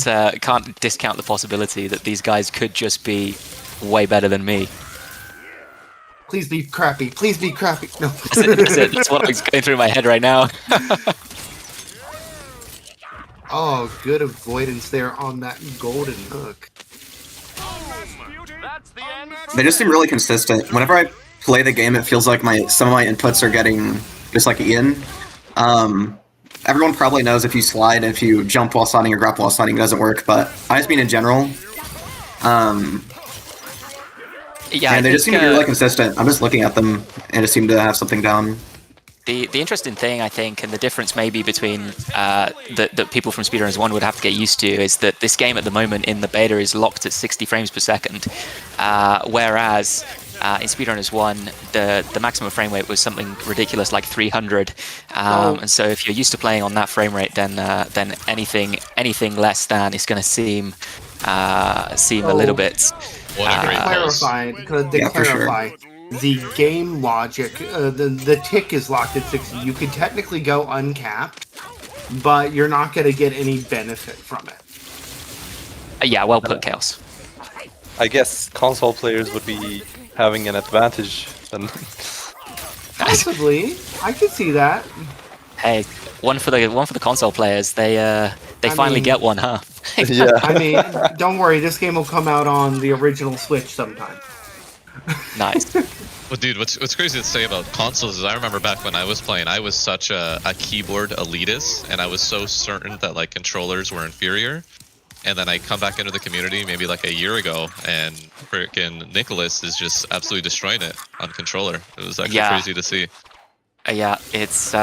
discount the possibility that these guys could just be way better than me. Please be crappy. Please be crappy. No. That's what is going through my head right now. Oh, good avoidance there on that golden hook. That's the end. They just seem really consistent. Whenever I play the game, it feels like some of my inputs are getting just like Ian. Everyone probably knows if you slide, if you jump while sliding or grapple while sliding, it doesn't work. But I just mean in general. Yeah, and they just seem to be really consistent. I'm just looking at them and just seem to have something down. The interesting thing, I think, and the difference maybe between that people from SpeedRunners 1 would have to get used to is that this game at the moment in the beta is locked at 60 frames per second, whereas in SpeedRunners 1, the maximum frame rate was something ridiculous like 300. And so if you're used to playing on that frame rate, then anything less than is going to seem a little bit... What a great pulse. Clarify. The game logic, the tick is locked at 60. You could technically go uncapped, but you're not going to get any benefit from it. Yeah, well put, Chaos. I guess console players would be having an advantage. Then. Possibly, I could see that. Hey, one for the console players. They finally get one, huh? Yeah. I mean, don't worry. This game will come out on the original Switch sometime. Nice. Well, dude, what's crazy to say about consoles is I remember back when I was playing, I was such a keyboard elitist, and I was so certain that like controllers were inferior. And then I come back into the community maybe like a year ago, and freaking Nicholas is just absolutely destroying it on controller. It was actually crazy to see. Yeah, it's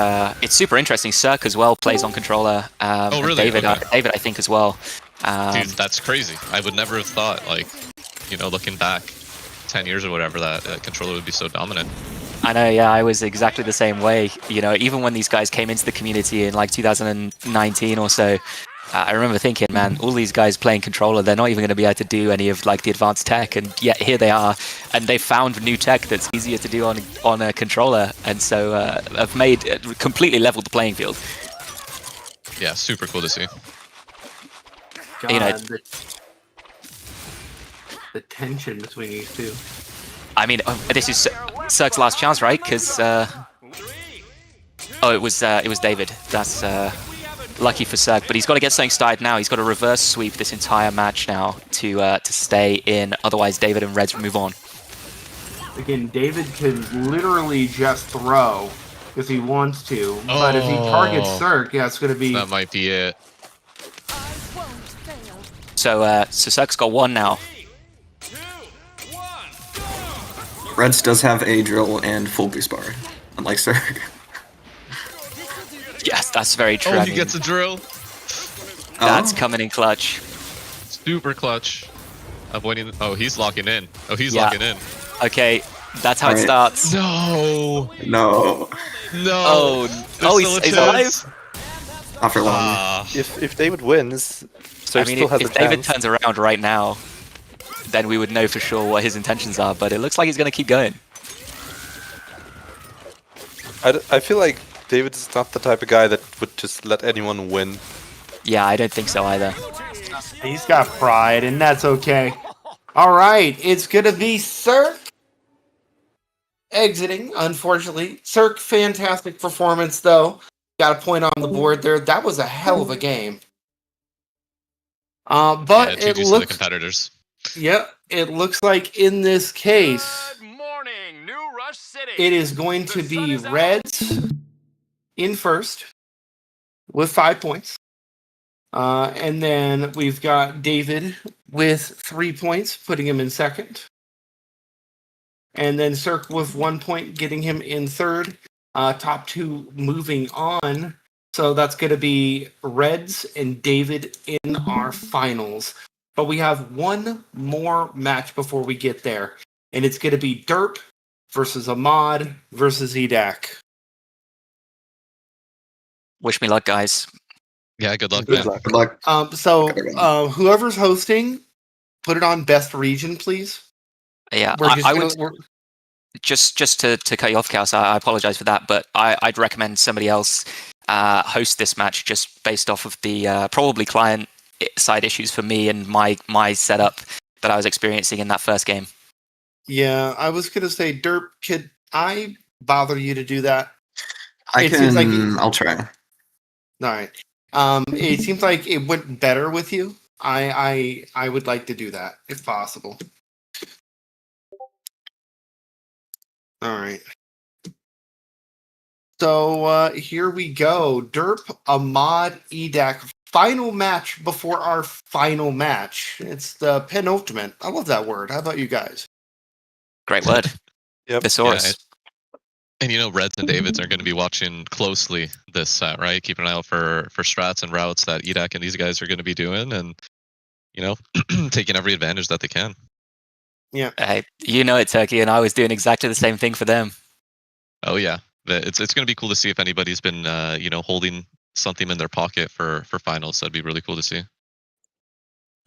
super interesting. Cirque as well plays on controller. Oh, really? David, Okay. David, I think as well. Dude, that's crazy. I would never have thought, like, looking back 10 years or whatever, that controller would be so dominant. I know, yeah, I was exactly the same way. Even when these guys came into the community in like 2019 or so, I remember thinking, man, all these guys playing controller, they're not even going to be able to do any of like the advanced tech, and yet here they are, and they found new tech that's easier to do on a controller, and so have completely leveled the playing field. Yeah, super cool to see. God, the tension between these two. I mean, this is Cirque's last chance, right? Because it was David. That's lucky for Cirque, but he's got to get something started now. He's got to reverse sweep this entire match now to stay in. Otherwise, David and Reds move on. Again, David can literally just throw if he wants to, but if he targets Cirque, it's going to be... That might be it. So Cirque's got one now. Reds does have a drill and full boost bar, unlike Cirque. Yes, that's very true. Oh, he gets a drill. That's coming in clutch. Super clutch. Avoiding. Oh, he's locking in. Oh, he's locking in. Okay, that's how it starts. No. No. He's alive? Not for long. If David wins, so I mean, still has if a David chance. turns around right now, then we would know for sure what his intentions are, but it looks like he's going to keep going. I feel like David is not the type of guy that would just let anyone win. Yeah, I don't think so either. He's got pride, and that's okay. All right, it's going to be Cirque exiting, unfortunately. Cirque, fantastic performance, though. Got a point on the board there. That was a hell of a game. But it GG's to the competitors. Yeah, it looks like in this case, Good morning, New Rush City. it is going to be Reds in first with 5 points. And then we've got David with 3 points, putting him in second. And then Cirque with 1 point, getting him in third. Top two moving on. So that's going to be Reds and David in our finals. But we have one more match before we get there. And it's going to be Derp versus Ahmad versus Edak. Wish me luck, guys. Yeah, good luck, Good man. luck. Whoever's hosting, put it on best region, please. Yeah, We're just to cut you off, Chaos, I apologize for that, but I'd recommend somebody else host this match just based off of the probably client side issues for me and my setup that I was experiencing in that first game. Yeah, I was gonna say, Derp, could I bother you to do that? I It seems like I'll try. all right. It seems like it went better with you. I would like to do that if possible. All right. So here we go. Derp, Ahmad, Edak. Final match before our final match. It's the penultimate. I love that word. How about you guys? Great word. Yep. Thesaurus. And you know, Reds and Davids are going to be watching closely this set, right? Keep an eye out for strats and routes that Edak and these guys are going to be doing, and you know, taking every advantage that they can. Yeah. Hey, you know it, Turkey, and I was doing exactly the same thing for them. Oh yeah, it's going to be cool to see if anybody's been you know, holding something in their pocket for finals. That'd be really cool to see.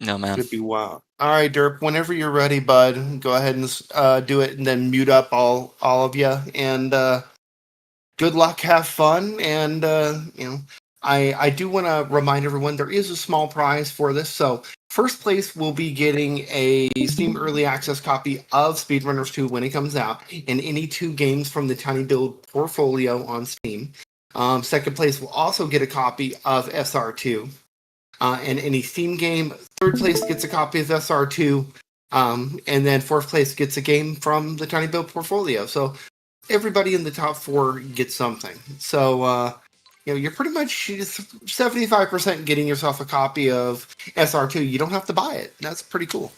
No, man. Could be wild. All right, Derp. Whenever you're ready, bud, go ahead and do it, and then mute up all of you. And good luck, have fun, and you know, I do want to remind everyone there is a small prize for this. So first place will be getting a Steam Early Access copy of SpeedRunners 2 when it comes out, and any 2 games from the Tiny Build portfolio on Steam. Second place will also get a copy of SR2. And any Steam game. Third place gets a copy of SR2, and then fourth place gets a game from the Tiny Build portfolio. So everybody in the top 4 gets something. So you know, you're pretty much 75% getting yourself a copy of SR2. You don't have to buy it. That's pretty cool.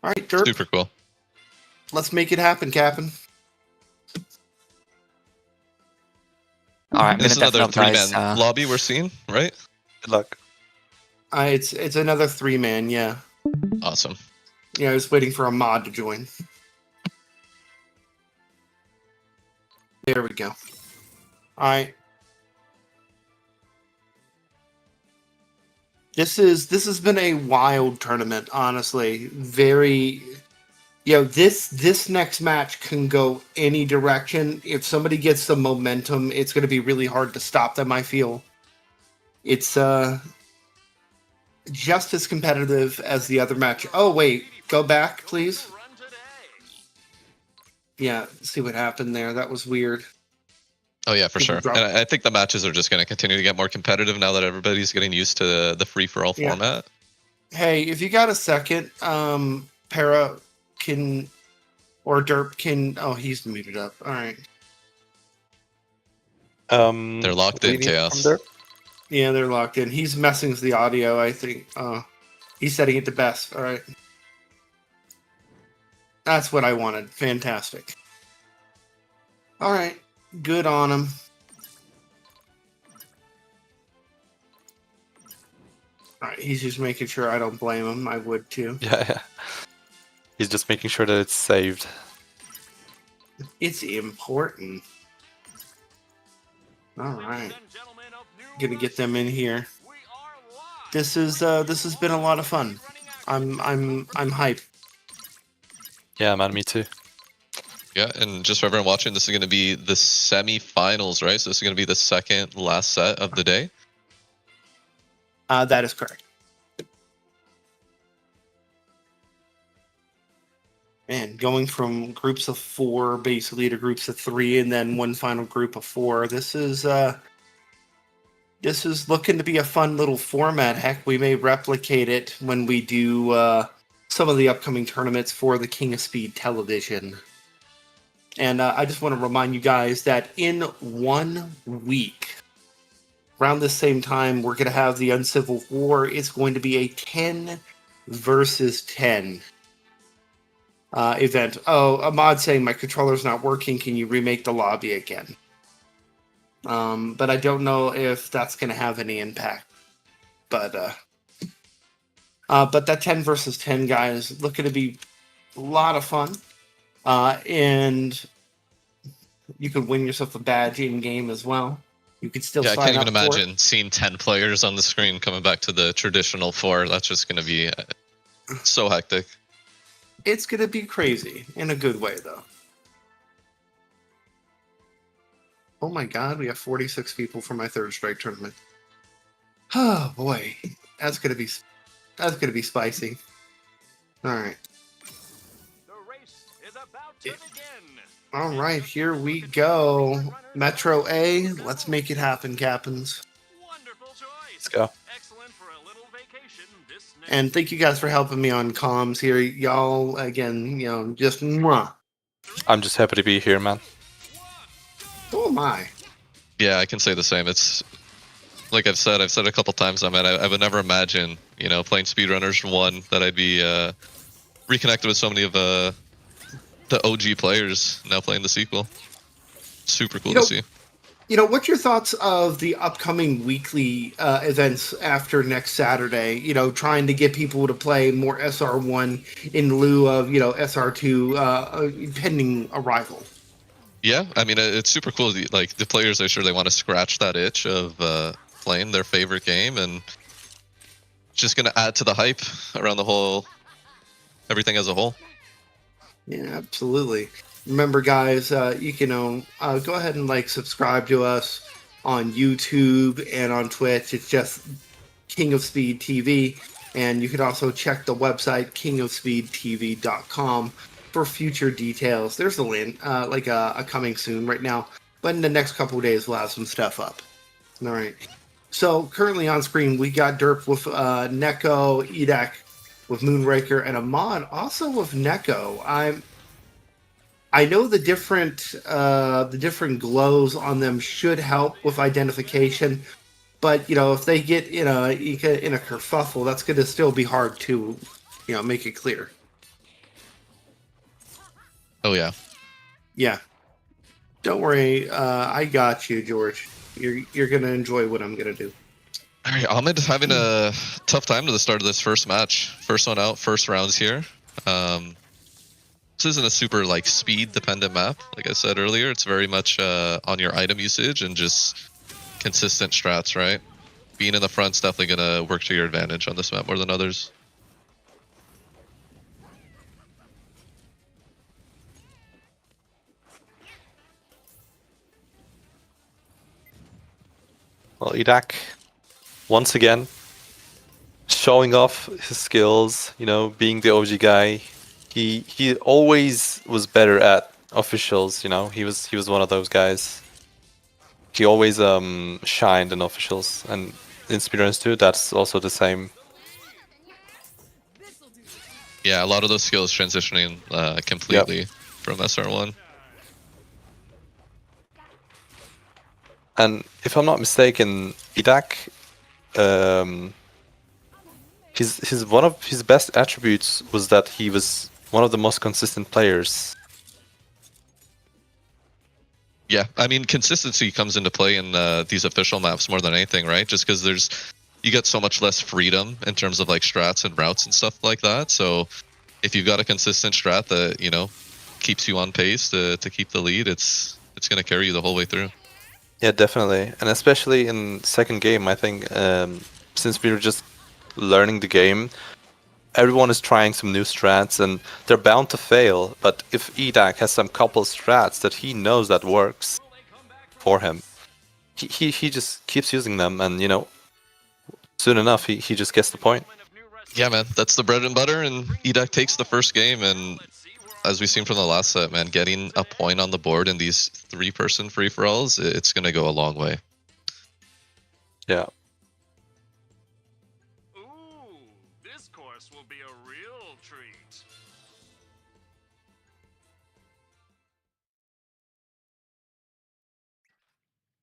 All right, Derp. Super cool. Let's make it happen, Captain. All right, I'm This is gonna another definitely, 3-man guys. lobby we're seeing, right? Good luck. It's another 3-man. Yeah. Awesome. Yeah, I was waiting for a mod to join. There we go. All right. This has been a wild tournament, honestly. Very, you know, this next match can go any direction. If somebody gets the momentum, it's going to be really hard to stop them. I feel it's just as competitive as the other match. Oh wait, go back, please. Yeah, see what happened there. That was weird. Oh yeah, for sure. People And drop- I think the matches are just going to continue to get more competitive now that everybody's getting used to the free-for-all Yeah. format. Hey, if you got a second, Para can or Derp can. Oh, he's muted up. All right. They're locked in, Chaos. Yeah, they're locked in. He's messing with the audio, I think. He's setting it to best. All right. That's what I wanted. Fantastic. All right. Good on him. All right. He's just making sure I don't blame him. I would too. Yeah. He's just making sure that it's saved. It's important. All right. Gonna get them in here. This has been a lot of fun. I'm hyped. Yeah, man, me too. Yeah, and just for everyone watching, this is going to be the semi-finals, right? So this is going to be the second last set of the day. That is correct. Man, going from groups of 4 basically to groups of 3 and then one final group of 4. This is looking to be a fun little format. Heck, we may replicate it when we do some of the upcoming tournaments for the King of Speed television. And I just want to remind you guys that in 1 week, around the same time, we're going to have the Uncivil War. It's going to be a 10 versus 10 event. Oh, Ahmad saying my controller's not working. Can you remake the lobby again? But I don't know if that's going to have any impact. But that 10 versus 10 guys is looking to be a lot of fun. And you could win yourself a badge in game as well. You could still Yeah, I sign can't even up for it. imagine seeing 10 players on the screen coming back to the traditional 4. That's just going to be so hectic. It's going to be crazy in a good way, though. Oh my god, we have 46 people for my third strike tournament. Oh boy, that's gonna be spicy. All right. All right, here we go. Metro A, let's make it happen, Captains. Let's go. And thank you guys for helping me on comms here. Y'all, again, just mwah. I'm just happy to be here, man. So am I. Yeah, I can say the same. It's like I've said a couple times. I mean, I would never imagine, playing SpeedRunners 1 that I'd be reconnected with so many of the OG players now playing the sequel. Super cool to see. What's your thoughts of the upcoming weekly events after next Saturday? Trying to get people to play more SR1 in lieu of, SR2 pending arrival. Yeah, I mean, it's super cool. Like, the players, I'm sure they want to scratch that itch of playing their favorite game, and just going to add to the hype around everything as a whole. Yeah, absolutely. Remember, guys, you can go ahead and subscribe to us on YouTube and on Twitch. It's just King of Speed TV, and you can also check the website kingofspeedtv.com for future details. There's the link, a coming soon right now, but in the next couple of days we'll have some stuff up. All right. So currently on screen we got Derp with Neko, Edak with Moonraker, and Ahmad also with Neko. I know the different glows on them should help with identification, but if they get in a kerfuffle, that's going to still be hard to make it clear. Oh yeah. Yeah. Don't worry, I got you, George. You're going to enjoy what I'm going to do. All right, Ahmed having a tough time to the start of this first match. First one out, first rounds here. This isn't a super speed dependent map. Like I said earlier, it's very much on your item usage and just consistent strats, right? Being in the front's definitely gonna work to your advantage on this map more than others. Well, Edak, once again, showing off his skills, being the OG guy. He always was better at officials, he was one of those guys. He always shined in officials, and in speedruns too, that's also the same. Yeah, a lot of those skills transitioning completely from SR1. And if I'm not mistaken, Edak, one of his best attributes was that he was one of the most consistent players. Yeah, I mean, consistency comes into play in these official maps more than anything, right? Just because you get so much less freedom in terms of strats and routes and stuff like that. So if you've got a consistent strat that keeps you on pace to keep the lead, it's going to carry you the whole way through. Yeah, definitely, and especially in second game, I think since we were just learning the game, everyone is trying some new strats, and they're bound to fail. But if Edak has some couple strats that he knows that works for him, he just keeps using them, and soon enough he just gets the point. Yeah, man, that's the bread and butter, and Edak takes the first game, and as we've seen from the last set, man, getting a point on the board in these 3-person free-for-alls, it's going to go a long way. Yeah. Will be a real treat.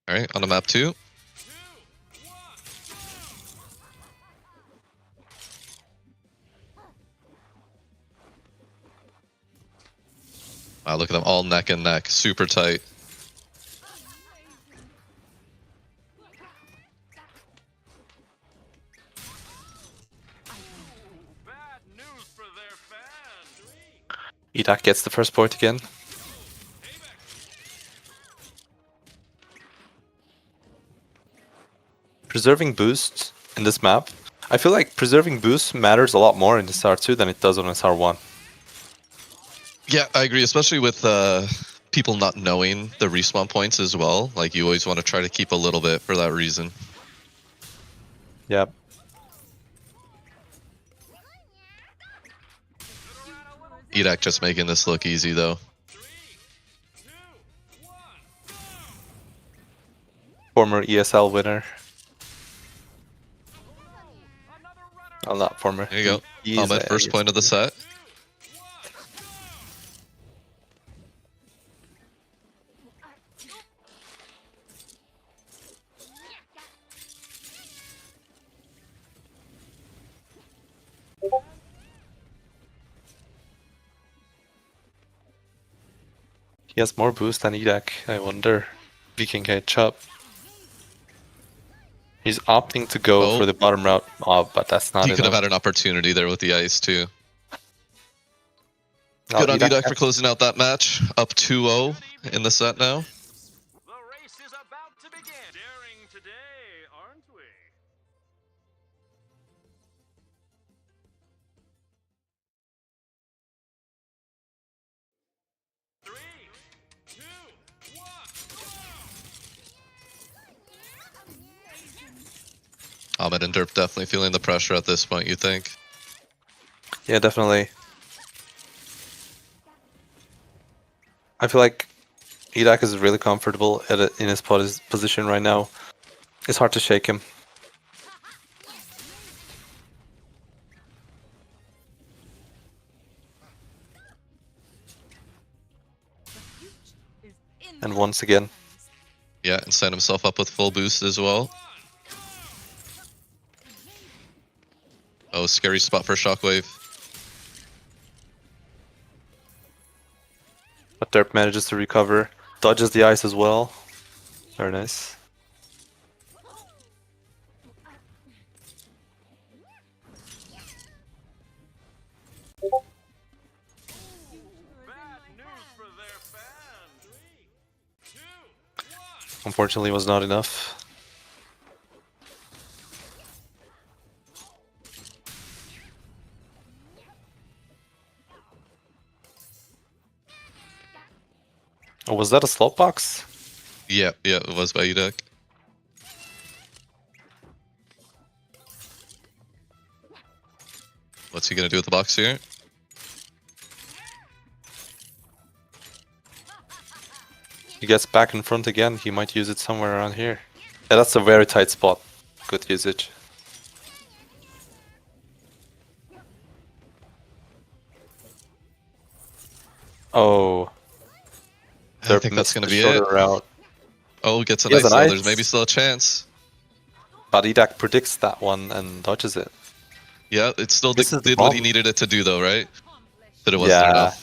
All right, on to map 2. Wow, look at them all neck and neck, super tight. Edak gets the first point again. Preserving boost in this map. I feel like preserving boost matters a lot more in SR2 than it does on SR1. Yeah, I agree, especially with people not knowing the respawn points as well. You always want to try to keep a little bit for that reason. Yep. Edak just making this look easy, though. Former ESL winner. Oh, not former. There you go. He is Ahmed, a first point of the ESL. set. He has more boost than Edak. I wonder if he can catch up. He's opting to go Oh. for the bottom route, but that's not He could have enough. had an opportunity there with the ice too. No, Good on Edak Edak for has- closing out that match. Up 2-0 in the set now. The race is about to begin. Daring today, aren't we? Three, two, one, Ahmed and Derp definitely feeling the pressure at this point, you think? Yeah, definitely. I feel like Edak is really comfortable in his position right now. It's hard to shake him. And once again, Yeah, and set himself up with full boost as well. Oh, scary spot for Shockwave. but Derp manages to recover, dodges the ice as well. Very nice. bad news for their fans. Three, two, one. Unfortunately, was not enough. Oh, was that a slot box? Yeah, it was by Edak. What's he gonna do with the box here? He gets back in front again. He might use it somewhere around here. Yeah, that's a very tight spot. Good usage. Oh, I think that's gonna be it. route. Oh, gets a He has nice an though. ice. There's maybe still a chance. But Edak predicts that one and dodges it. Yeah, it still This is the did what he bomb. needed it to do though, right? But it wasn't Yeah. enough.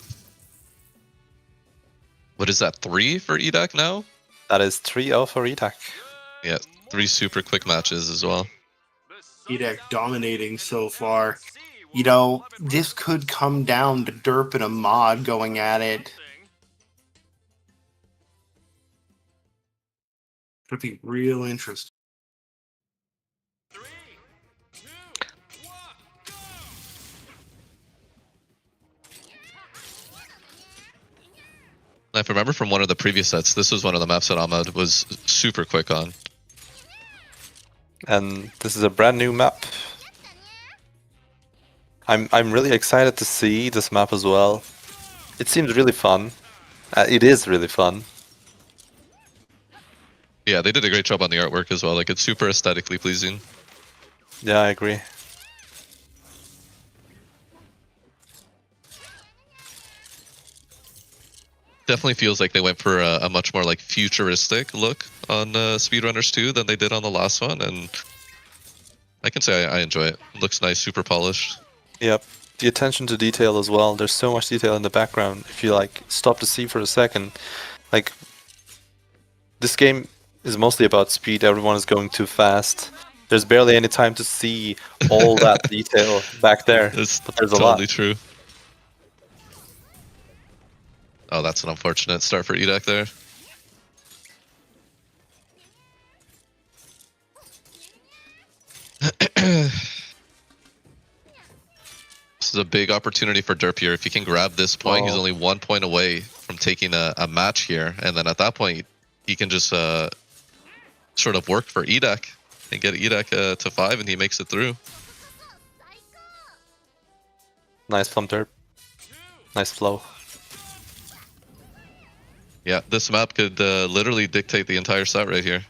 What is that, 3 for Edak now? That is 3-0 for Edak. Yeah, 3 super quick matches as well. Edek dominating so far. You know, this could come down to Derp and a mod going at it. It'd be real interesting. If I remember from one of the previous sets, this was one of the maps that Ahmed was super quick on. And this is a brand new map. I'm really excited to see this map as well. It seems really fun. It is really fun. Yeah, they did a great job on the artwork as well. Like, it's super aesthetically pleasing. Yeah, I agree. Definitely feels like they went for a much more like futuristic look on SpeedRunners 2 than they did on the last one, and I can say I enjoy it. It looks nice, super polished. Yep. The attention to detail as well. There's so much detail in the background. If you like stop to see for a second, like this game is mostly about speed. Everyone is going too fast. There's barely any time to see all that detail back there. It's But there's a totally lot. true. Oh, that's an unfortunate start for Edak there. This is a big opportunity for Derp here. If he can grab this point, he's Oh. only 1 point away from taking a match here. And then at that point, he can just sort of work for Edak and get Edak to 5, and he makes it through. Nice flump Derp. Nice flow. Yeah, this map could literally dictate the entire set right here.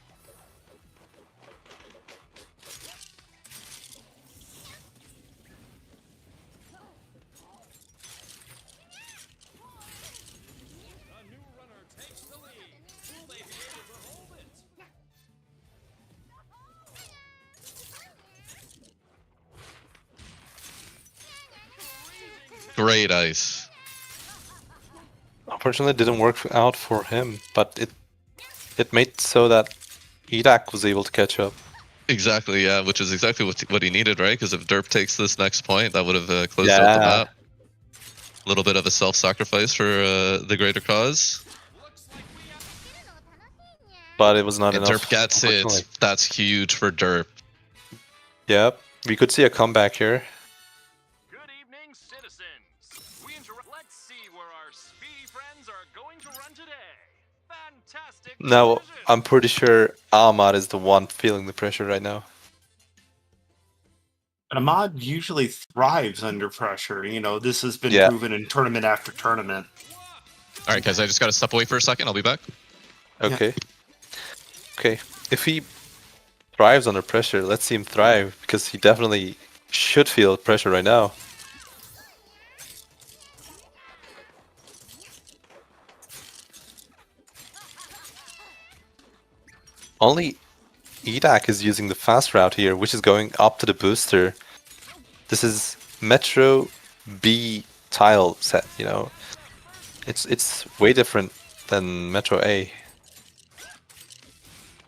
great ice. Unfortunately, it didn't work out for him, but it made so that Edak was able to catch up. Exactly, yeah, which is exactly what he needed, right? Because if Derp takes this next point, that would have closed out the map. A little bit of a self-sacrifice for the greater cause. But it was not And enough. Derp gets it. That's huge for Derp. Yep, we could see a comeback here. Good evening, citizens. Let's see where our speedy friends are going to run today. Fantastic. Now, decision. I'm pretty sure Ahmad is the one feeling the pressure right now. And Ahmad usually thrives under pressure. You know, this has been Yeah. proven in tournament after tournament. All right, guys, I just got to step away for a second. I'll be back. Okay. Okay, if he thrives under pressure, let's see him thrive, because he definitely should feel pressure right now. Only Edak is using the fast route here, which is going up to the booster. This is Metro B tile set, you know. It's way different than Metro A.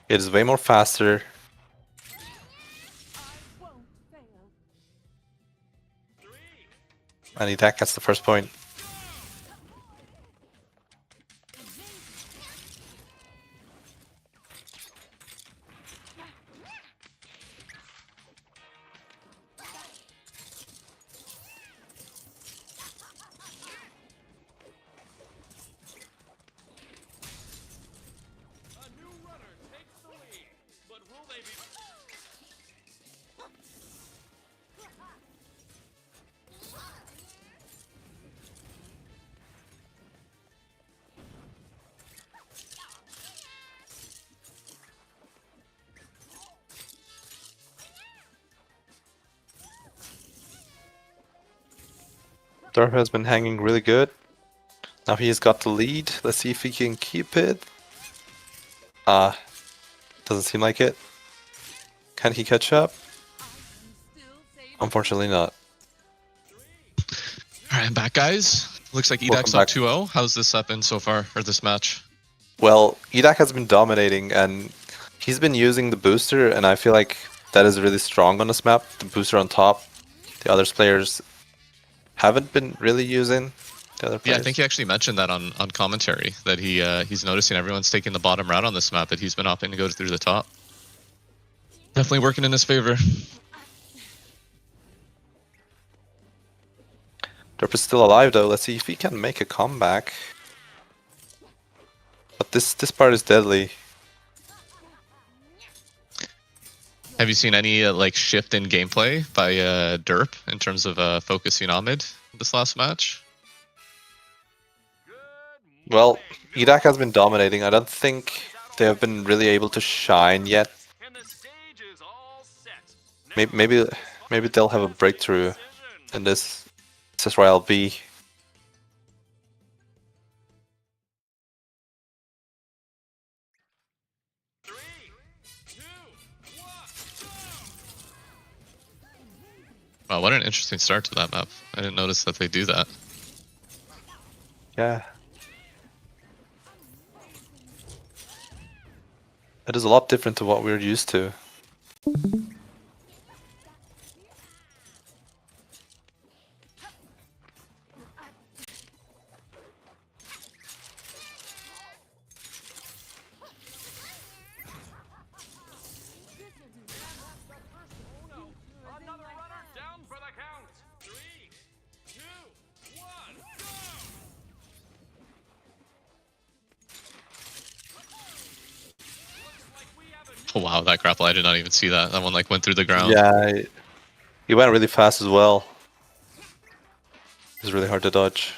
It is way more faster. And Edak gets the first point. Darth has been hanging really good. Now he has got the lead. Let's see if he can keep it. Doesn't seem like it. Can he catch up? Unfortunately not. All right, I'm back, guys. Looks like Welcome Edak's back. up 2-0. How's this been so far, or this match? Well, Edak has been dominating, and he's been using the booster, and I feel like that is really strong on this map. The booster on top. The other players haven't been really using the other players. Yeah, I think he actually mentioned that on commentary, that he's noticing everyone's taking the bottom route on this map, but he's been opting to go through the top. Definitely working in his favor. Derp is still alive though. Let's see if he can make a comeback. But this part is deadly. Have you seen any like shift in gameplay by Derp in terms of focusing on mid this last match? Well, Edak has been dominating. I don't think they have been really able to shine yet. And the stage is all set. Maybe they'll have a breakthrough in this Royale B. Wow, what an interesting start to that map. I didn't notice that they do that. Yeah. It is a lot different to what we're used to. Another runner down for the count. 3, 2, 1, go! Oh wow, that grapple, I did not even see that. That one like went through the ground. Yeah, he went really fast as well. It's really hard to dodge.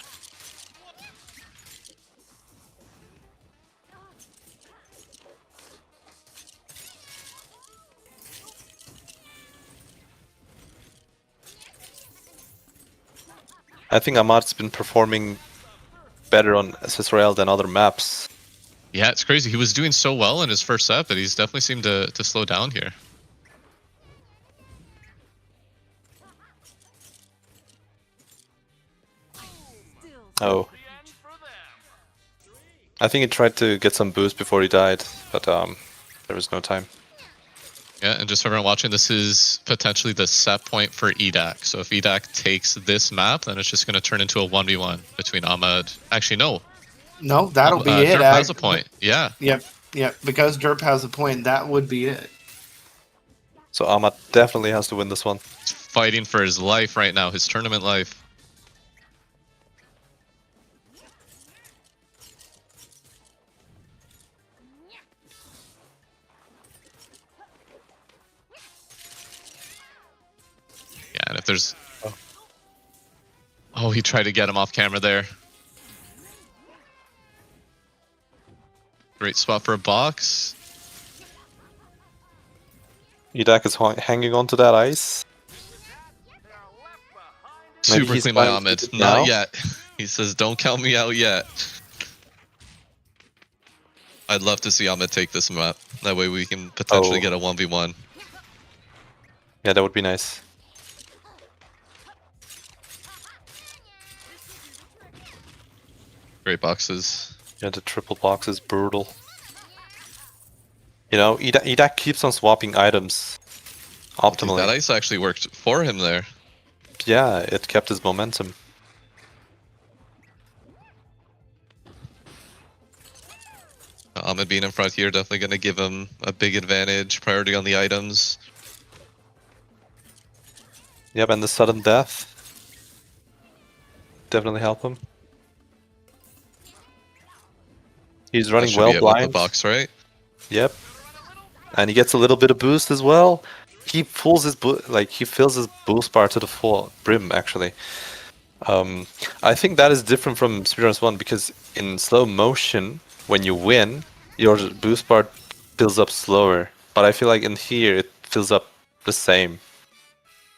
I think Ahmad's been performing better on SS Royale than other maps. Yeah, it's crazy. He was doing so well in his first set, but he's definitely seemed to slow down here. Oh. I think he tried to get some boost before he died, but there was no time. Yeah, and just for everyone watching, this is potentially the set point for EDAC. So if EDAC takes this map, then it's just going to turn into a 1v1 between Ahmed. Actually, no. No, that'll be it. Derp has a point. Yeah. Yep. Because Derp has a point, that would be it. So Ahmad definitely has to win this one. He's fighting for his life right now, his tournament life. Yeah, and if there's... Oh, he tried to get him off camera there. Great spot for a box. EDAC is hanging on to that ice. Maybe Super he's clean by trying to Ahmed. do it Not now? yet. He says, don't count me out yet. I'd love to see Ahmed take this map. That way we can potentially get a 1v1. Yeah, that would be nice. Great boxes. Yeah, the triple box is brutal. You know, EDAC keeps on swapping items optimally. Dude, that ice actually worked for him there. Yeah, it kept his momentum. Ahmed being in front here definitely going to give him a big advantage. Priority on the items. Yep, and the sudden death definitely help him. He's running That should well be it with blind. the box, right? Yep, and he gets a little bit of boost as well. He pulls his he fills his boost bar to the full brim. Actually, I think that is different from SpeedRunners 1 because in slow motion, when you win, your boost bar fills up slower. But I feel like in here it fills up the same.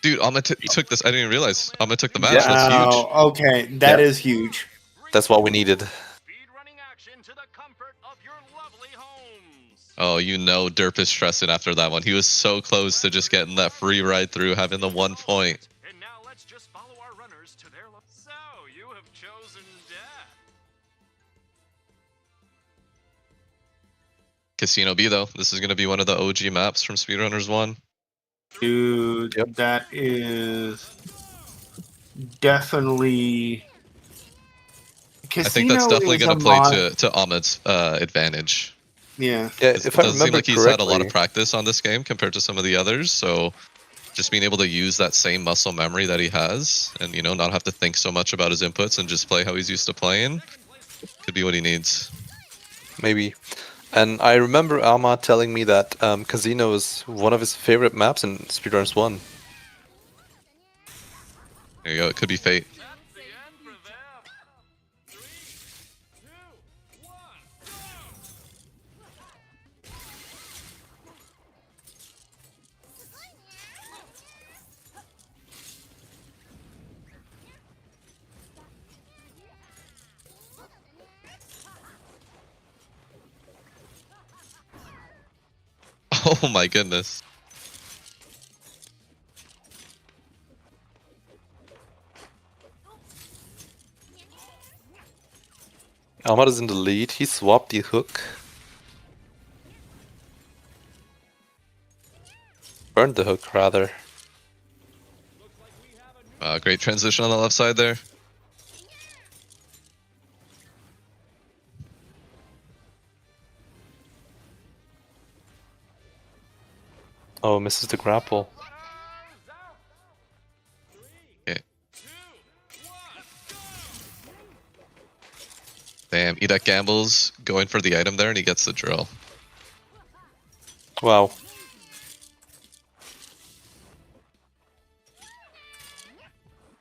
Dude, Ahmed took this. I didn't even realize. Ahmed took the match. That's huge. Oh, okay. That is huge. That's what we needed. Speedrunning action to the comfort of your lovely homes. Oh, you know Derp is stressing after that one. He was so close to just getting that free ride through, having the 1 point. And now let's just follow our runners to their So, you have chosen death. Casino B, though. This is going to be one of the OG maps from SpeedRunners 1. Dude, that is definitely... I think that's definitely going to play to Ahmed's advantage. Yeah. Yeah, It if I doesn't seem remember like he's correctly, had a lot of practice on this game compared to some of the others, so just being able to use that same muscle memory that he has and, you know, not have to think so much about his inputs and just play how he's used to playing could be what he needs. maybe. And I remember Ahmad telling me that Casino is one of his favorite maps in SpeedRunners 1. There you go. It could be fate. Oh my goodness. Ahmad is in the lead. He swapped the hook. Burned the hook, rather. Great transition on the left side there. Oh, misses the grapple. Okay. Damn, Edek gambles, going for the item there, and he gets the drill. Wow.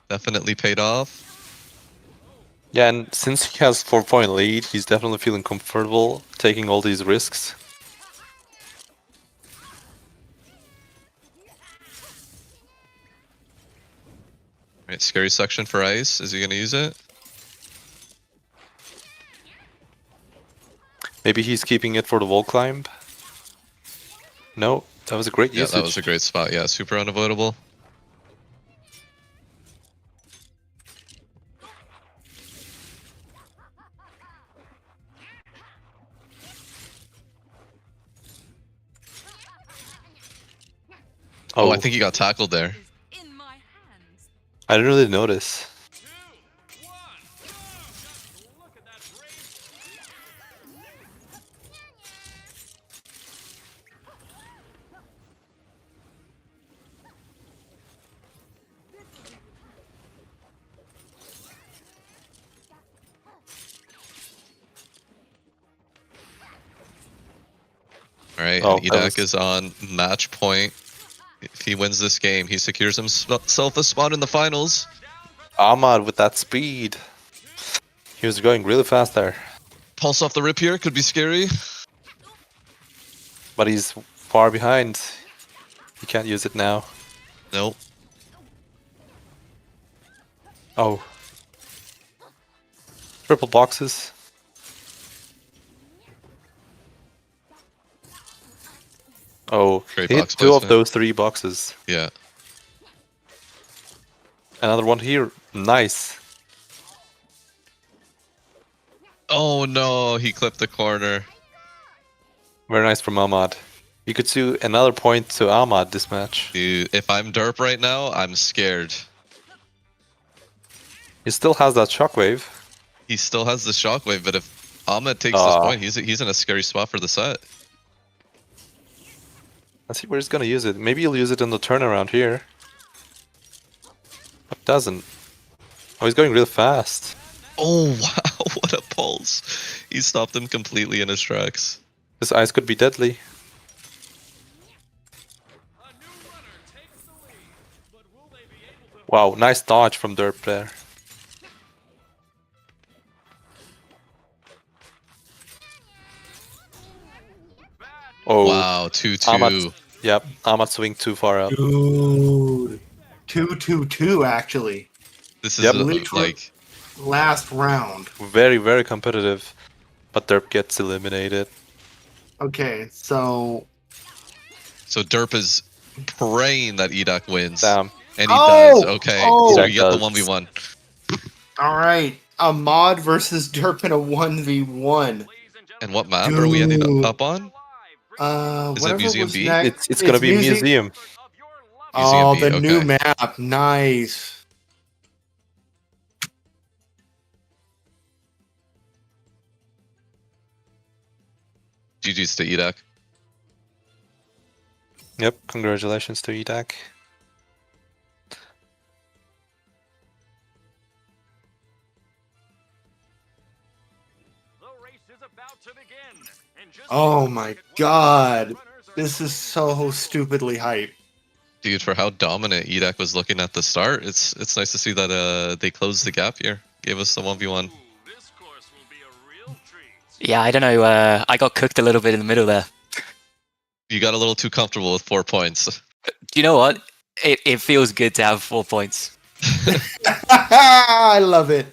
Definitely paid off. Yeah, and since he has 4-point lead, he's definitely feeling comfortable taking all these risks. Right, scary section for ice. Is he going to use it? Maybe he's keeping it for the wall climb. No, that was a great Yeah, usage. that was a great spot. Yeah, super unavoidable. Oh, I think he got tackled there. I didn't really notice. All right, Oh, and that Edak was- is on match point. If he wins this game, he secures himself a spot in the finals. Ahmad with that speed. He was going really fast there. Pulse off the rip here could be scary. But he's far behind. He can't use it now. Nope. Oh. Triple boxes. Oh, Great he hit box two of placement. those 3 boxes. Yeah. Another one here. Nice. Oh no, he clipped the corner. Very nice from Ahmad. You could see another point to Ahmad this match. Dude, if I'm derp right now, I'm scared. He still has that shockwave. He still has the shockwave, but if Ahmed takes this point, he's in a scary spot for the set. Let's see where he's gonna use it. Maybe he'll use it in the turnaround here. But doesn't. Oh, he's going real fast. Oh wow, what a pulse. He stopped him completely in his tracks. His eyes could be deadly. Wow, nice dodge from Derp there. Oh, Wow, 2-2. Ahmad, yep, Ahmad swing too far out. Dude. 2-2-2, actually. This is Yep. like Last round. Very, very competitive. But Derp gets eliminated. Okay, so... so Derp is praying that Edak wins. Damn. And he Oh! does. Okay, Oh! so we get the Edak does. 1v1. Alright, Ahmad versus Derp in a 1v1. And what map are we ending Dude. up on? Is it Whatever Museum was B? next- It's gonna be museum. Oh, Museum the B, new okay. map. Nice. GG's to Edak. Yep, congratulations to Edak. Oh my god. This is so stupidly hype. Dude, for how dominant Edak was looking at the start, it's nice to see that they closed the gap here. Gave us the 1v1. Yeah, I don't know. I got cooked a little bit in the middle there. You got a little too comfortable with 4 points. Do you know what? It feels good to have 4 points. I love it.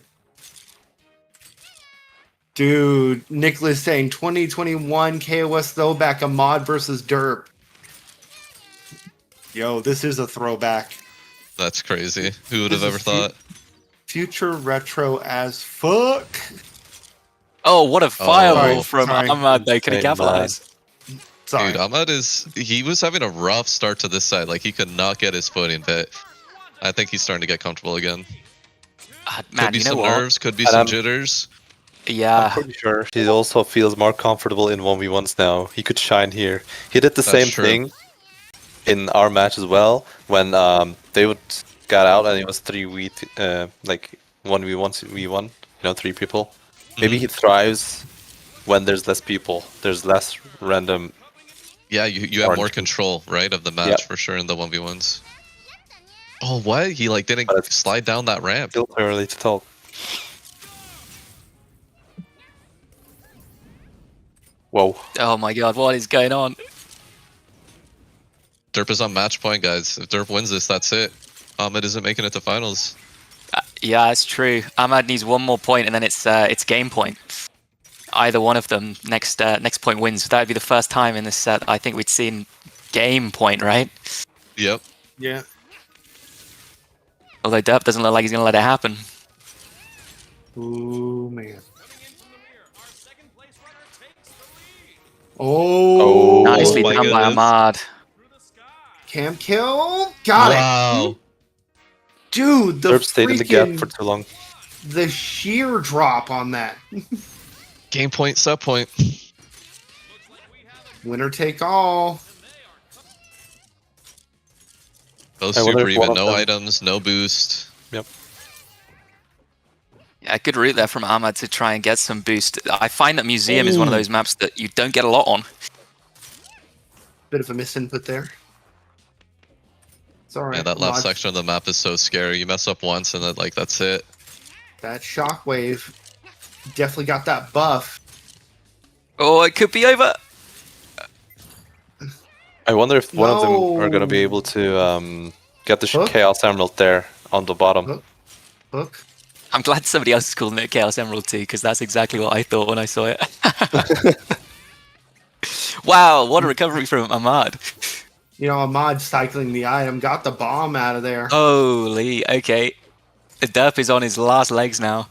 Dude, Nicholas saying 2021 KOS throwback Ahmad versus Derp. Yo, this is a throwback. That's crazy. Who would have This ever is thought? Future retro as fuck. Oh, what a fireball from sorry. Ahmad. They couldn't Hey, capitalize. Sorry. Dude, Ahmad he was having a rough start to this side. Like, he could not get his footing, but I think he's starting to get comfortable again. Man, Could be you know some what? nerves, could be And some jitters. I'm Yeah. pretty sure he also feels more comfortable in 1v1s now. He could shine here. He did the That's same true. thing in our match as well when David got out and it was 3v like 1v1, 3 people. Maybe he thrives when there's less people. There's less random. Yeah, you have Orange. more control, right, of the match Yep. for sure in the 1v1s. Oh, what? He like didn't But it's slide down that ramp. Still too early to tell. Whoa. Oh my god, what is going on? Derp is on match point, guys. If Derp wins this, that's it. Ahmed isn't making it to finals. Yeah, it's true. Ahmad needs 1 more point, and then it's game point. Either one of them next point wins. That would be the first time in this set I think we'd seen game point, right? Yep. Yeah. Although Derp doesn't look like he's gonna let it happen. Ooh, man. Oh, Nicely my done by goodness. Ahmad. Cam kill. Got it. Wow. Dude, the Derp stayed in the gap for freaking too long. the sheer drop on that. Game point, set point. Winner take all. Both I wonder super if one even. of No them- items, no boost. Yep. Yeah, good route there from Ahmad to try and get some boost. I find that Museum is one of those maps that you don't get a lot on. Bit of a misinput there. It's all right. Man, that left Mod- section of the map is so scary. You mess up once and then, like, that's it. That shockwave definitely got that buff. Oh, it could be over. I wonder if one of them are going to be No. able to get the Hook? Chaos Emerald there on the bottom. Hook. Hook. I'm glad somebody else is calling it Chaos Emerald too, because that's exactly what I thought when I saw it. Wow, what a recovery from Ahmad. You know, Ahmad cycling the item got the bomb out of there. Holy, okay. The Derp is on his last legs now.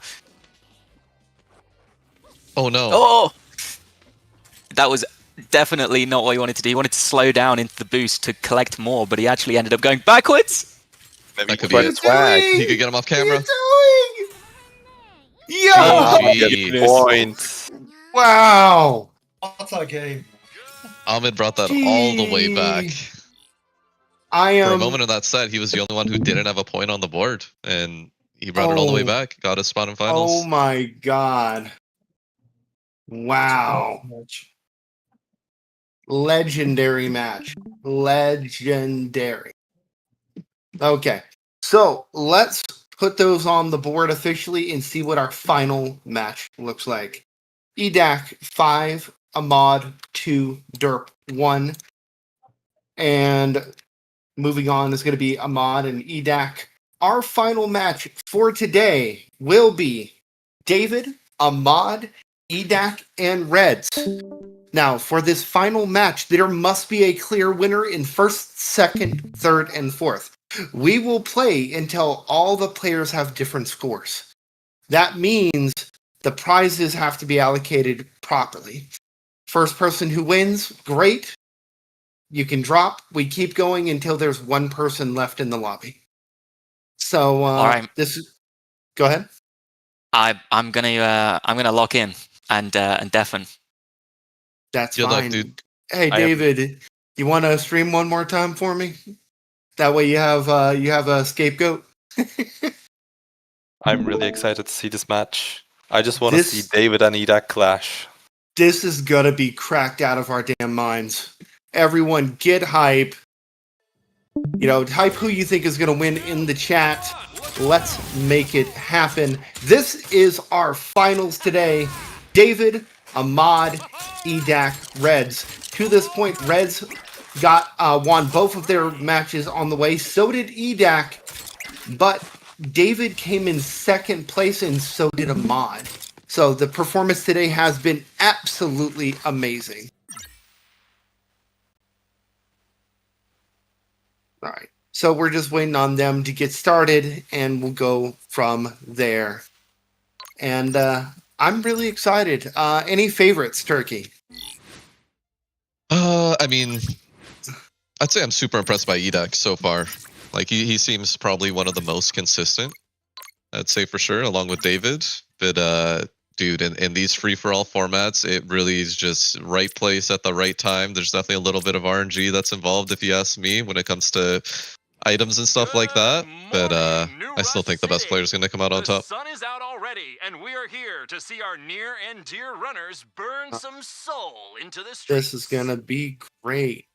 Oh no. Oh! That was definitely not what he wanted to do. He wanted to slow down into the boost to collect more, but he actually ended up going backwards. Maybe That could quite be a it. swag. He could get him off camera. What are you doing? Yo! Oh, Good jeez. point. Wow! What a game. Ahmed brought that all the way back. I For a am. moment in that set, he was the only one who didn't have a point on the board, and he brought it all the way Oh. back. Got his spot in Oh finals. my god! Wow! Legendary match. Legendary. Okay, so let's put those on the board officially and see what our final match looks like. EDAC 5, Ahmad 2, Derp 1. And moving on is going to be Ahmad and EDAC. Our final match for today will be David, Ahmad, EDAC, and Reds. Now, for this final match, there must be a clear winner in first, second, third, and fourth. We will play until all the players have different scores. That means the prizes have to be allocated properly. First person who wins, great. You can drop. We keep going until there's one person left in the lobby. So, All right. Go ahead. I'm gonna lock in and deafen. That's Good luck, fine. dude. Hey, I am- David, you want to stream one more time for me? That way you have a scapegoat. I'm really excited to see this match. I just want to This- see David and Edak clash. This is gonna be cracked out of our damn minds. Everyone, get hype. You know, type who you think is gonna win in the chat. Let's make it happen. This is our finals today. David, Ahmad, EDAC, Reds. To this point, Reds got won both of their matches on the way. So did EDAC, but David came in second place, and so did Ahmad. So the performance today has been absolutely amazing. All right. So we're just waiting on them to get started, and we'll go from there. And I'm really excited. Any favorites, Turkey? I mean, I'd say I'm super impressed by Edak so far. Like, he seems probably one of the most consistent, I'd say for sure, along with David. But, dude, in these free-for-all formats, it really is just right place at the right time. There's definitely a little bit of RNG that's involved, if you ask me, when it comes to items and stuff like that. But I still think the best player is going to come out on top. The sun is out already, and we are here to see our near and dear runners burn some soul into the streets. This is gonna be great.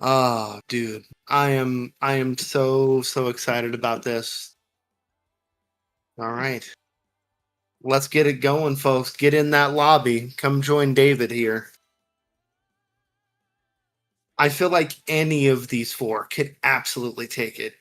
Oh, dude, I am so excited about this. All right, let's get it going, folks. Get in that lobby. Come join David here. I feel like any of these four could absolutely take it.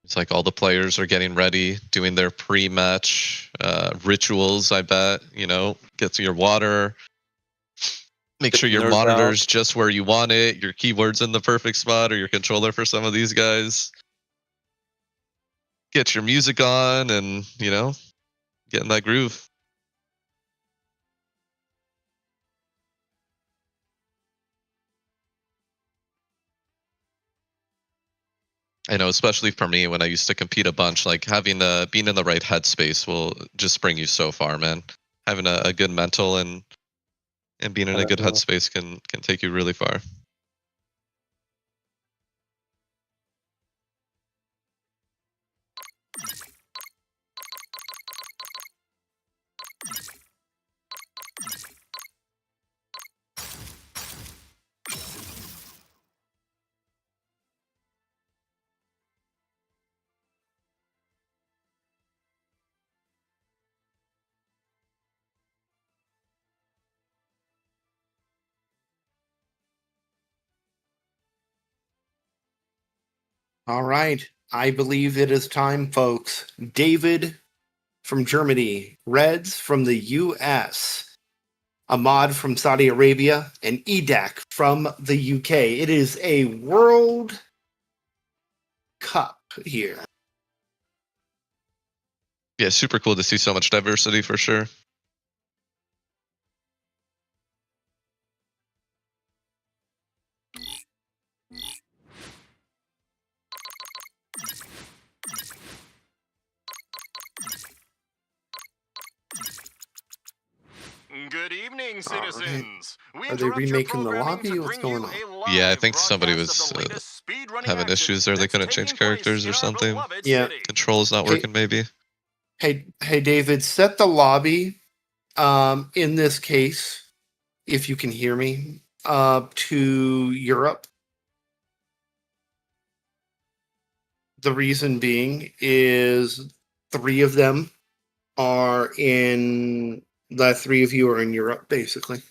It's like all the players are getting ready, doing their pre-match rituals. I bet, you know, get to your water, make sure your Nerves out. monitor's just where you want it, your keyboard's in the perfect spot, or your controller for some of these guys. Get your music on, and you know, get in that groove. I know, especially for me, when I used to compete a bunch, like having being in the right headspace will just bring you so far, man. Having a good mental and being in a good headspace can take you really far. All right. I believe it is time, folks. David from Germany, Reds from the US, Ahmad from Saudi Arabia, and Edak from the UK. It is a World Cup here. Yeah, super cool to see so much diversity for sure. Good evening, citizens. We Are they interrupt your remaking the programming lobby? to What's bring you going on? a live Yeah, I think somebody broadcast was of the latest speedrunning having action issues there. They that's couldn't taking change place characters in or our something. beloved Yeah. city. Controls not Hey- working, maybe. Hey, David, set the lobby. In this case, if you can hear me, to Europe. The reason being is 3 of them are in. The 3 of you are in Europe, basically.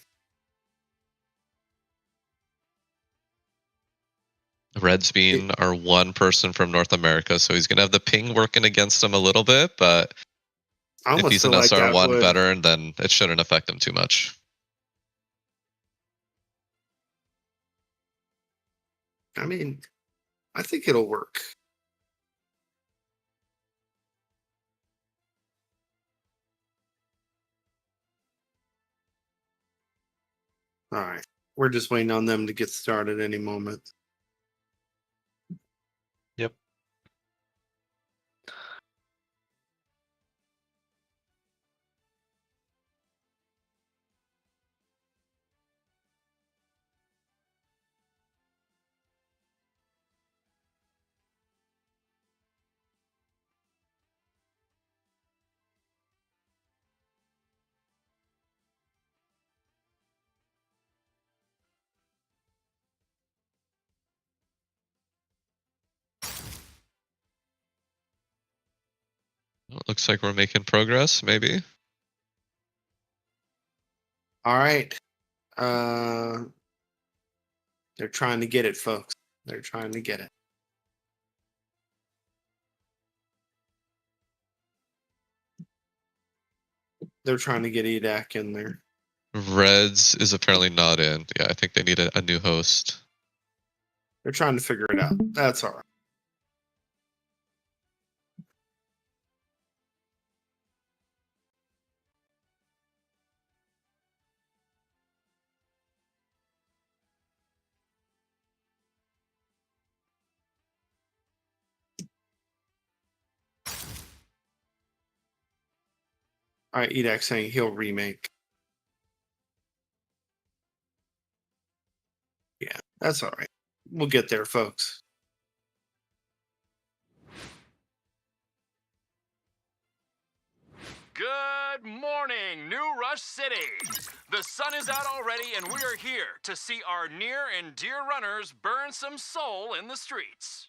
Reds being our one person from North America, so he's gonna have the ping working against him a little bit, but I if almost he's feel an like that SR1 would. veteran, then it shouldn't affect him too much. I mean, I think it'll work. All right. We're just waiting on them to get started any moment. Yep. Well, looks like we're making progress, maybe. All right. They're trying to get it, folks. They're trying to get it. They're trying to get EDAC in there. Reds is apparently not in. Yeah, I think they need a new host. They're trying to figure it out. That's all right. All right, EDAC saying he'll remake. Yeah, that's all right. We'll get there, folks. Good morning, New Rush City. The sun is out already, and we are here to see our near and dear runners burn some soul in the streets.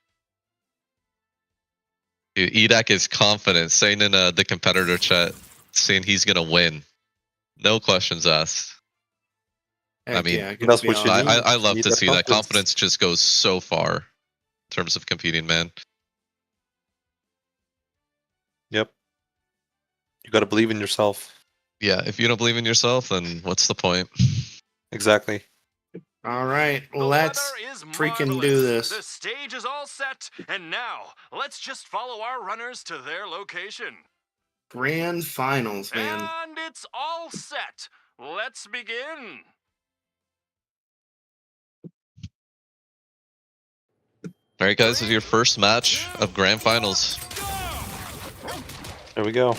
Dude, EDAC is confident, saying in the competitor chat, saying he's gonna win. No questions asked. Heck I mean, yeah, good that's to be what you on. need. I love need to that see that. confidence. Confidence just goes so far in terms of competing, man. You gotta believe in yourself. Yeah, if you don't believe in yourself, then what's the point? Exactly. All right, The let's weather is freaking marvelous. do this. The stage is all set, and now let's just follow our runners to their location. Grand finals, man. And it's all set. Let's begin. All right, guys, this is your first match of grand finals. There we go. All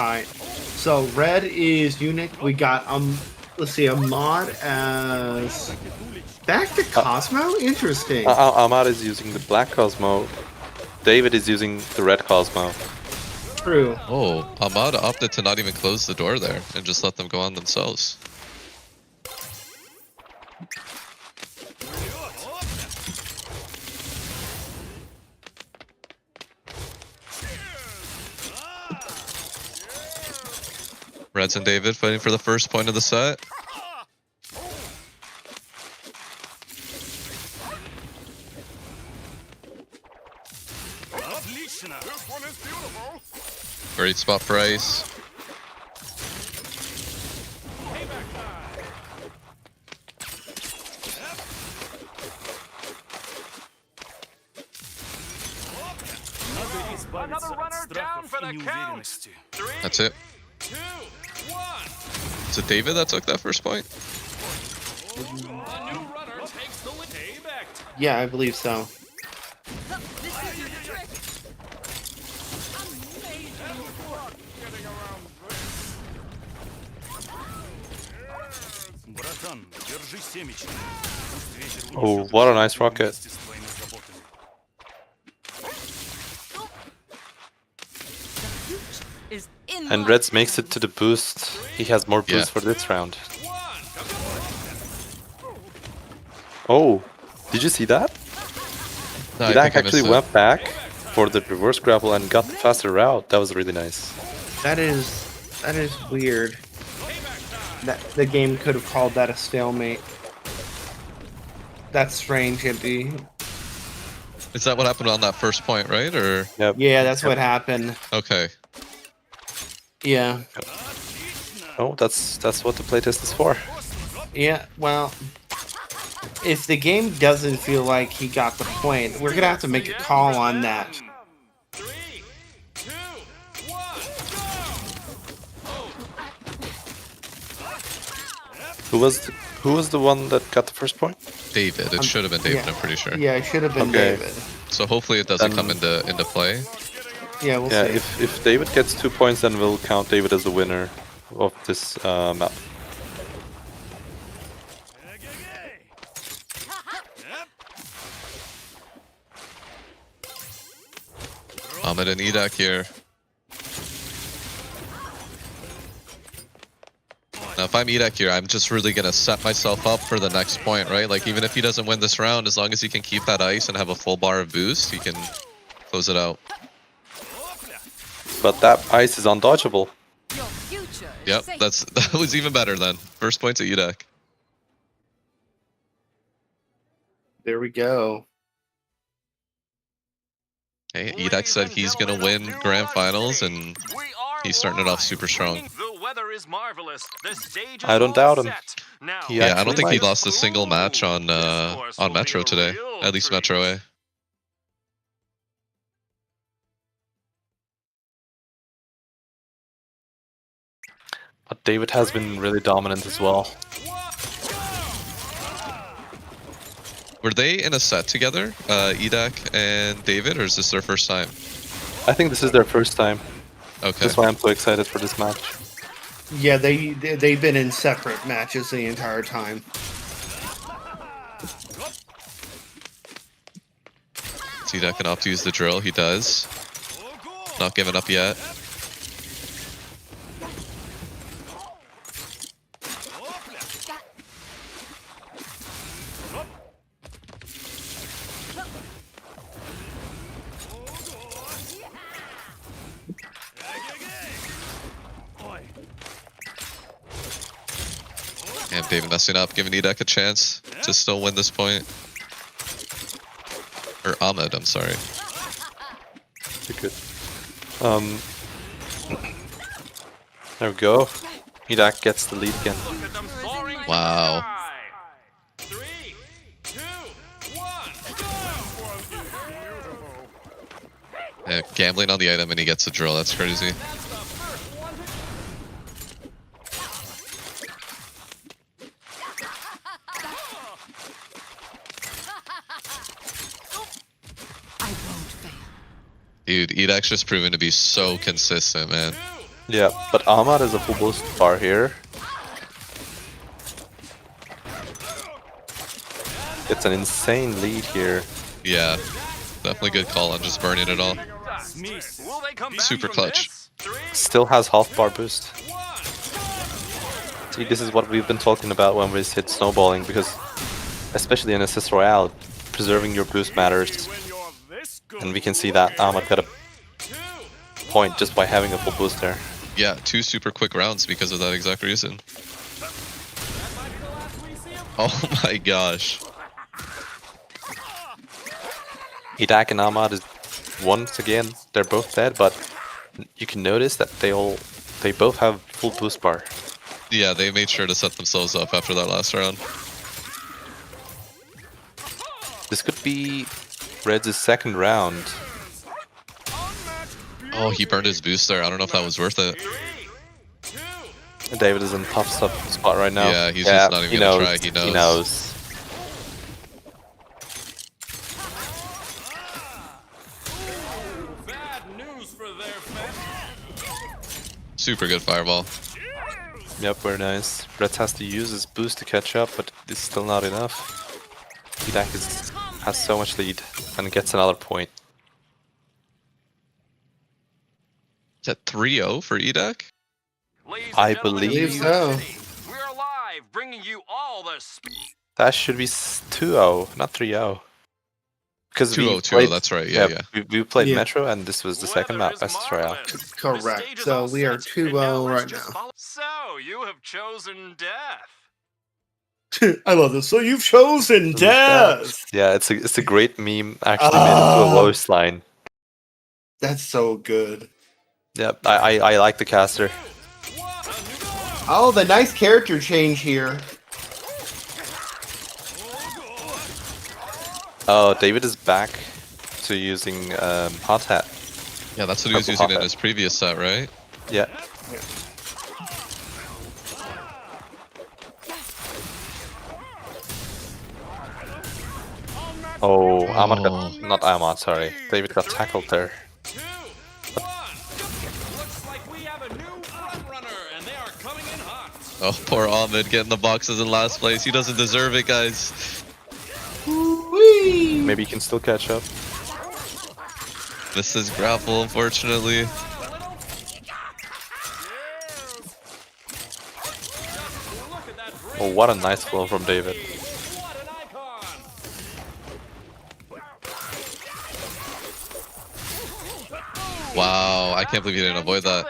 right. So red is Unique. We got let's see, Ahmad as back to Cosmo. Interesting. Ahmad is using the black Cosmo. David is using the red Cosmo. True. Oh, Ahmad opted to not even close the door there and just let them go on themselves. Reds and David fighting for the first point of the set. Great spot for ice. Another runner down for the count. 3, That's it. 2, 1. Is it David that took that first point? The new runner takes the lead. Payback. Yeah, I believe so. Oh, what a nice rocket. And Reds makes it to the boost. He has more boost for this round. Oh, did you see that? No, I Dak think I actually missed it. went back for the reverse grapple and got the faster route. That was really nice. That is weird. That the game could have called that a stalemate. That's strange, Impy. Is that what happened on that first point, right? Or Yep. Yeah, that's what happened. okay. Yeah. Oh, that's what the playtest is for. Yeah, well, if the game doesn't feel like he got the point, we're gonna have to make a call on that. 3, 2, 1. Who was the one that got the first point? David. It should have been David, yeah. I'm pretty sure. Yeah, it should have been Okay. David. So hopefully it doesn't come into play. Yeah, we'll Yeah, see. if David gets 2 points, then we'll count David as the winner of this map. Ahmed and Edak here. Now, if I'm Edak here, I'm just really going to set myself up for the next point, right? Like, even if he doesn't win this round, as long as he can keep that ice and have a full bar of boost, he can close it out. But that ice is undodgeable. Yep, that was even better then. First point to Edak. There we go. Hey, Edak said he's going to win grand finals, and he's starting it off super strong. The weather is marvelous. The stage is I don't all doubt him. set. Now, He Yeah, I actually don't think he might. lost a single match on This course will be Metro a today. real At least treat. Metro A. But David has been really dominant as well. Were they in a set together, Edak and David, or is this their first time? I think this is their first time. Okay. That's why I'm so excited for this match. Yeah, they've been in separate matches the entire time. Edak can opt to use the drill. He does. Not giving up yet. And David messing up, giving Edak a chance to still win this point. Or Ahmed, I'm sorry. You're good. There we go. Idak gets the lead again. Look at them soaring to Wow. the sky. 3, 2, 1. Yeah, gambling on the item and he gets the drill. That's crazy. Dude, Edak's just proven to be so consistent, man. Yeah, but Ahmad is a full boost bar here. It's an insane lead here. Yeah, definitely good call on just burning it all. Will they come back Super from clutch. this? 3, Still has half bar boost. 1. See, this is what we've been talking about when we hit snowballing, because especially in Assist Royale, preserving your boost matters. And we can see that Ahmad got a point just by having a full boost there. Yeah, 2 super quick rounds because of that exact reason. Oh my gosh. Idak and Ahmad is once again, they're both dead, but you can notice that they both have full boost bar. Yeah, they made sure to set themselves up after that last round. This could be Red's second round. Oh, he burned his boost there. I don't know if that was worth it. David is in tough spot right now. Yeah, he's just not even gonna try. He knows. He knows. Super good fireball. Yep, very nice. Red has to use his boost to catch up, but it's still not enough. Idak has so much lead and gets another point. Is that 3-0 for Edak? Ladies I and gentlemen, believe New so. York City, we're live, bringing you all the That should be 2-0, not 3-0. Because 2-0, that's right. Yeah. We played Yeah. Metro, and this was the second map, Assist Royale. Correct. So we are 2-0 right now. So you have chosen death. I love this. So you've chosen death. Yeah, it's a great meme, actually made into a voice line. That's so good. Yeah, I like the caster. Oh, the nice character change here. Oh, David is back to using Hot Hat. Yeah, that's what he was Purple using in Hot his previous set, right? Yeah. Oh, Ahmad got, not Ahmad, sorry. David got tackled there. 2, 1. Looks like we have a new front runner, and they are coming in hot. Oh, poor Ahmed getting the boxes in last place. He doesn't deserve it, guys. Whee! Maybe he can still catch up. This is grapple, unfortunately. Oh, what a nice flow from David. What an icon! Wow, I can't believe he didn't avoid that.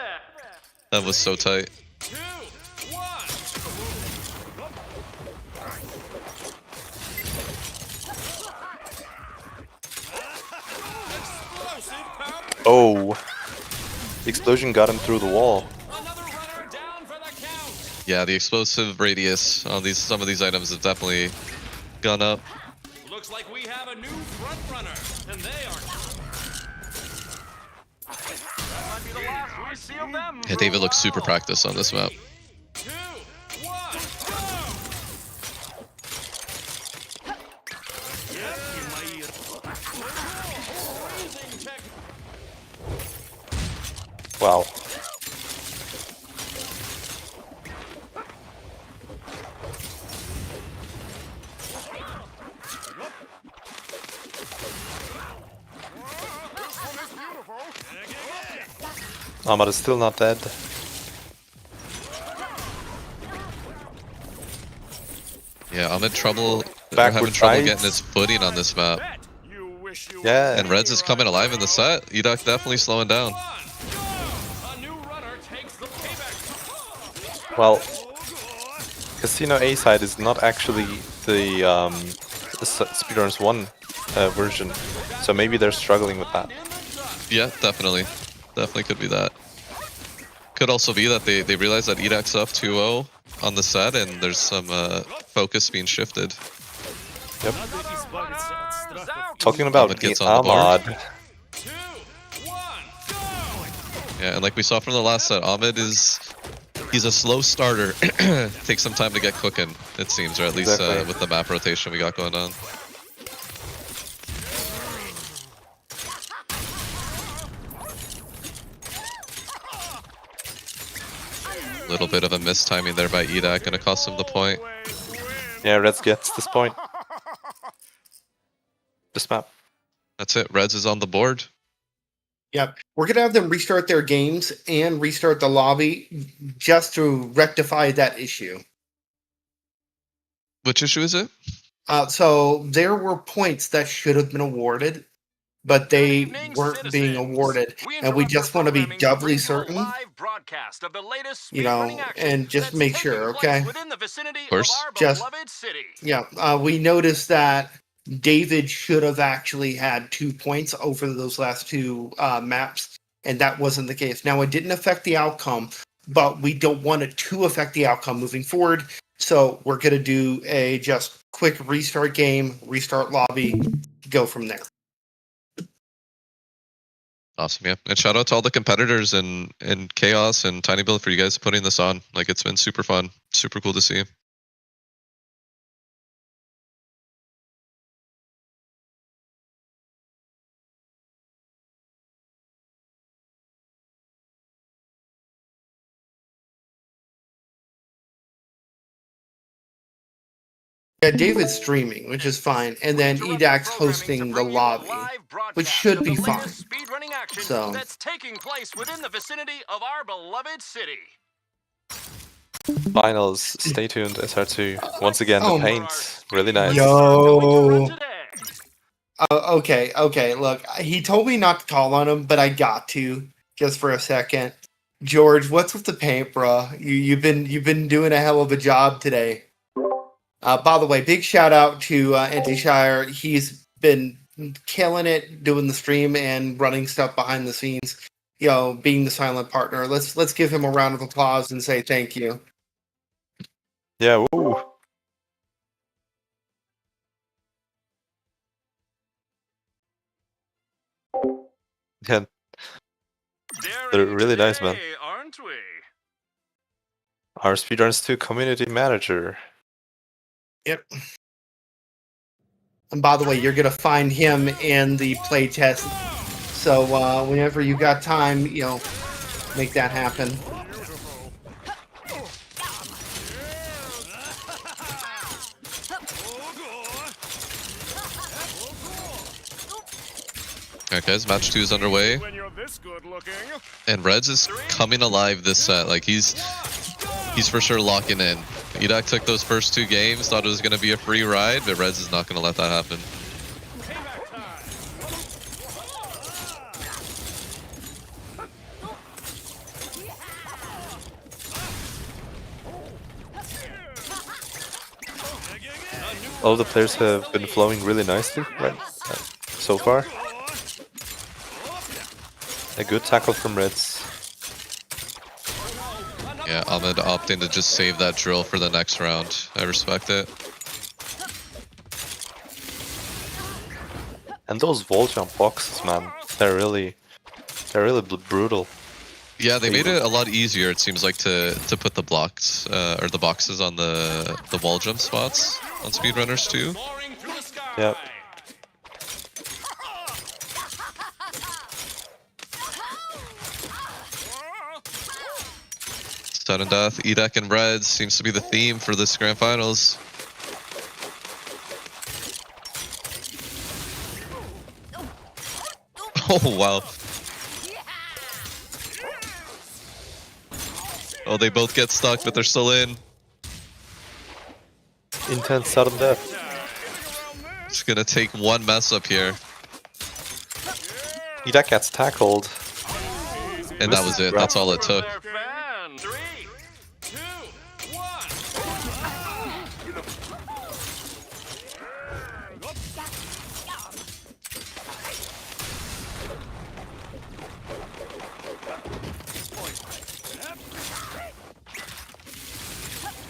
That was so tight. 2, 1. Oh, the explosion got him through the wall. Another runner down for the count. Yeah, the explosive radius on some of these items have definitely gone up. Looks like we have a new front runner, and they are. That might be the last we see of them. Yeah, David looks super practiced on this map. 2, 1. Wow. Ahmad is still not dead. Yeah, I'm in trouble. We're Backward having trouble tries. getting his footing on this map. Yeah, And Reds is coming alive in the set. Edak definitely slowing down. A new runner takes the payback. well, Casino A side is not actually the SpeedRunners 1 version, so maybe they're struggling with that. Yeah, definitely. Definitely could be that. Could also be that they realize that Edak's up 2-0 on the set, and there's some focus being shifted. Yep. Runners out. Talking about Ahmed gets the on the board. Ahmad. 2, 1, go. Yeah, and like we saw from the last set, Ahmed he's a slow starter. Takes some time to get cooking, it seems, or at least Exactly. with the map rotation we got going on. Little bit of a mistiming there by Edak, gonna cost him the point. Yeah, Reds gets this point. This map. That's it, Reds is on the board. Yep. We're going to have them restart their games and restart the lobby just to rectify that issue. Which issue is it? So there were points that should have been awarded, but they Evening, weren't being citizens. awarded. And we interrupt just our want to be programming to doubly bring you a certain, live broadcast of the latest you know, speedrunning action and just that's make taking sure, place okay? within the vicinity of course. our Just- beloved city. Yeah, we noticed that David should have actually had 2 points over those last two maps, and that wasn't the case. Now, it didn't affect the outcome, but we don't want it to affect the outcome moving forward, so we're going to do a just quick restart game, restart lobby, go from there. Awesome, yeah. And shout out to all the competitors and Chaos and Tiny Build for you guys putting this on. Like, it's been super fun, super cool to see. Yeah, David's streaming, which is fine, and then Interrupt our Edak's programming hosting to the bring you a lobby, live broadcast which should of be the fine. latest speedrunning action So- that's taking place within the vicinity of our beloved city. Finals. Stay tuned. SR2. Once again, Oh the my- paint. Really nice. Yo. Okay. Look, he told me not to call on him, but I got to just for a second. George, what's with the paint, bro? You've been doing a hell of a job today. By the way, big shout out to Anti-Shire. He's been killing it doing the stream and running stuff behind the scenes. You know, being the silent partner. Let's give him a round of applause and say thank you. Yeah, woo. Yeah, they're really nice, man. Aren't we? Our SpeedRunners 2 community manager. Yep. And by the way, you're gonna find him in the playtest. So whenever you got time, you know, make that happen. Alright guys, match 2 is underway. When you're this good looking. And Reds is coming alive this set. Like, he's for sure locking in. Edak took those first 2 games, thought it was going to be a free ride, but Reds is not going to let that happen. All the players have been flowing really nicely right so far. A good tackle from Reds. Yeah, Ahmed opting to just save that drill for the next round. I respect it. And those wall jump boxes, man, they're really brutal. Yeah, they made it a lot easier, it seems like, to put the blocks, or the boxes on the wall jump spots on SpeedRunners 2. Soaring through the sky. Yep. Sudden death, Edak and Reds seems to be the theme for this grand finals. Oh, wow. Oh, they both get stuck, but they're still in. Intense sudden death. Just gonna take one mess up here. Edak gets tackled. And that was it. That's all it took. Their fan. 3, 2, 1.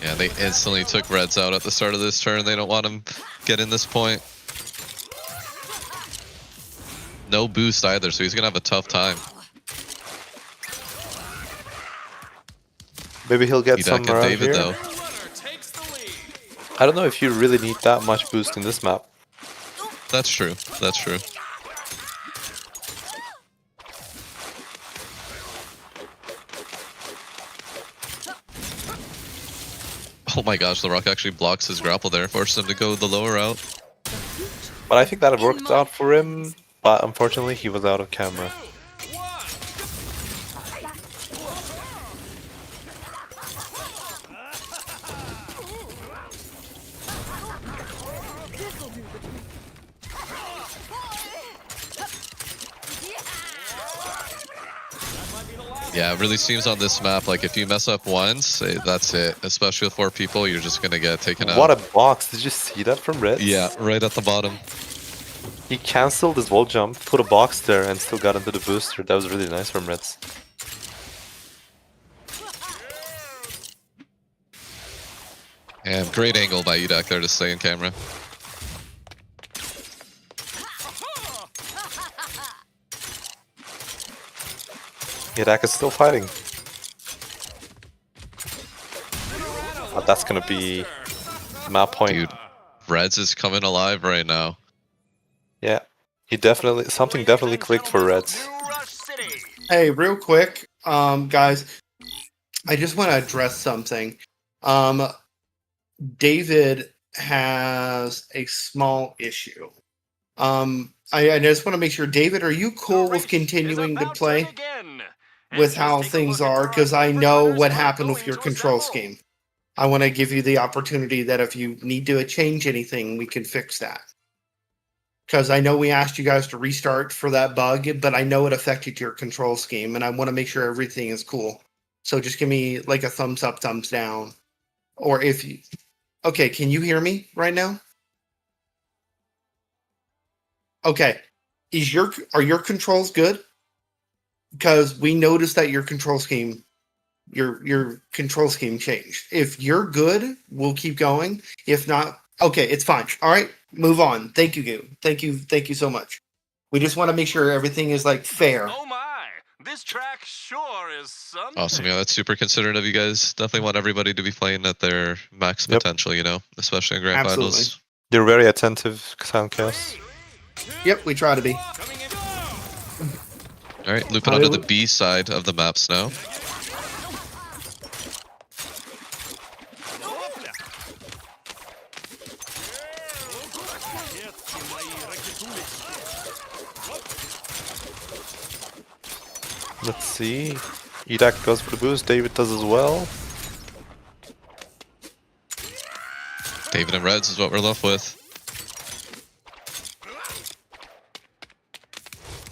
Yeah, they instantly took Reds out at the start of this turn. They don't want him getting this point. No boost either, so he's gonna have a tough time. Maybe he'll get some and around David here. though. I don't know if you really need that much boost in this map. That's true. That's true. Oh my gosh, the rock actually blocks his grapple there, forced him to go the lower route. But I think that worked out for him, but unfortunately he was out of camera. Yeah, it really seems on this map, like if you mess up once, that's it. Especially with 4 people, you're just gonna get taken out. What a box, did you see that from Red? Yeah, right at the bottom. He cancelled his wall jump, put a box there, and still got into the booster. That was really nice from Reds. And great angle by Udak there to stay in camera. Irak is still fighting. But that's gonna be map point. Dude, Reds is coming alive right now. Yeah, something definitely clicked for Reds. Hey, real quick, guys, I just want to address something. David has a small issue. I just want to make sure, David, are you cool with continuing to play with how things are? Because I know what happened with your control scheme. I want to give you the opportunity that if you need to change anything, we can fix that. Because I know we asked you guys to restart for that bug, but I know it affected your control scheme, and I want to make sure everything is cool. So just give me like a thumbs up, thumbs down. Or if you... Okay, can you hear me right now? Okay. Are your controls good? Because we noticed that your control scheme changed. If you're good, we'll keep going. If not, okay, it's fine. All right, move on. Thank you, Goo. Thank you so much. We just want to make sure everything is like fair. Oh my, this track sure is something. Awesome, yeah, that's super considerate of you guys. Definitely want everybody to be playing at their max potential, you know, especially in grand finals. You're very attentive, Soundcast. Yep, we try to be. Alright, looping onto the B side of the maps now. Let's see. Edak goes for the boost, David does as well. David and Reds is what we're left with.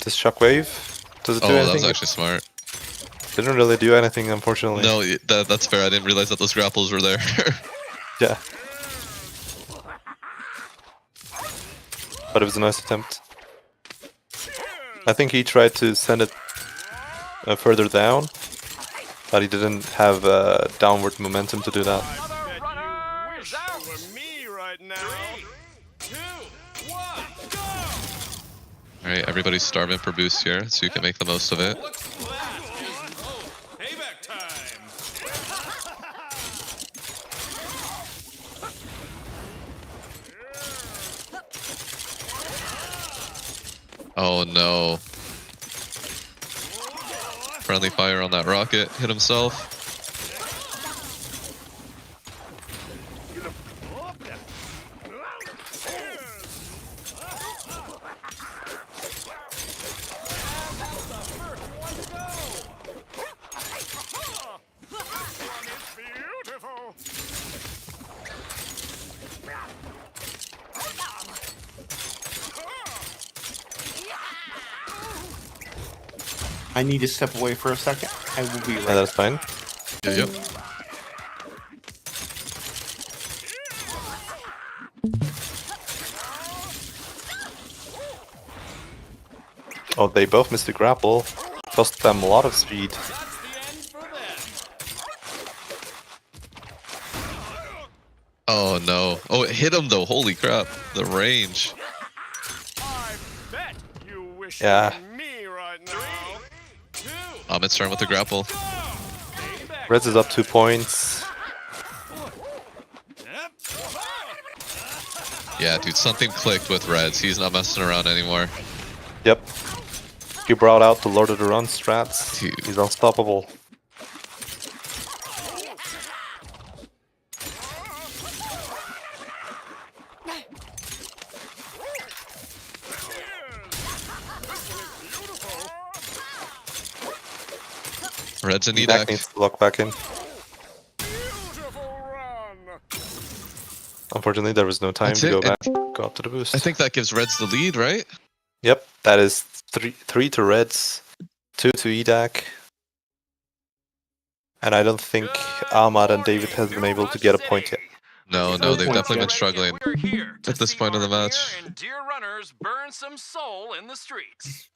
This shockwave, does it do anything? That was actually smart. Didn't really do anything, unfortunately. No, that's fair. I didn't realize that those grapples were there. Yeah. But it was a nice attempt. I think he tried to send it further down, but he didn't have downward momentum to do that. Alright, everybody's starving for boost here, so you can make the most of it. Oh no. Friendly fire on that rocket, hit himself. I need to step away for a second. I will be right Yeah, that's fine. Yep. Oh, they both missed the grapple. Cost them a lot of speed. Oh no. Oh, it hit him though. Holy crap. The range. Yeah. Ahmed's starting with the grapple. Reds is up 2 points. Yeah, dude, something clicked with Reds. He's not messing around anymore. Yep. He brought out the Lord of the Run strats. Dude. He's unstoppable. Reds and Edak Edak. needs to lock back in. Unfortunately, there was no time That's to go it, back. Go up to the boost. I think that gives Reds the lead, right? Yep, that is three to Reds, 2 to Edak. And I don't think Ahmad and David has been able to get a point yet. No, No they've points definitely been yet. struggling We're here to at this see point of the our match. near and dear runners burn some soul in the streets.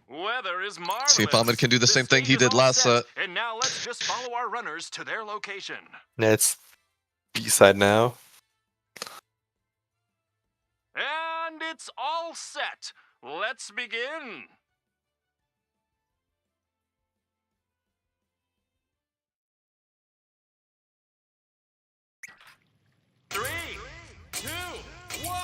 Weather is marvelous. See if Ahmed can do the same thing he stage is did all last set, set. And now let's just follow our runners to their location. Yeah, it's B-side now. And it's all set. Let's begin. Three, two, one.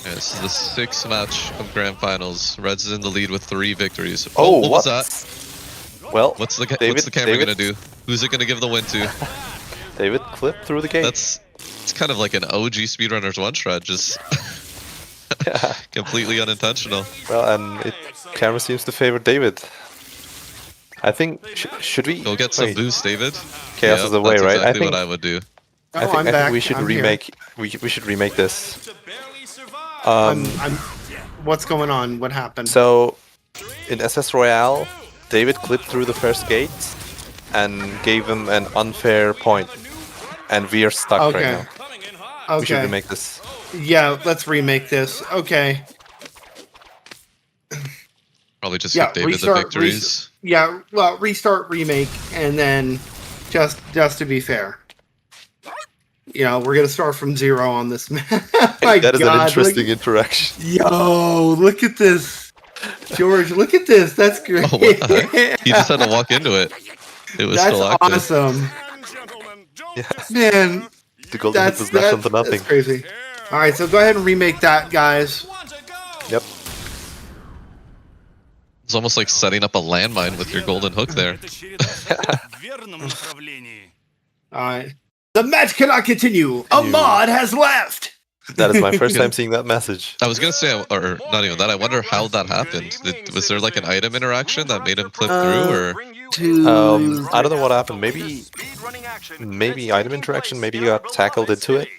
Yeah, this is the 6th match of Grand Finals. Reds is in the lead with 3 victories. Oh, what was that? Well, What's the camera David- gonna do? Who's it gonna give the win to? David clipped through the gate. It's kind of like an OG Speedrunners one shot, just Yeah. completely unintentional. Well, and camera seems to favor David. I think should we Go get some wait, boost, David. Chaos is away, that's right? exactly I think what I would do. Oh, I think, I'm I back. think we should I'm here. remake. We should remake this. I'm. What's going on? What happened? So in SS Royale, David clipped through the first gate and gave him an unfair point, and we are stuck Okay. right now. We should Okay. remake this. Yeah, let's remake this. Okay. Probably just Yeah, give David the restart- victories. Yeah. Well, restart, remake, and then just to be fair, you know, we're gonna start from 0 on this map. My That is God, an interesting interaction. Yo, look at this, George. Look at this. That's great. Oh, what the heck? He just had to walk into it. It was That's still active. awesome, Yeah. man. The golden hit was left onto nothing. That's crazy. All right, so go ahead and remake that, guys. Yep. It's almost like setting up a landmine with your golden hook there. All right. The match cannot continue. Ahmad has left. That is my first time seeing that message. I was gonna say, or not even that. I wonder how that happened. Was there like an item interaction that made him clip through, or? I don't know what happened. Maybe item interaction. Maybe he got tackled into it.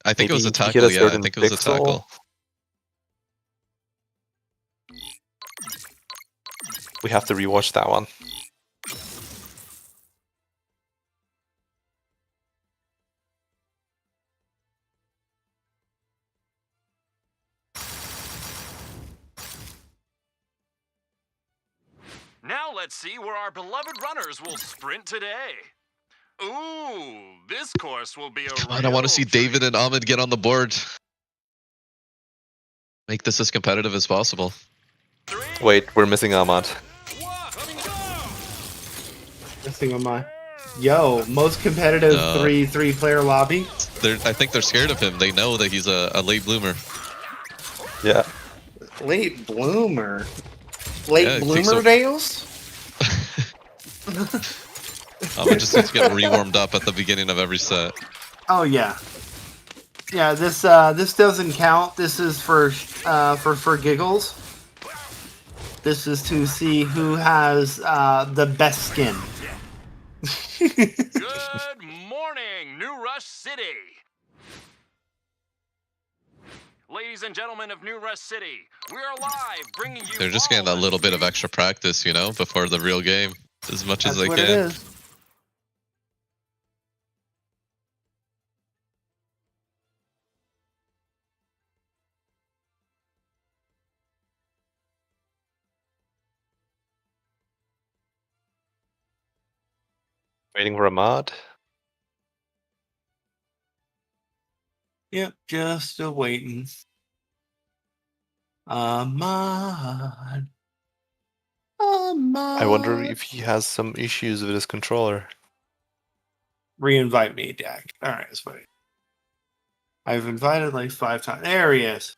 I think it was a Maybe he hit tackle. a Yeah, I certain think it was a pixel. tackle. We have to rewatch that one. Now let's see where our beloved runners will sprint today. Ooh, this course will be a Come on, I want to see David and Ahmed get on the board. Make this as competitive as possible. Wait, we're missing Ahmad. Missing on my. Yo, most competitive No. three player lobby. I think they're scared of him. They know that he's a late bloomer. Yeah. Late bloomer. Late Yeah, it takes bloomer a- Dales? Ahmed just needs to get re-warmed up at the beginning of every set. Oh yeah. Yeah, this doesn't count. This is for giggles. This is to see who has the best skin. Good morning, New Rush City. Ladies and gentlemen of New Rush City, we are live bringing you. They're just getting that little bit of extra practice, you know, before the real game, as much That's as they what it can. is. Waiting for a mod. Yep, just still waiting. Mod. I wonder if he has some issues with his controller. Re-invite me, Dak. All right, let's wait. I've invited like 5 times. There he is.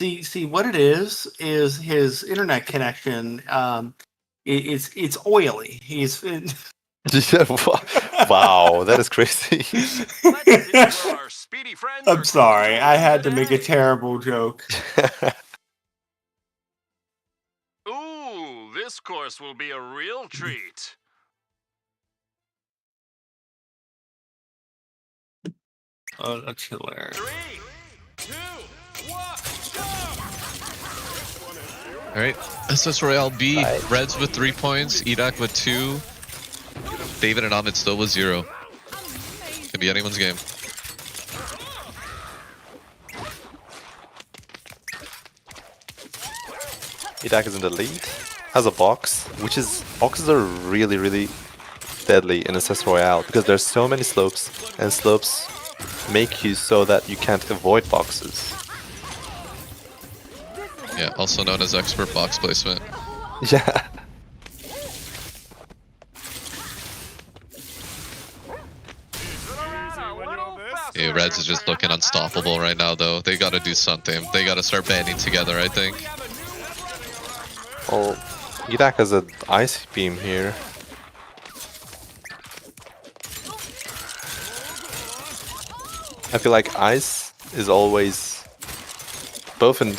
See what it is his internet connection. It's oily. He's Wow, that is crazy. Let's see where our speedy friends I'm are sorry. going I had to make a today. terrible joke. Ooh, this course will be a real treat. Oh, that's hilarious. 3, 2, 1, go! All right, SS Royale B. Right. Reds with 3 points, Edak with 2, David and Ahmed still with 0. Could be anyone's game. Edak is in the lead. Has a box, boxes are really, really deadly in SS Royale because there's so many slopes, and slopes make you so that you can't avoid boxes. Yeah, also known as expert box placement. Yeah. Yeah, Reds is just looking unstoppable right now, though. They gotta do something. They gotta start banding together, I think. Well, Edak has an ice beam here. I feel like ice is always both in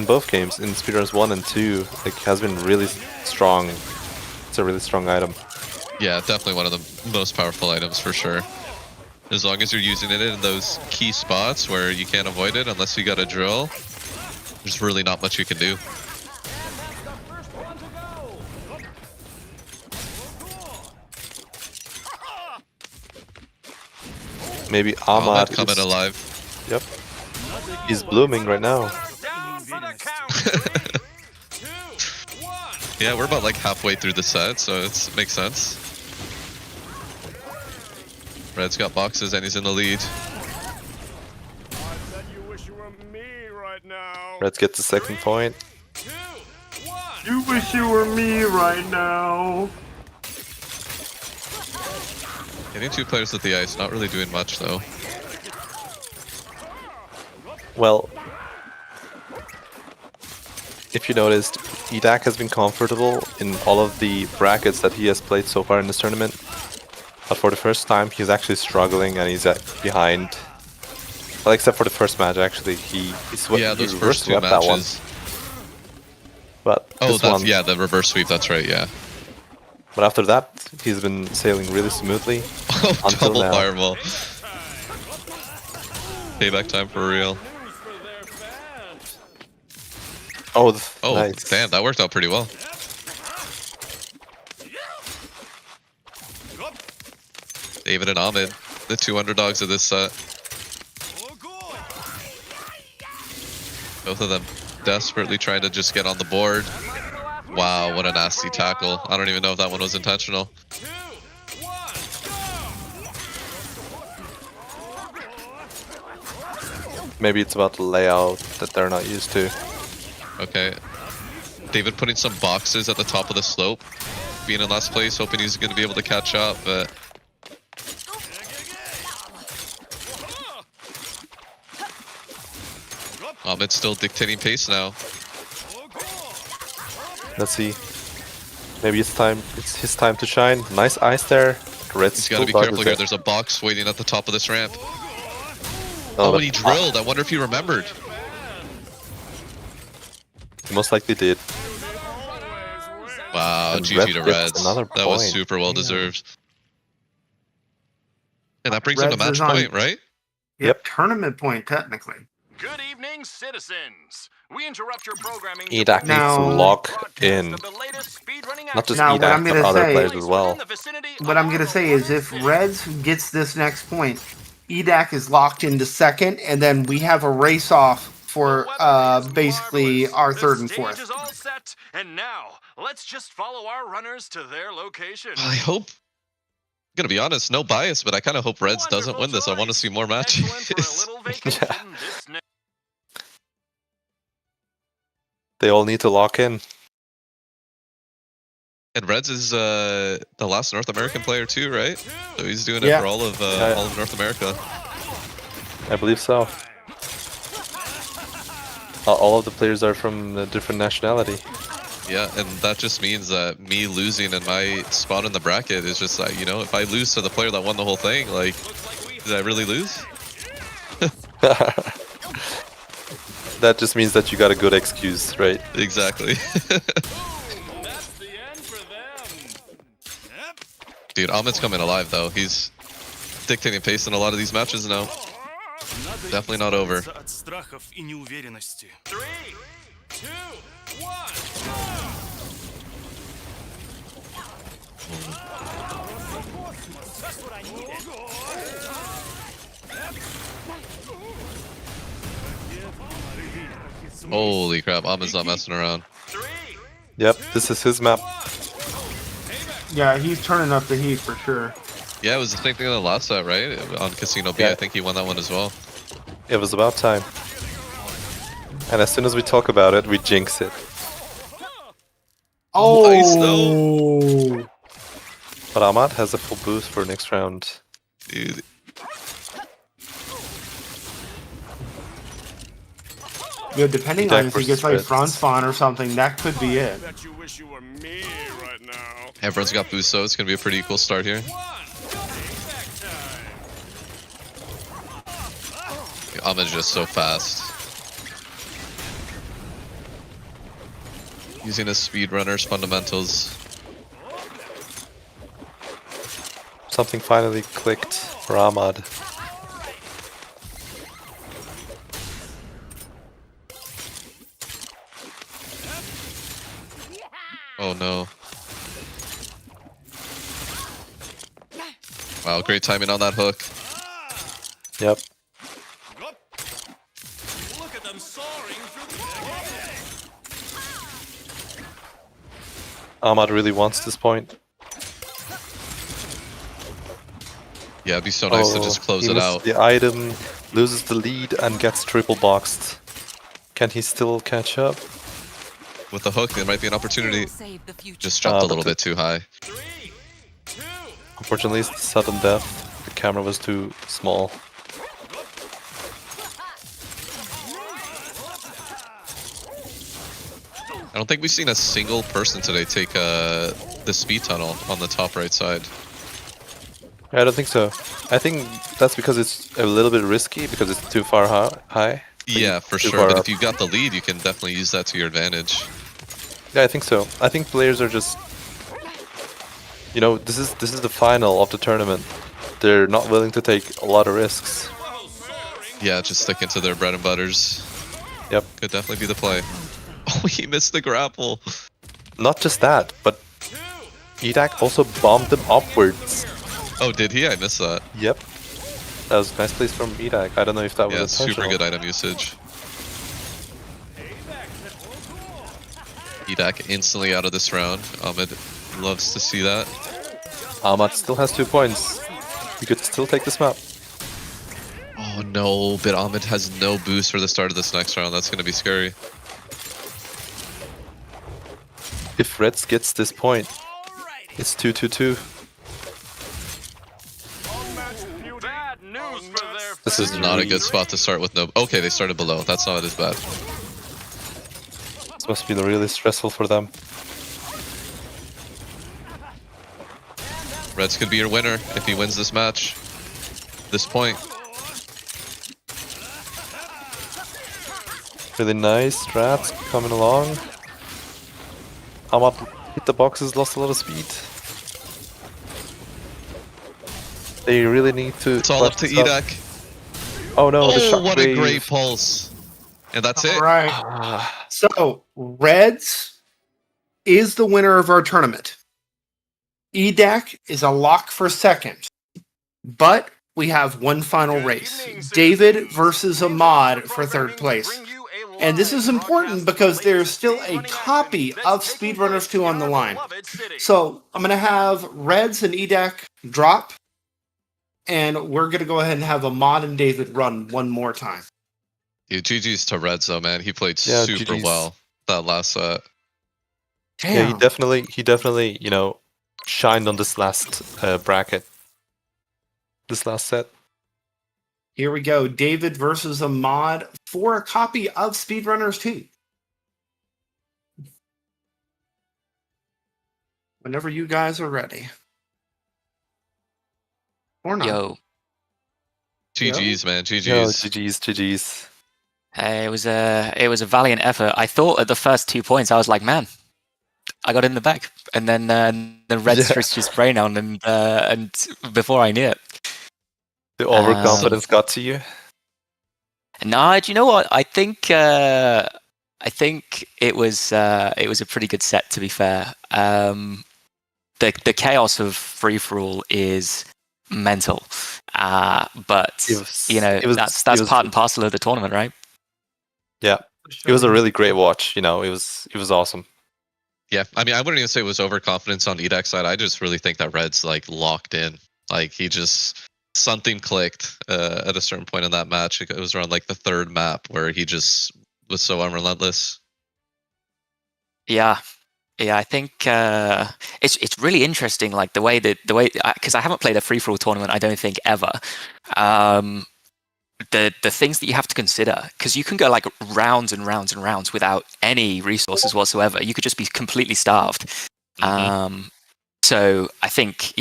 both games, in speedrunners 1 and 2, like has been really strong. It's a really strong item. Yeah, definitely one of the most powerful items for sure. As long as you're using it in those key spots where you can't avoid it unless you got a drill, there's really not much you can do. Maybe Ahmed Ahmad coming is, alive. Yep. He's blooming right now. Down for the count. 3, 2, 1. Yeah, we're about like halfway through the set, so it makes sense. Red's got boxes and he's in the lead. Reds gets the second point. 2, 1. You wish you were me right now. Getting 2 players with the ice, not really doing much though. Well, if you noticed, Edak has been comfortable in all of the brackets that he has played so far in this tournament. But for the first time, he's actually struggling and he's behind. Well, except for the first match, actually. Yeah, those first 2 matches. But Oh, this that's, one, yeah, the reverse sweep, that's right, yeah. But after that, he's been sailing really smoothly. Oh, Until double now. fireball. Payback time for real. Oh, Oh, nice. damn, that worked out pretty well. David and Ahmed, the 2 underdogs of this set. Both of them desperately trying to just get on the board. Wow, what a nasty tackle. I don't even know if that one was intentional. 2, 1, go! Maybe it's about the layout that they're not used to. Okay. David putting some boxes at the top of the slope. Being in last place, hoping he's going to be able to catch up, but... Ahmed's still dictating pace now. Let's see. Maybe it's his time to shine. Nice ice there. Red He's got to be careful here. There's a box waiting at the top of this ramp. Oh, and he drilled. I wonder if he remembered. He most likely did. Wow, And GG Red to gets Reds. another That was point. super well deserved. And that brings Reds him to match is on- point, right? Yep. Tournament point, technically. Good evening, citizens. We interrupt your programming. to Edak needs to Now- lock broadcast in. of the latest speedrunning Not just Now, what I'm Edak, but gonna other say- players as well. within the vicinity What of I'm gonna our say is, if city. Reds gets this next point, Edak is locked into second, and then we have a race off for The weather is basically marvelous. our The third and stage fourth. is all set, and now Let's just follow our runners to their location. I hope. I'm gonna be honest, no bias, but I kind of hope Reds doesn't win this. I want to see more matches. Excellent for a little vacation. This They all need to lock in. And Reds is the last North American player too, right? So he's doing it Yeah. for all of North America. I believe so. All of the players are from a different nationality. Yeah, and that just means that me losing in my spot in the bracket is just like, you know, if I lose to the player that won the whole thing, like, did I really lose? That just means that you got a good excuse, right? Exactly. Dude, Ahmed's coming alive though. He's dictating pace in a lot of these matches now. Definitely not over. 3, 2, 1. Holy crap, Ahmed's not messing around. Yep, this is his map. Yeah, he's turning up the heat for sure. Yeah, it was the same thing on the last set, right? On Casino B, Yeah. I think he won that one as well. It was about time. And as soon as we talk about it, we jinx it. Oh, Nice, though. But Ahmad has a full boost for next round. Dude, Yeah, depending Deck on if he versus gets like Reds. front spawn or something, that could be it. Bet you wish you were me right now. everyone's got boost, so it's gonna be a pretty equal start here. Ahmed's just so fast. Using his SpeedRunners fundamentals. Something finally clicked for Ahmad. Oh no. Wow, great timing on that hook. Yep. Look at them soaring through the Ahmad really wants this point. Yeah, it'd be so nice to just close he it misses out. the item, loses the lead, and gets triple boxed. Can he still catch up? With the hook, there might be an opportunity. Save the future. Just jumped a but little bit too high. Unfortunately, it's sudden death. The camera was too small. I don't think we've seen a single person today take the speed tunnel on the top right side. I don't think so. I think that's because it's a little bit risky because it's too far high. Yeah, for Too sure. far But up. if you've got the lead, you can definitely use that to your advantage. Yeah, I think so. I think players are just, you know, this is the final of the tournament. They're not willing to take a lot of risks. Yeah, just sticking to their bread and butters. Yep. Could definitely be the play. Oh, he missed the grapple. Not just that, but Edak also bombed them upwards. Oh, did he? I missed that. Yep. That was a nice place from Edak. I don't know if that was Yeah, intentional. super good item usage. Edak instantly out of this round. Ahmed loves to see that. Ahmad still has 2 points. You could still take this map. Oh no, but Ahmed has no boost for the start of this next round. That's going to be scary. If Reds gets this point, it's 2-2-2. bad news for their This This is not a good spot to start with no... Okay, they started below. That's not as bad. This must be really stressful for them. Reds could be your winner if he wins this match. This point. Really nice strats coming along. Ahmad hit the boxes, lost a lot of speed. They really need to... It's all up to clutch this up. Edak. Oh no, the Oh, what a shockwave. great pulse. And that's it. All right. So, Reds is the winner of our tournament. EDAC is a lock for second. But we have one final race. David versus Ahmad for third place. Bring you a And this is important because there's still a copy of SpeedRunners 2 on the line. So I'm going to have Reds and EDAC drop, and we're going to go ahead and have Ahmad and David run one more time. Dude, GG's to Reds though, man. He played Yeah, super GG's. well that last set. Damn. Yeah, he definitely, shined on this last bracket. This last set. Here we go. David versus Ahmad for a copy of SpeedRunners 2. Whenever you guys are ready. Or not. Yo, GG's, man. Yo, GG's. GG's. it was a valiant effort. I thought at the first 2 points, I was like, man, I got in the back, and then the Reds switched his brain on, and before I knew it, The overconfidence got to you. no, do you know what? I think it was a pretty good set, to be fair. The chaos of free for all is mental, but that's part and parcel of the tournament, right? Yeah, it was a really great watch. It was awesome. Yeah, I mean, I wouldn't even say it was overconfidence on EDAC's side. I just really think that Red's like locked in. Like something clicked at a certain point in that match. It was around like the third map where he just was so unrelentless. Yeah, I think it's really interesting, like the way because I haven't played a free for all tournament, I don't think ever. The things that you have to consider, because you can go like rounds and rounds and rounds without any resources whatsoever. You could just be completely starved. So I think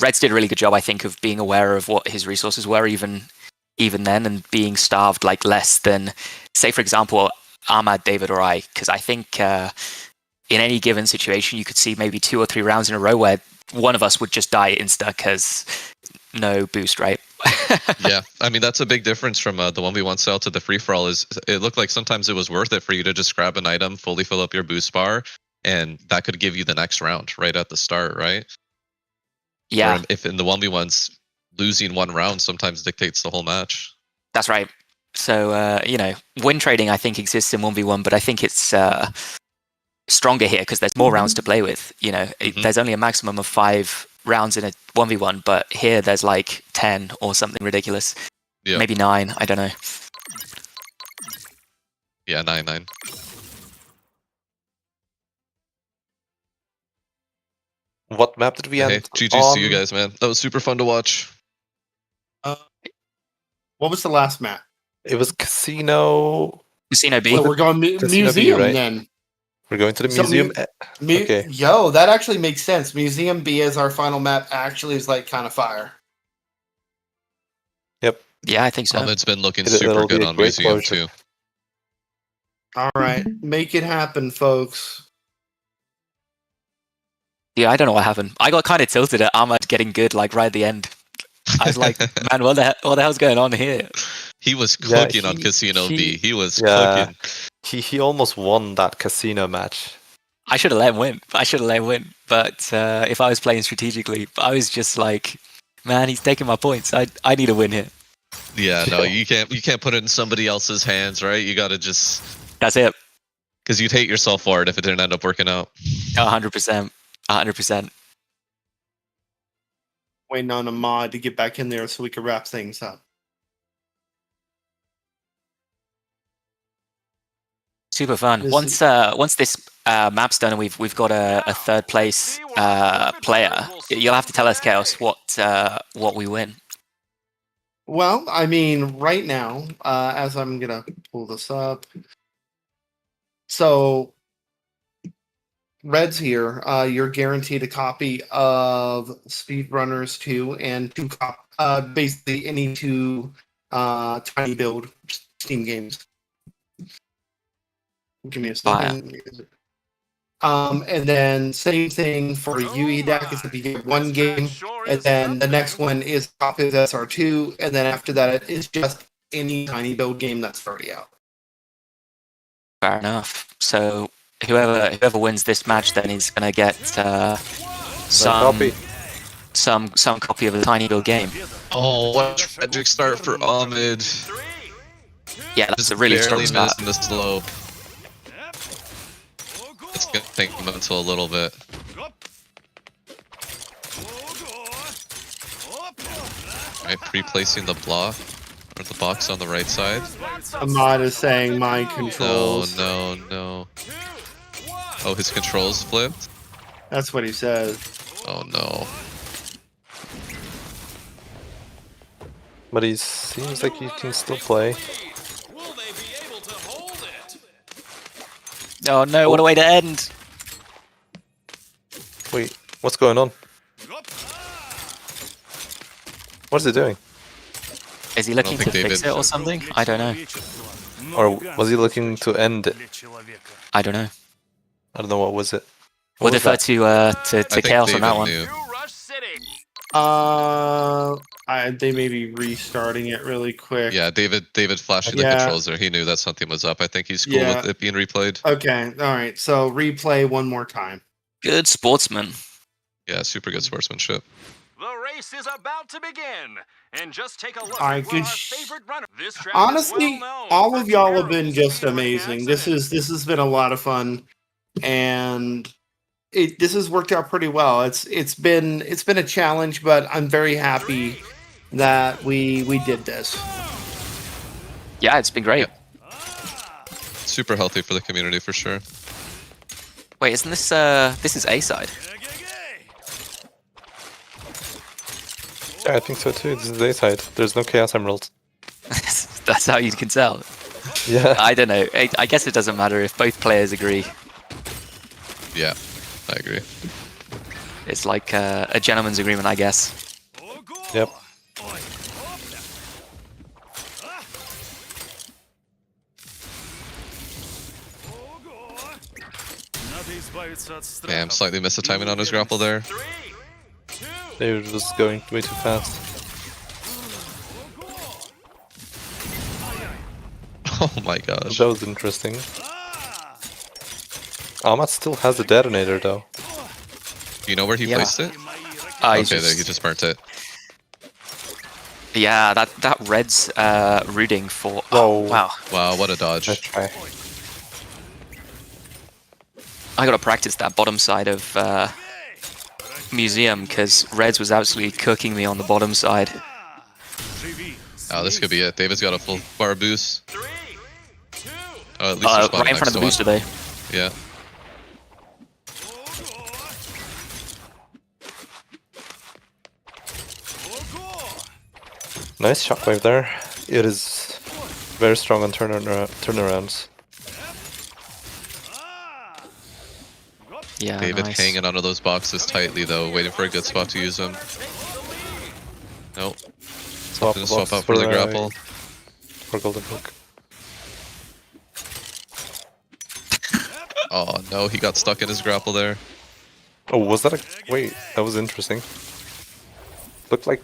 Reds did a really good job, I think, of being aware of what his resources were even then, and being starved like less than, say, for example, Ahmad, David, or I. Because I think in any given situation, you could see maybe 2 or 3 rounds in a row where one of us would just die insta because no boost, right? Yeah, I mean, that's a big difference from the 1v1 style to the free-for-all. Is it looked like sometimes it was worth it for you to just grab an item, fully fill up your boost bar, and that could give you the next round right at the start, right? Yeah. Or if in the 1v1s, losing one round sometimes dictates the whole match. That's right. So, win trading, I think, exists in 1v1, but I think it's stronger here because there's more rounds to play with. There's only a maximum of 5 rounds in a 1v1, but here there's like 10 or something ridiculous. Yeah. Maybe 9, I don't know. Yeah, 9-9. What map did we end? Hey, GG's to you guys, man. That was super fun to watch. What was the last map? It was Casino. Casino B. So we're going Casino B, museum right? then. We're going to the So museum. Okay. Yo, that actually makes sense. Museum B as our final map actually is like kind of fire. Yep. Yeah, I think so. Ahmed's been looking It'll super be good a on great Museum closure. too. All right, make it happen, folks. Yeah, I don't know what happened. I got kind of tilted at Ahmad getting good, like right at the end. I was like, man, what the hell's going on here? He was Yeah, cooking on Casino B. He was yeah. cooking. He almost won that casino match. I should have let him win. But if I was playing strategically, I was just like, man, he's taking my points. I need a win here. Yeah, no, you can't put it in somebody else's hands, right? You got to just, That's it. because you'd hate yourself for it if it didn't end up working out. 100%. 100%. Waiting on Ahmad to get back in there so we can wrap things up. Super fun. This Once this map's done and we've got a third place player, you'll have to tell us, Chaos, what we win. Well, I mean, right now, as I'm gonna pull this up, so Reds here, you're guaranteed a copy of SpeedRunners 2 and basically any 2 tiny build Steam games. Give me a second. And then same thing for UEDAC is if you get 1 game, and then the next one is copy of SR2, and then after that it's just any tiny build game that's already out. Fair enough. So whoever wins this match then is going to get some copy of a tiny build game. Oh, what a tragic start for Ahmed. Yeah, that's Just a really strong barely start. missing the slope. It's gonna take him until a little bit. Right, pre-placing the block or the box on the right side. Ahmad is saying mind No, controls. no. Oh, his controls flipped? That's what he says. Oh no. But he seems like he can still play. Will they be able to hold it? Oh no, what a way to end! Wait, what's going on? What is he doing? Is he looking to think fix David- it or something? I don't know. Or was he looking to end it? I don't know. I don't know, what was it? We'll What was defer that? to I think Chaos on David that one. knew. New Rush City. They may be restarting it really quick. Yeah, David flashing the Yeah. controls there. He knew that something was up. I think he's cool Yeah. with it being replayed. Okay, all right. So replay one more time. Good sportsman. Yeah, super good sportsmanship. The race is about to begin, and just take a look All right, at good our sh- favorite runner. This track Honestly, is well known all for of y'all have terrible been just speed amazing. This accidents. has been a lot of fun, and this has worked out pretty well. It's been a challenge, but I'm very happy that we did this. Yeah, it's been great. Super healthy for the community for sure. Wait, isn't this this is A side? Yeah, I think so too. This is the A side. There's no Chaos Emeralds. That's how you can tell. Yeah. I don't know. I guess it doesn't matter if both players agree. Yeah, I agree. It's like a gentleman's agreement, I guess. Yep. Damn, slightly missed the timing on his grapple there. 3, 2, David was going way too fast. Oh my gosh. That was interesting. Ahmad still has the detonator though. Do you know where he Yeah. placed it? I Okay, there, he just burnt it. Yeah, that red's rooting for. Whoa. Oh, wow. Wow, what a dodge. Let's try. I gotta practice that bottom side of museum because Reds was absolutely cooking me on the bottom side. Oh, this could be it. David's got a full bar boost. 3, 2, Oh, at least they're spawning Right in front of the next booster to one. though. Yeah. Nice shockwave there. It is very strong on turnarounds. Yeah, David nice. hanging onto those boxes tightly though, waiting for a good spot to use them. Nope. Swap Didn't the swap box out for the for, grapple. For golden hook. Oh no, he got stuck in his grapple there. Oh, was that a... Wait, that was interesting. Looked like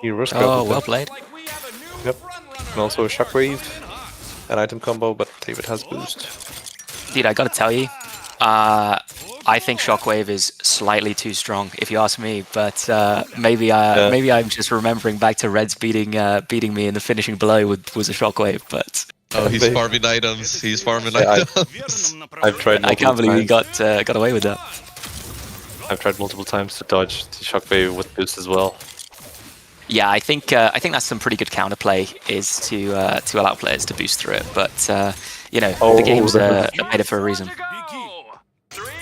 he reverse Oh, grappled well there. played. like we have a new Yep. front runner. And also a shockwave, an item combo, but David has boost. Dude, I gotta tell you, I think Shockwave is slightly too strong, if you ask me. But maybe I'm just remembering back to Reds beating me in the finishing blow was a Shockwave. But Oh, he's They- farming items. He's farming Yeah, items. I've tried I can't multiple believe he times. got away with that. I've tried multiple times to dodge the shockwave with boost as well. Yeah, I think that's some pretty good counterplay is to allow players to boost through it. But you know, Oh, the games are the- made it for a reason. To go. 3,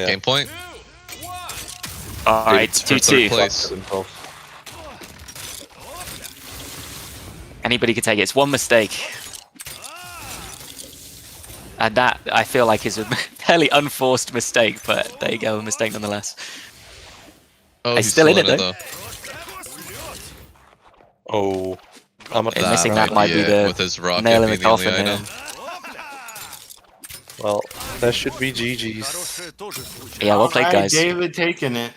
Yeah. Game point. 2, 1. All right, David's for third 2-2. place. Anybody could take it. It's one mistake. And that, I feel like, is a fairly unforced mistake, but there you go, a mistake nonetheless. Oh, He's he's still in it, it though. Oh, I'm Yeah, missing that might be the with his rocket nail in the being the only coffin, item. well, that should be GG's. Yeah, well played, Alright, guys. David taking it.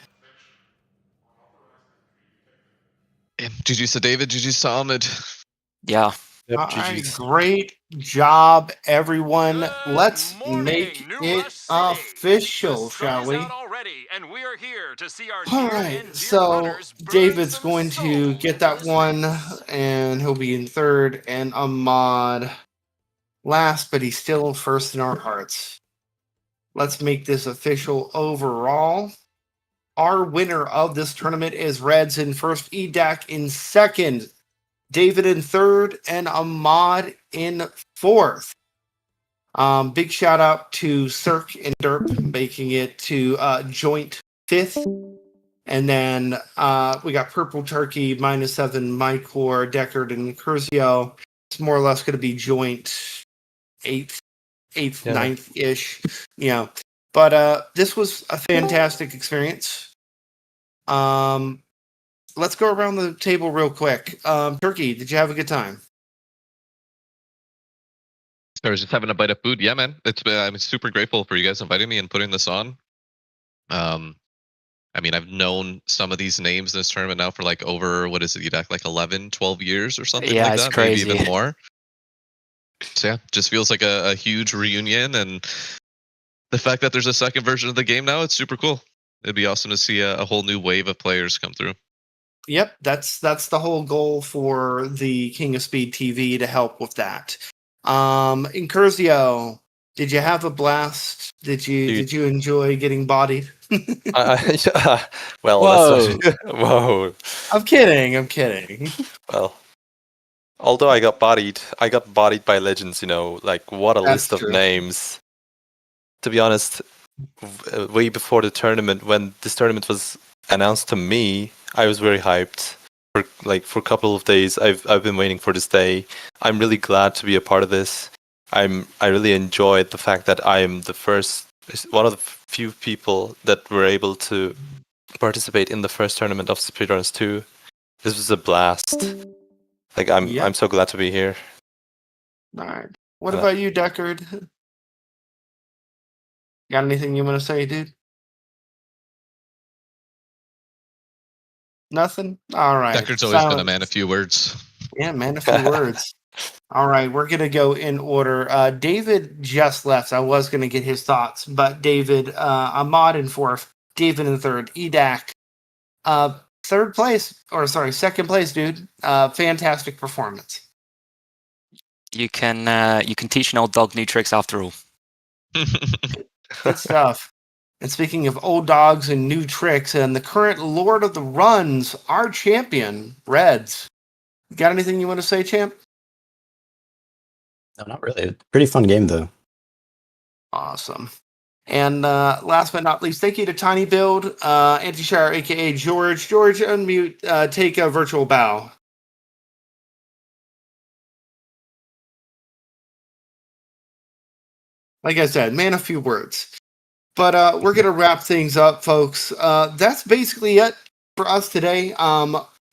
GG's to David, GG's to Ahmed. Yeah. Yep, Alright, GG's. great job, everyone. Let's Good morning, make New it Rush City. official, The sun shall is we? out already, ready, and we are here to see our All near and right, dear so runners burn David's some going soul to into get that the one, streets. and he'll be in third, and Ahmad last, but he's still first in our hearts. Let's make this official overall. Our winner of this tournament is Reds in first, EDAC in second, David in third, and Ahmad in fourth. Big shout out to Cirque and Derp making it to joint fifth. And then we got Purple Turkey, -7, Mycor, Deckard, and Curzio. It's more or less going to be joint eighth, Yeah. ninth-ish. But this was a fantastic experience. Let's go around the table real quick. Turkey, did you have a good time? I was just having a bite of food. Yeah, man. I'm super grateful for you guys inviting me and putting this on. I mean, I've known some of these names in this tournament now for like over, what is it, EDAC, like 11, 12 years or something Yeah, like it's that, crazy. maybe even more. So yeah, just feels like a huge reunion, and the fact that there's a second version of the game now, it's super cool. It'd be awesome to see a whole new wave of players come through. Yep, that's the whole goal for the King of Speed TV to help with that. Incurzio, did you have a blast? Did you enjoy getting bodied? Well, Whoa. whoa. I'm kidding. Well, although I got bodied by legends. Like what a That's list of true. names. To be honest, way before the tournament, when this tournament was announced to me, I was very hyped. For a couple of days, I've been waiting for this day. I'm really glad to be a part of this. I really enjoyed the fact that I'm one of the few people that were able to participate in the first tournament of SpeedRunners 2. This was a blast. Like Yep. I'm so glad to be here. All right. What about you, Deckard? Got anything you want to say, dude? Nothing? All right. Deckard's always been a Silence. man of few words. Yeah, man, a few words. All right, we're going to go in order. David just left. I was going to get his thoughts, but David, Ahmad in fourth, David in third, EDAC, second place, dude. Fantastic performance. You can teach an old dog new tricks after all. Good stuff. And speaking of old dogs and new tricks, and the current Lord of the Runs, our champion, Reds. Got anything you want to say, champ? No, not really. Pretty fun game, though. Awesome. And last but not least, thank you to Tiny Build, Anti-Shire, aka George. George, unmute, take a virtual bow. Like I said, man, a few words. But we're going to wrap things up, folks. That's basically it for us today.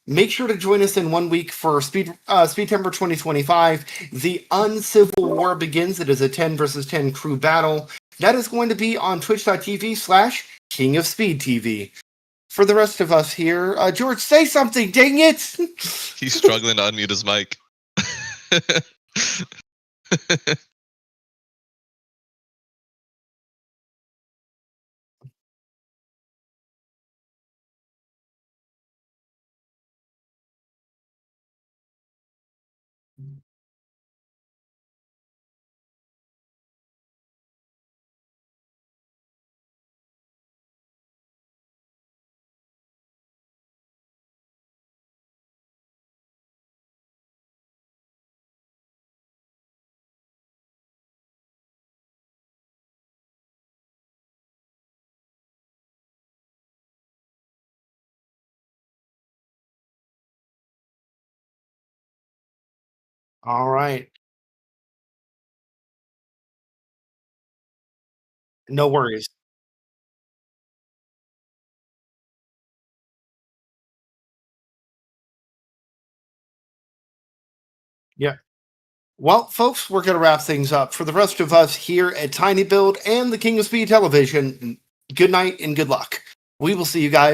Make sure to join us in 1 week for Speedtember 2025. The Uncivil War begins. It is a 10 versus 10 crew battle. That is going to be on twitch.tv/King of Speed TV. For the rest of us here, George, say something, dang it! He's struggling to unmute his mic. All right. No worries. Yeah. Well, folks, we're going to wrap things up. For the rest of us here at Tiny Build and the King of Speed Television, good night and good luck. We will see you guys